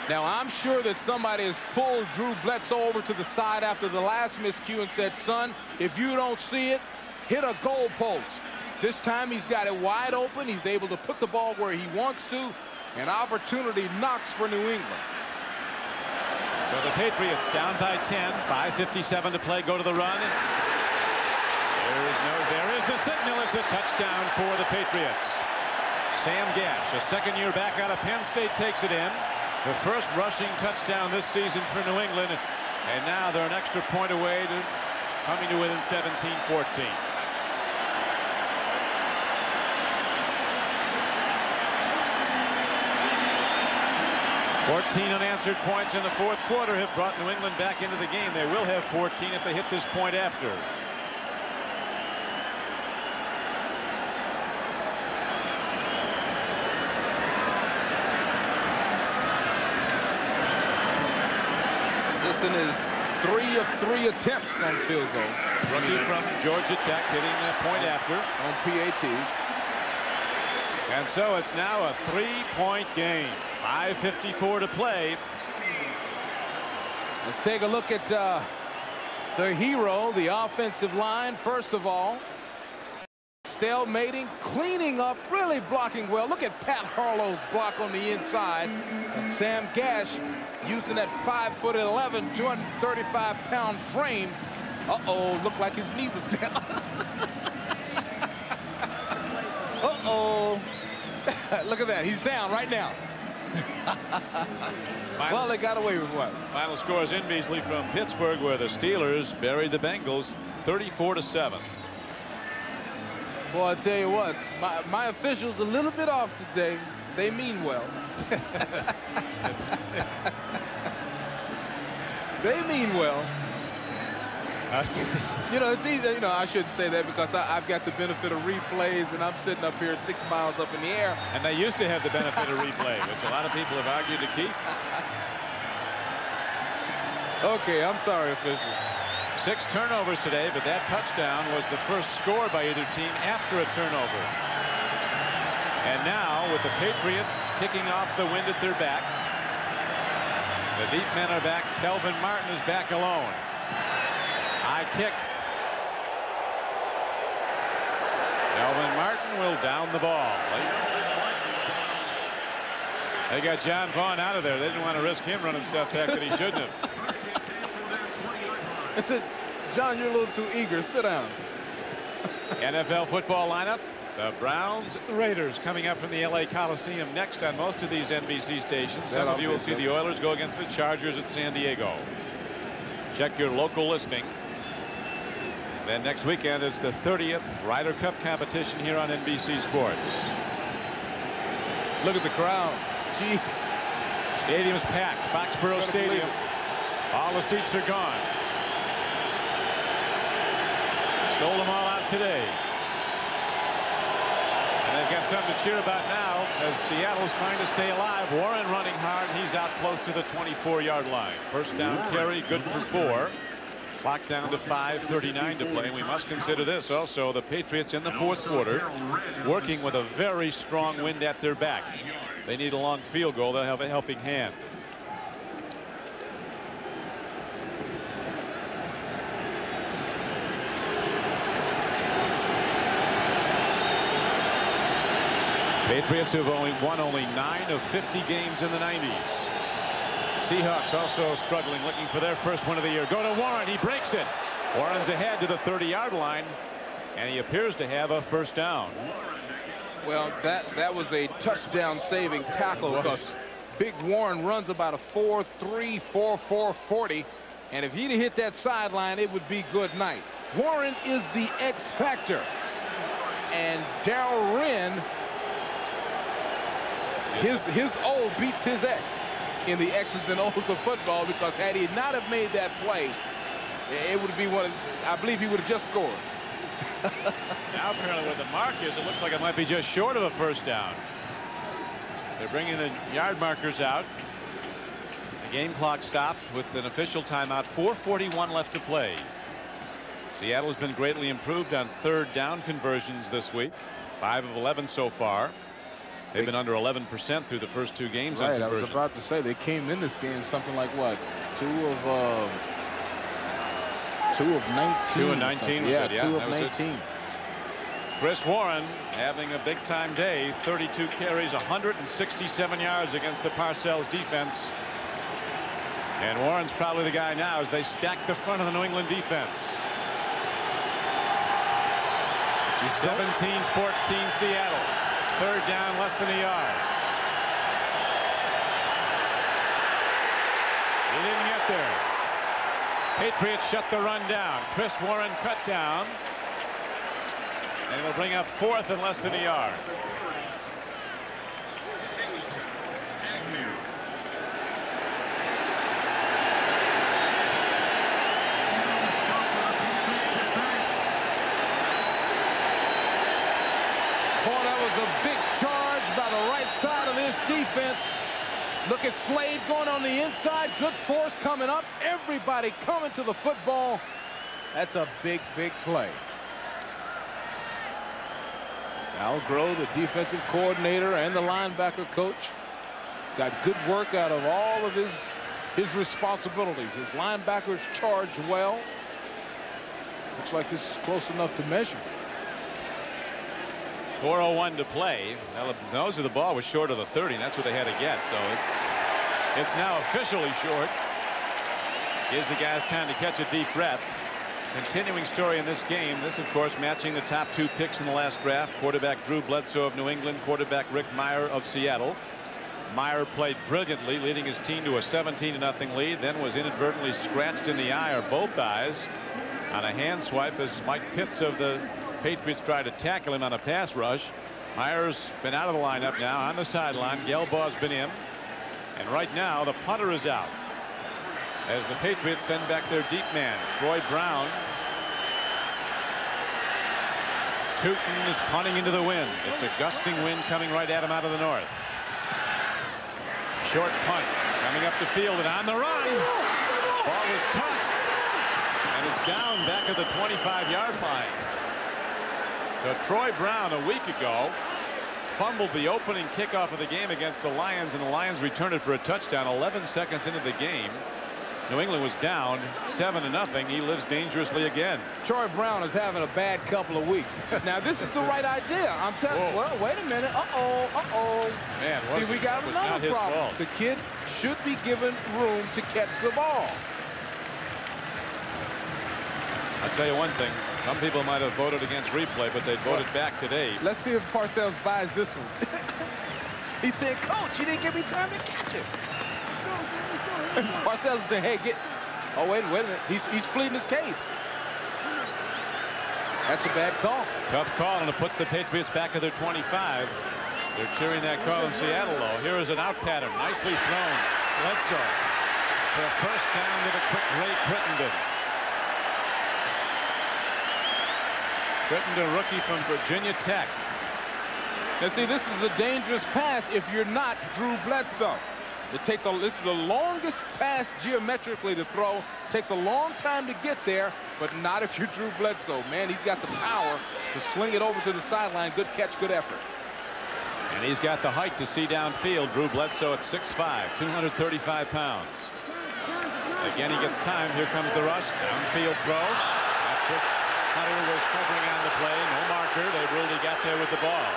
Now, I'm sure that somebody has pulled Drew Bledsoe over to the side after the last miscue and said, son, if you don't see it, hit a goal post. This time he's got it wide open. He's able to put the ball where he wants to. An opportunity knocks for New England. So the Patriots down by 10, 5:57 to play, go to the run. There is the signal. It's a touchdown for the Patriots. Sam Gash, a second-year back out of Penn State, takes it in. The first rushing touchdown this season for New England. And now they're an extra point away to coming to within 17-14. Fourteen unanswered points in the fourth quarter have brought New England back into the game. They will have 14 if they hit this point after. Sisson is 3 of 3 attempts on field goals. Rookie from Georgia Tech hitting the point after. On PATs. And so it's now a 3-point game. 5:54 to play. Let's take a look at the hero, the offensive line. First of all, stalemating, cleaning up, really blocking well. Look at Pat Harlow's block on the inside. And Sam Gash using that 5'11", 235-pound frame. Uh-oh, looked like his knee was down. Uh-oh. Look at that. He's down right now. Well, they got away with what? Final scores in Beasley from Pittsburgh, where the Steelers buried the Bengals 34-7. Boy, I tell you what, my officials a little bit off today. They mean well. They mean well. You know, it's easy. You know, I shouldn't say that because I've got the benefit of replays, and I'm sitting up here 6 miles up in the air. And they used to have the benefit of replay, which a lot of people have argued to keep. Okay, I'm sorry, officials. 6 turnovers today, but that touchdown was the first score by either team after a turnover. And now, with the Patriots kicking off the wind at their back, the deep men are back. Kelvin Martin is back alone. High kick. Kelvin Martin will down the ball. They got John Vaughn out of there. They didn't want to risk him running stuff back that he shouldn't have. I said, John, you're a little too eager. Sit down. NFL football lineup. The Browns, the Raiders coming up from the LA Coliseum next on most of these NBC stations. Some of you will see the Oilers go against the Chargers at San Diego. Check your local listing. Then next weekend is the 30th Ryder Cup competition here on NBC Sports. Look at the crowd. Jeez. Stadium's packed. Foxborough Stadium. All the seats are gone. Sold them all out today. And they've got something to cheer about now as Seattle's trying to stay alive. Warren running hard. He's out close to the 24-yard line. First down carry, good for 4. Clock down to 5:39 to play. We must consider this also. The Patriots in the 4th quarter working with a very strong wind at their back. They need a long field goal. They'll have a helping hand. Patriots have won only 9 of 50 games in the 90s. Seahawks also struggling, looking for their first win of the year. Go to Warren. He breaks it. Warren's ahead to the 30-yard line, and he appears to have a first down. Well, that was a touchdown-saving tackle because Big Warren runs about a 4.3, 4.4 40, and if he'd have hit that sideline, it would be good night. Warren is the X factor, and Darrell Wren, his O beats his X in the X's and O's of football, because had he not have made that play, it would be one of, I believe he would have just scored. Now apparently where the mark is, it looks like it might be just short of a first down. They're bringing the yard markers out. The game clock stopped with an official timeout. 4:41 left to play. Seattle's been greatly improved on 3rd down conversions this week. 5 of 11 so far. They've been under 11% through the first 2 games. Right, I was about to say they came in this game something like what, 2 of 19. 2 of 19 was yeah, it? Yeah, 2 of 19. Chris Warren having a big-time day. 32 carries, 167 yards against the Parcells defense. And Warren's probably the guy now as they stack the front of the New England defense. 17-14 Seattle. 3rd down, less than a yard. He didn't get there. Patriots shut the run down. Chris Warren cut down. And it'll bring up 4th and less than a yard. A big charge by the right side of this defense. Look at Slade going on the inside. Good force coming up. Everybody coming to the football. That's a big play. Al Groh, the defensive coordinator and the linebacker coach, got good work out of all of his responsibilities. His linebackers charged well. Looks like this is close enough to measure. 4:01 to play. Well, the nose of the ball was short of the 30, and that's what they had to get. So it's now officially short. Gives the guys time to catch a deep breath. Continuing story in this game. This, of course, matching the top 2 picks in the last draft. Quarterback Drew Bledsoe of New England. Quarterback Rick Mirer of Seattle. Mirer played brilliantly, leading his team to a 17-0 lead. Then was inadvertently scratched in the eye or both eyes on a hand swipe as Mike Pitts of the Patriots tried to tackle him on a pass rush. Meyer's been out of the lineup now on the sideline. Gelbaugh's been in. And right now the punter is out as the Patriots send back their deep man, Troy Brown. Tootin is punting into the wind. It's a gusting wind coming right at him out of the north. Short punt coming up the field and on the run. Ball was touched and it's down back at the 25-yard line. So Troy Brown a week ago fumbled the opening kickoff of the game against the Lions, and the Lions returned it for a touchdown 11 seconds into the game. New England was down 7-0. He lives dangerously again. Troy Brown is having a bad couple of weeks. Now, this is the right idea. I'm telling you. Well, wait a minute. Man, see, we got another problem. The kid should be given room to catch the ball. I'll tell you one thing. Some people might have voted against replay, but they voted back today. Let's see if Parcells buys this one. He said, Coach, you didn't give me time to catch it. Parcells said, hey, get. Oh, wait a minute. He's pleading his case. That's a bad call. Tough call, and it puts the Patriots back at their 25. They're cheering that call in Seattle, though. Here is an out pattern. Nicely thrown. Bledsoe for a first down to the quick Ray Crittenden. Crittenden, rookie from Virginia Tech. Now, see, this is a dangerous pass if you're not Drew Bledsoe. This is the longest pass geometrically to throw. Takes a long time to get there, but not if you're Drew Bledsoe. Man, he's got the power to sling it over to the sideline. Good catch, good effort. And he's got the height to see downfield. Drew Bledsoe at 6'5", 235 pounds. Again, he gets time. Here comes the rush. Downfield throw. Patrick Hunter was covering on the play. No marker. They ruled he got there with the ball.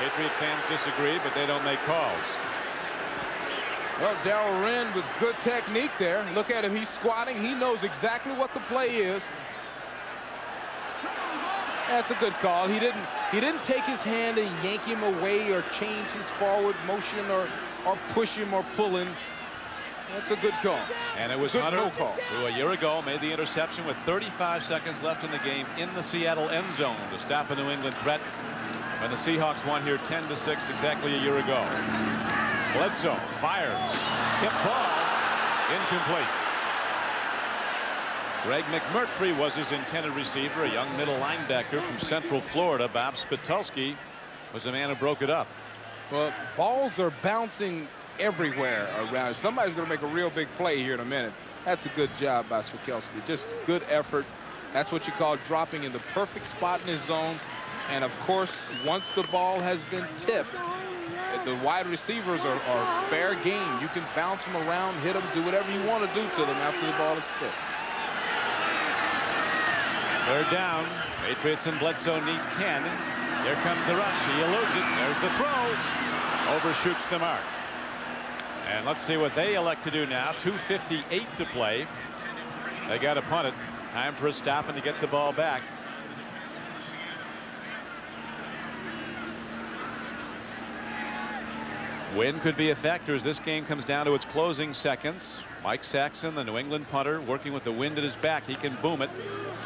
Patriot fans disagree, but they don't make calls. Well, Darrell Wren with good technique there. Look at him. He's squatting. He knows exactly what the play is. That's a good call. He didn't take his hand and yank him away or change his forward motion or push him or pull him. That's a good call. And it was good Hunter, no call, who a year ago made the interception with 35 seconds left in the game in the Seattle end zone to stop a New England threat when the Seahawks won here 10-6 exactly a year ago. Bledsoe fires. Tip ball. Incomplete. Greg McMurtry was his intended receiver, a young middle linebacker from Central Florida. Bob Spitulski was the man who broke it up. Well, balls are bouncing everywhere around. Somebody's going to make a real big play here in a minute. That's a good job by Spitulski. Just good effort. That's what you call dropping in the perfect spot in his zone. And, of course, once the ball has been tipped, the wide receivers are fair game. You can bounce them around, hit them, do whatever you want to do to them after the ball is tipped. Third down. Patriots and Bledsoe need 10. Here comes the rush. He eludes it. There's the throw. Overshoots the mark. And let's see what they elect to do now. 2:58 to play. They got to punt it. Time for a stop and to get the ball back. Wind could be a factor as this game comes down to its closing seconds. Mike Saxon, the New England punter, working with the wind at his back. He can boom it.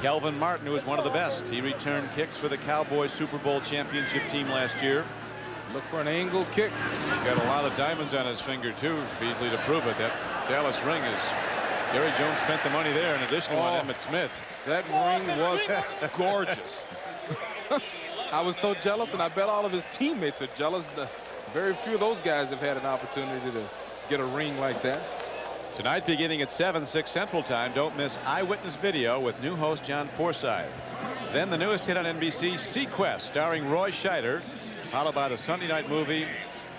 Kelvin Martin, who is one of the best. He returned kicks for the Cowboys Super Bowl championship team last year. Look for an angle kick. He's got a lot of diamonds on his finger, too, Beasley, to prove it. That Dallas ring is... Jerry Jones spent the money there in addition to on Emmitt Smith. That ring was gorgeous. I was so jealous, and I bet all of his teammates are jealous. Very few of those guys have had an opportunity to get a ring like that. Tonight, beginning at 7/6 Central Time, don't miss Eyewitness Video with new host John Forsythe. Then the newest hit on NBC, Sequest, starring Roy Scheider, followed by the Sunday night movie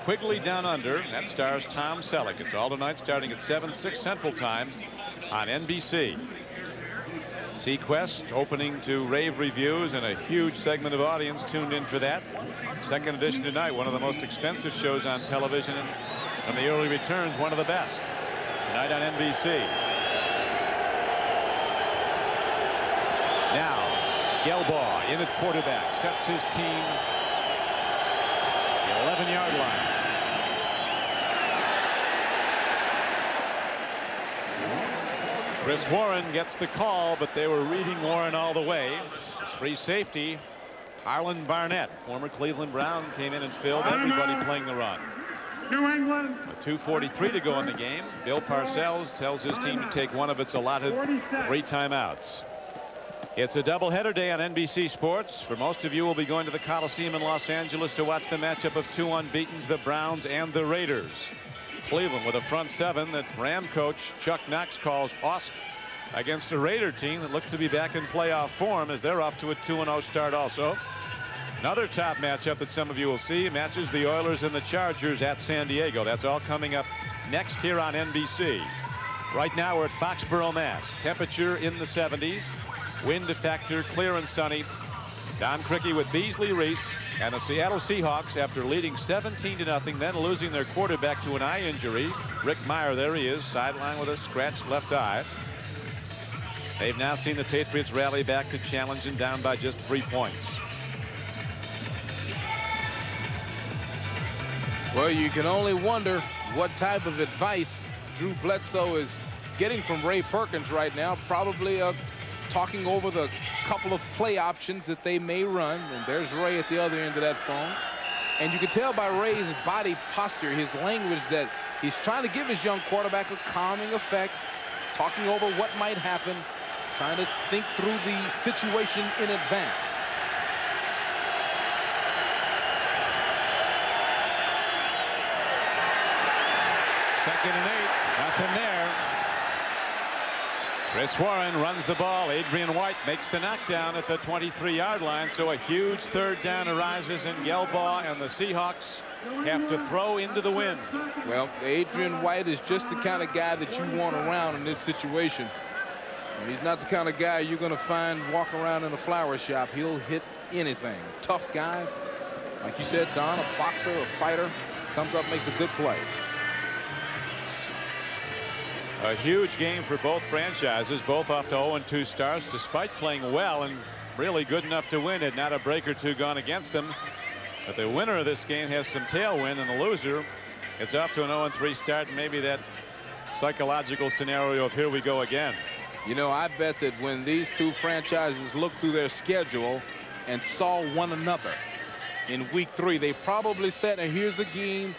Quigley Down Under. That stars Tom Selleck. It's all tonight starting at 7/6 Central Time on NBC. Sequest opening to rave reviews, and a huge segment of audience tuned in for that. Second edition tonight, one of the most expensive shows on television, and the early returns, one of the best. Tonight on NBC. Now, Gelbaugh in at quarterback, sets his team the 11-yard line. Chris Warren gets the call, but they were reading Warren all the way. It's free safety. Harlan Barnett, former Cleveland Brown, came in and filled, everybody playing the run. New England. With 2:43 to go in the game, Bill Parcells tells his team to take one of its allotted 3 timeouts. It's a doubleheader day on NBC Sports. For most of you, will be going to the Coliseum in Los Angeles to watch the matchup of 2 unbeatens, the Browns and the Raiders. Cleveland with a front 7 that Ram coach Chuck Knox calls awesome against a Raider team that looks to be back in playoff form, as they're off to a 2-0 start also. Another top matchup that some of you will see matches the Oilers and the Chargers at San Diego. That's all coming up next here on NBC. Right now we're at Foxborough, Mass. Temperature in the 70s. Wind factor clear and sunny. Don Criqui with Beasley, Reece, and the Seattle Seahawks, after leading 17-0, then losing their quarterback to an eye injury. Rick Mirer, there he is, sidelined with a scratched left eye. They've now seen the Patriots rally back to challenge and down by just 3 points. Well, you can only wonder what type of advice Drew Bledsoe is getting from Ray Perkins right now. Probably talking over the couple of play options that they may run. And there's Ray at the other end of that phone. And you can tell by Ray's body posture, his language, that he's trying to give his young quarterback a calming effect, talking over what might happen, trying to think through the situation in advance. Second and 8, nothing there. Chris Warren runs the ball. Adrian White makes the knockdown at the 23-yard line. So a huge 3rd down arises, and Gelbaugh and the Seahawks have to throw into the wind. Well, Adrian White is just the kind of guy that you want around in this situation. And he's not the kind of guy you're going to find walk around in a flower shop. He'll hit anything. Tough guy. Like you said, Don, a boxer, a fighter, comes up, makes a good play. A huge game for both franchises, both off to 0-2 starts, despite playing well and really good enough to win it. Not a break or two gone against them. But the winner of this game has some tailwind, and the loser, it's off to an 0-3 start, and maybe that psychological scenario of here we go again. You know, I bet that when these two franchises looked through their schedule and saw one another in week 3, they probably said, here's a game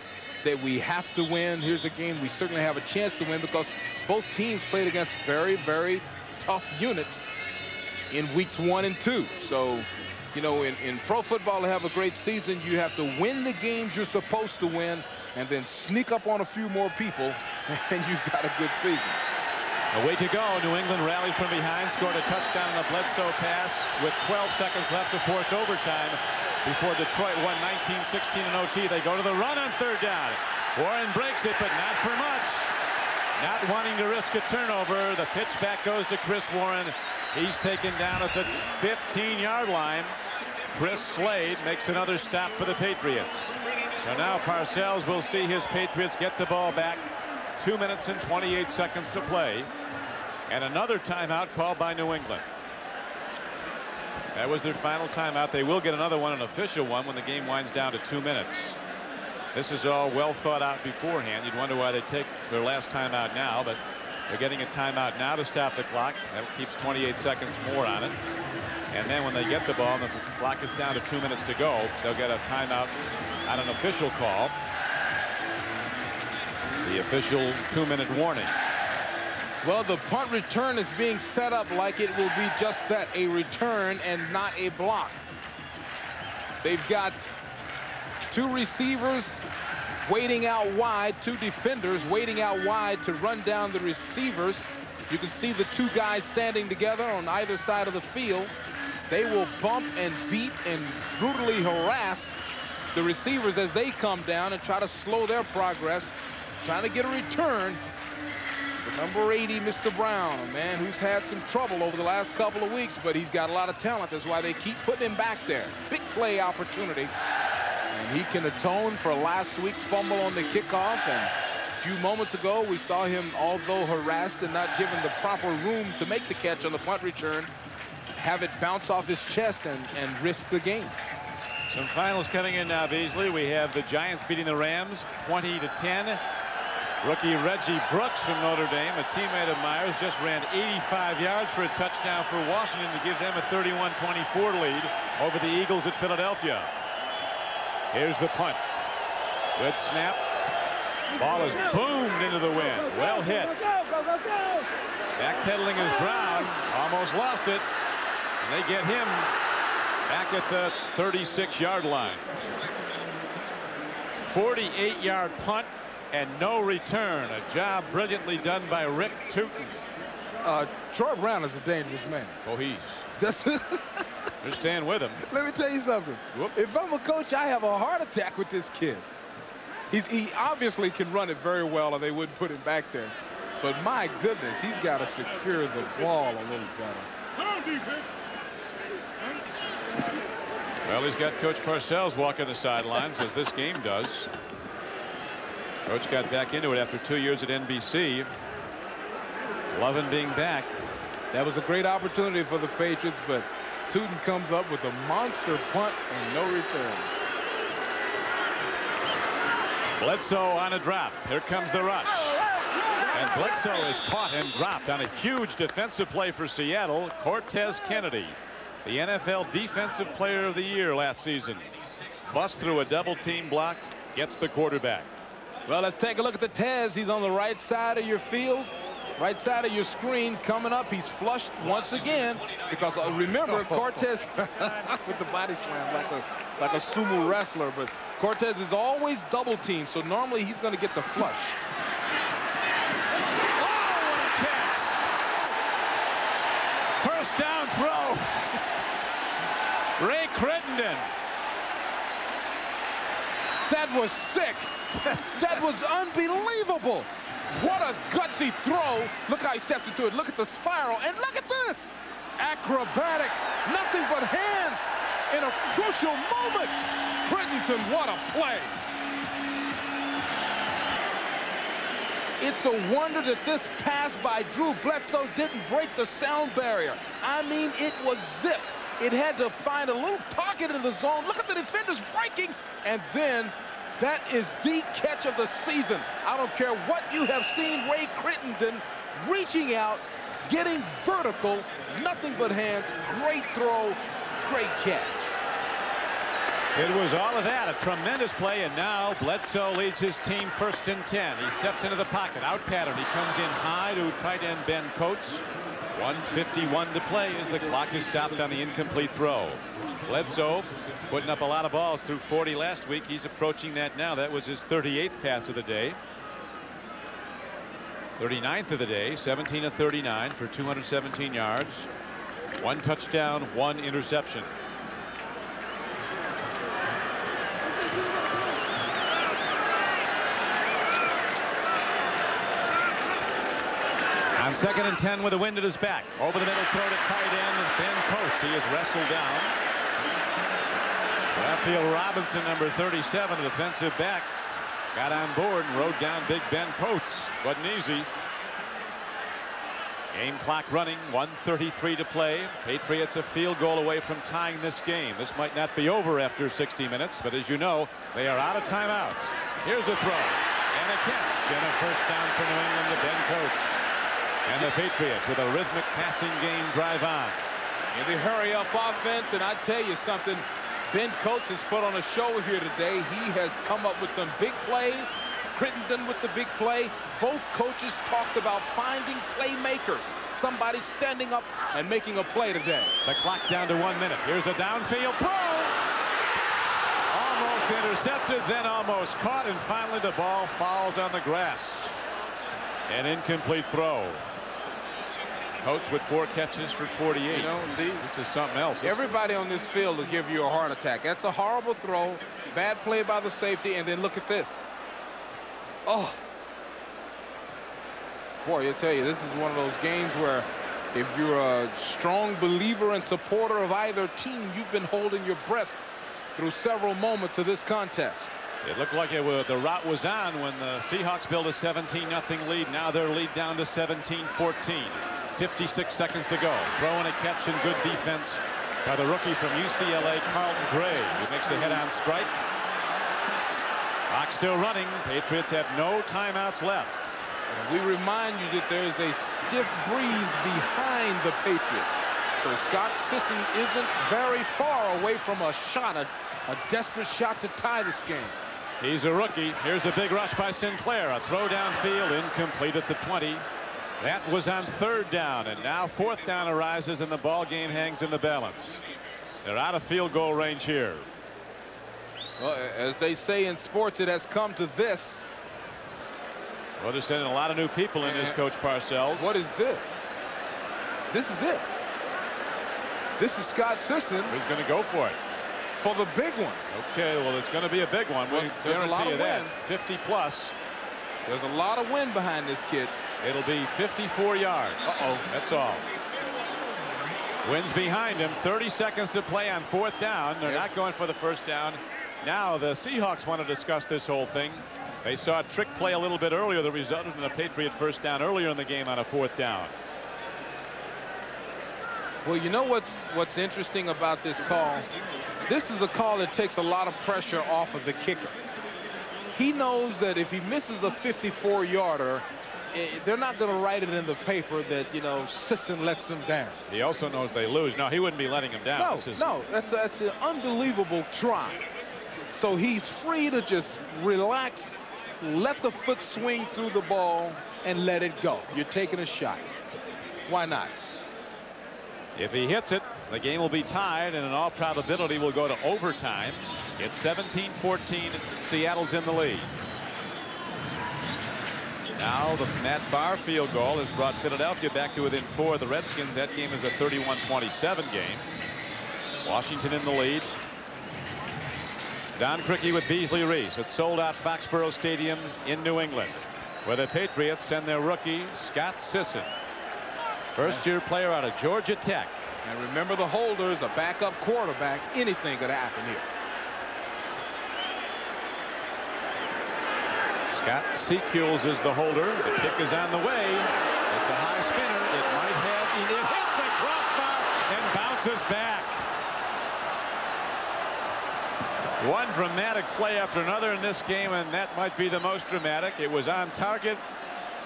that we have to win. Here's a game we certainly have a chance to win, because both teams played against very, very tough units in weeks 1 and 2. So, you know, in pro football, to have a great season, you have to win the games you're supposed to win and then sneak up on a few more people, and you've got a good season. A week ago, New England rallied from behind, scored a touchdown on the Bledsoe pass with 12 seconds left to force overtime before Detroit won 19-16 in OT. They go to the run on 3rd down. Warren breaks it, but not for much. Not wanting to risk a turnover. The pitch back goes to Chris Warren. He's taken down at the 15-yard line. Chris Slade makes another stop for the Patriots. So now Parcells will see his Patriots get the ball back. 2 minutes and 28 seconds to play. And another timeout called by New England. That was their final timeout. They will get another one, an official one, when the game winds down to 2 minutes. This is all well thought out beforehand. You'd wonder why they take their last timeout now, but they're getting a timeout now to stop the clock. That keeps 28 seconds more on it. And then when they get the ball and the clock is down to 2 minutes to go, they'll get a timeout on an official call. The official 2-minute warning. Well, the punt return is being set up like it will be just that, a return and not a block. They've got 2 receivers waiting out wide, 2 defenders waiting out wide to run down the receivers. You can see the 2 guys standing together on either side of the field. They will bump and beat and brutally harass the receivers as they come down and try to slow their progress, trying to get a return. Number 80, Mr. Brown, a man who's had some trouble over the last couple of weeks, but he's got a lot of talent. That's why they keep putting him back there. Big play opportunity. And he can atone for last week's fumble on the kickoff. And a few moments ago, we saw him, although harassed and not given the proper room to make the catch on the punt return, have it bounce off his chest and risk the game. Some finals coming in now, Beasley. We have the Giants beating the Rams 20-10. Rookie Reggie Brooks from Notre Dame, a teammate of Mirer's, just ran 85 yards for a touchdown for Washington to give them a 31-24 lead over the Eagles at Philadelphia. Here's the punt. Good snap. Ball is boomed into the wind. Well hit. Backpedaling is Brown. Almost lost it. And they get him back at the 36-yard line. 48-yard punt and no return. A job brilliantly done by Rick Tootin. Troy Brown is a dangerous man. Oh, he's. They're staying with him. Let me tell you something. Whoop. If I'm a coach, I have a heart attack with this kid. He obviously can run it very well, or they wouldn't put him back there. But my goodness, he's got to secure the ball a little better. Well, he's got Coach Parcells walking the sidelines, as this game does. Coach got back into it after 2 years at NBC. Loving being back. That was a great opportunity for the Patriots, but Tootin comes up with a monster punt and no return. Bledsoe on a drop. Here comes the rush. And Bledsoe is caught and dropped on a huge defensive play for Seattle. Cortez Kennedy, the NFL Defensive Player of the Year last season. Busts through a double team block, gets the quarterback. Well, let's take a look at the Tez. He's on the right side of your field, right side of your screen. Coming up, he's flushed once again because remember, Cortez with the body slam like a sumo wrestler, but Cortez is always double teamed, so normally he's going to get the flush. Oh, what a catch! First down throw. Ray Crittenden. That was sick. That was unbelievable. What a gutsy throw. Look how he steps into it. Look at the spiral. And look at this. Acrobatic. Nothing but hands in a crucial moment. Crittenden, what a play. It's a wonder that this pass by Drew Bledsoe didn't break the sound barrier. I mean, it was zipped. It had to find a little pocket in the zone. Look at the defenders breaking. And then that is the catch of the season. I don't care what you have seen. Ray Crittenden reaching out, getting vertical, nothing but hands. Great throw, great catch. It was all of that, a tremendous play, and now Bledsoe leads his team 1st and 10. He steps into the pocket, out pattern. He comes in high to tight end Ben Coates. 1:51 to play as the clock is stopped on the incomplete throw. Bledsoe putting up a lot of balls through 40 last week. He's approaching that now. That was his 38th pass of the day. 39th of the day, 17 of 39 for 217 yards. 1 touchdown, 1 interception. On 2nd and 10 with the wind at his back. Over the middle, throw to tight end, Ben Coates. He is wrestled down. Raphael Robinson, number 37, a defensive back, got on board and rode down big Ben Coates. Wasn't easy. Game clock running, 1:33 to play. Patriots a field goal away from tying this game. This might not be over after 60 minutes, but as you know, they are out of timeouts. Here's a throw and a catch and a first down for New England to Ben Coates. And the Patriots with a rhythmic passing game drive on. In the hurry-up offense, and I tell you something, Ben Coates has put on a show here today. He has come up with some big plays. Crittenden with the big play. Both coaches talked about finding playmakers. Somebody standing up and making a play today. The clock down to 1 minute. Here's a downfield throw. Almost intercepted, then almost caught, and finally the ball falls on the grass. An incomplete throw. Coates with 4 catches for 48. You know, this is something else. Everybody on this field will give you a heart attack. That's a horrible throw. Bad play by the safety, and then look at this. Oh. Boy, I tell you, this is one of those games where if you're a strong believer and supporter of either team, you've been holding your breath through several moments of this contest. It looked like the route was on when the Seahawks built a 17-0 lead. Now their lead down to 17-14. 56 seconds to go. Throw and a catch and good defense by the rookie from UCLA, Carlton Gray, who makes a head-on strike. Clock still running. Patriots have no timeouts left. And we remind you that there's a stiff breeze behind the Patriots. So Scott Sisson isn't very far away from a shot, a desperate shot to tie this game. He's a rookie. Here's a big rush by Sinclair. A throw downfield, incomplete at the 20. That was on 3rd down, and now 4th down arises, and the ball game hangs in the balance. They're out of field goal range here. Well, as they say in sports, it has come to this. Well, they're sending a lot of new people in, as Coach Parcells. What is this? This is it. This is Scott Sisson. He's going to go for it. For the big one. Okay, well, it's going to be a big one. We'll there's a lot of wind. 50 plus. There's a lot of wind behind this kid. It'll be 54 yards. Uh-oh. That's all. Wind's behind him. 30 seconds to play on 4th down. They're not going for the 1st down. Now the Seahawks want to discuss this whole thing. They saw a trick play a little bit earlier that resulted in a Patriot 1st down earlier in the game on a 4th down. Well, you know what's interesting about this call? This is a call that takes a lot of pressure off of the kicker. He knows that if he misses a 54-yarder, they're not going to write it in the paper that, you know, Sisson lets him down. He also knows they lose. No, he wouldn't be letting him down. No, that's an unbelievable try. So he's free to just relax, let the foot swing through the ball, and let it go. You're taking a shot. Why not? If he hits it, the game will be tied, and in all probability will go to overtime. It's 17-14. Seattle's in the lead. Now the Matt Barr field goal has brought Philadelphia back to within 4 of the Redskins. That game is a 31-27 game. Washington in the lead. Don Criqui with Beasley Reece at sold-out Foxborough Stadium in New England, where the Patriots send their rookie Scott Sisson, first-year player out of Georgia Tech. And remember the holders, a backup quarterback. Anything could happen here. Scott Secules is the holder. The kick is on the way. It's a high spinner. It might have. It hits the crossbar and bounces back. One dramatic play after another in this game, and that might be the most dramatic. It was on target.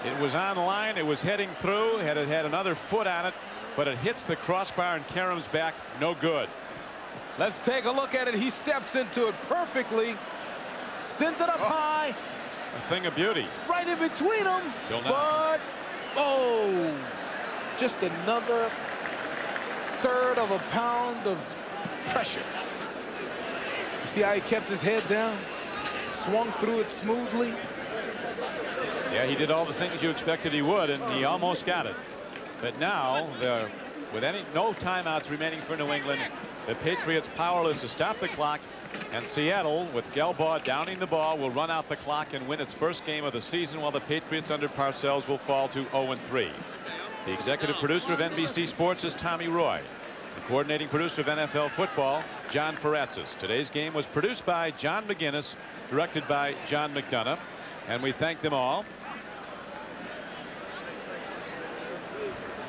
It was on line. It was heading through. Had it had another foot on it, but it hits the crossbar and caroms back. No good. Let's take a look at it. He steps into it perfectly. Sends it up high. A thing of beauty. Right in between them. But, oh, just another 1/3 of a pound of pressure. See how he kept his head down? Swung through it smoothly. Yeah, he did all the things you expected he would, and he almost got it. But now, with no timeouts remaining for New England, the Patriots powerless to stop the clock, and Seattle, with Gelbaugh downing the ball, will run out the clock and win its first game of the season, while the Patriots under Parcells will fall to 0-3. The executive producer of NBC Sports is Tommy Roy. The coordinating producer of NFL football, John Faratzis. Today's game was produced by John McGinnis, directed by John McDonough, and we thank them all.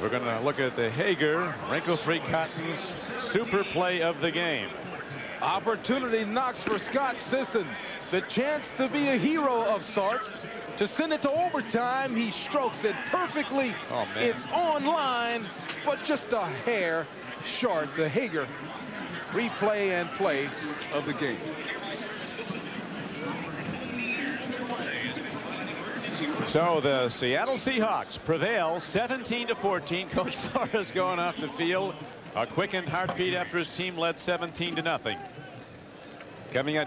We're going to look at the Hager wrinkle-free Cotton's super play of the game. Opportunity knocks for Scott Sisson. The chance to be a hero of sorts. To send it to overtime, he strokes it perfectly. Oh, man. It's on line, but just a hair short. The Hager replay and play of the game. So the Seattle Seahawks prevail 17-14. Coach Flores going off the field. A quickened heartbeat after his team led 17-0. Coming up